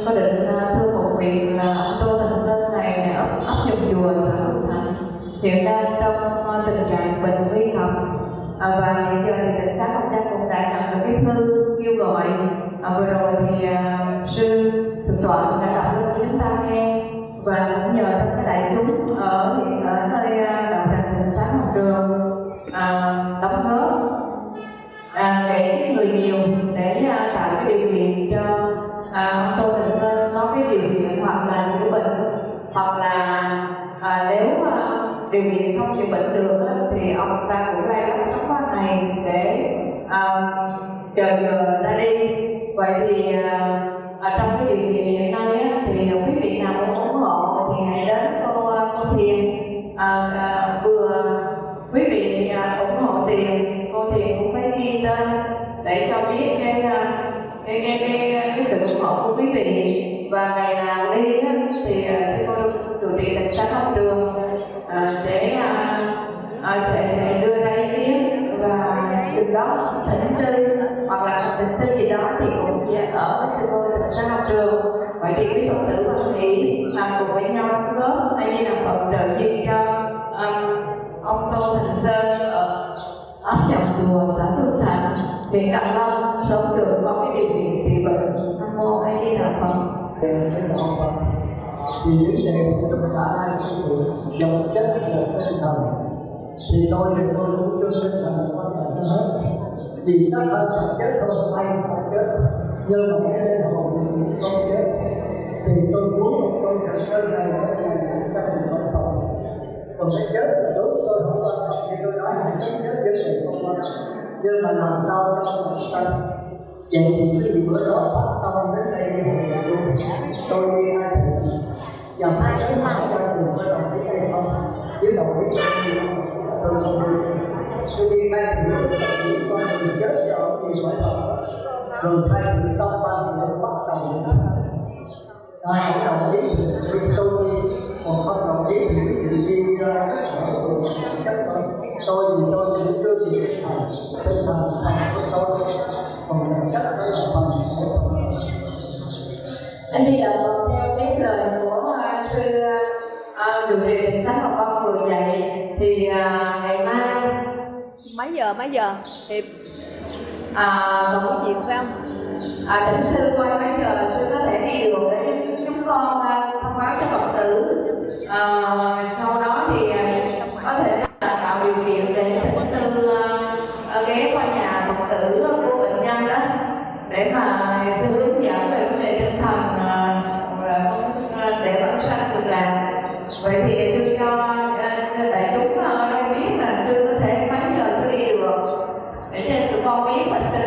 Có định thưa một việc là ông Tô Thành Sơn này ấp Dòng Chùa, xã Hữu Thạnh hiện đang trong tình trạng bệnh nguy kịch, và hiện giờ thì cảnh sát Hồng Giang cũng đã nhận được cái thư kêu gọi. Vừa rồi thì sư thượng tọa đã đọc lên cho chúng ta nghe, và cũng nhờ các đại chúng ở nơi đạo tràng Tỉnh Sáng Hồng Trường đóng góp để người nhiều để tạo cái điều kiện cho ông Tô Thành Sơn có cái điều kiện hoặc là chữa bệnh, hoặc là nếu điều kiện không chữa bệnh được thì ông ta cũng ra các sống qua này để chờ giờ ra đi. Vậy thì trong cái điều kiện hiện nay thì quý vị nào muốn ủng hộ thì hãy đến cô Thiền. Vừa quý vị ủng hộ tiền, cô Thiền cũng phải ghi tên để cho biết cái sự ủng hộ của quý vị. Và ngày nào đi thì sư cô trụ trì Tỉnh Sáng Hồng Trường sẽ đưa ra ý kiến, và từ đó thỉnh sư hoặc là thỉnh sư gì đó thì cũng ở với sư cô Tỉnh Sáng Hồng Trường. Vậy thì quý Phật tử quan nghĩ cùng với nhau đóng góp hay như là Phật trợ duyên cho ông Tô Thành Sơn ở ấp Dòng Chùa, xã Hữu Thạnh, huyện Đắk Nông sớm được có cái điều kiện trị bệnh. Nam mô A Di Đà Phật. Thì vấn đề của chúng ta ai cũng được dòng chất là tinh thần, thì tôi cũng chưa tinh thần quan trọng hơn hết. Vì xác thân phải chết thôi, ai cũng phải chết, nhưng mà cái linh hồn thì không chết. Thì tôi muốn một câu Thành Sơn này ở nhà làm sao mình không còn. Còn cái chết là đối với tôi không quan trọng, như tôi nói là sống chết vấn đề không quan trọng, nhưng mà làm sao cho mình sanh. Vậy thì cái gì bữa đó bắt tâm đến đây đi một ngày luôn. Tôi đi ai thì và hai cái mạng cho mình có đồng ý hay không, nếu đồng ý tôi đi tôi không đi. Tôi đi hai thì đồng ý con mình chết cho ông gì phải không, rồi hai thì xong ba thì bắt đầu ai cũng đồng ý thì tôi đi, còn không đồng ý thì đi ra ở cùng sách thôi. Tôi thì tôi chỉ đưa gì tinh thần của tôi, còn chắc đó là phần của anh đi đầu theo cái lời của sư trụ trì Tỉnh Sáng Hồng Vân vừa dạy thì ngày mai mấy giờ thì Còn có chuyện phải không? Thỉnh sư coi mấy giờ sư có thể đi được để chúng con thông báo cho Phật tử. Sau đó thì có thể tạo điều kiện để thỉnh sư ghé qua nhà Phật tử của bệnh nhân đó để mà sư hướng dẫn về vấn đề tinh thần để bác sanh được làm. Vậy thì sư cho đại chúng ở đây biết là sư có thể mấy giờ sư đi được để cho tụi con biết mà sư.